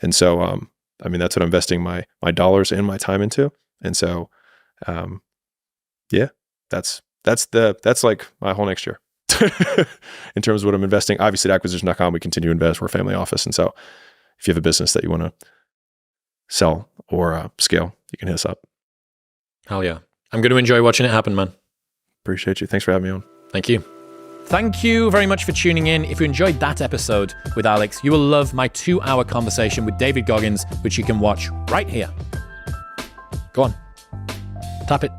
Speaker 2: And so, that's what I'm investing my dollars and my time into. And so, that's like my whole next year in terms of what I'm investing. Obviously at acquisition.com, we continue to invest. We're a family office. And so if you have a business that you want to sell or scale, you can hit us up.
Speaker 1: Hell yeah. I'm going to enjoy watching it happen, man.
Speaker 2: Appreciate you. Thanks for having me on.
Speaker 1: Thank you. Thank you very much for tuning in. If you enjoyed that episode with Alex, you will love my 2-hour conversation with David Goggins, which you can watch right here. Go on. Tap it.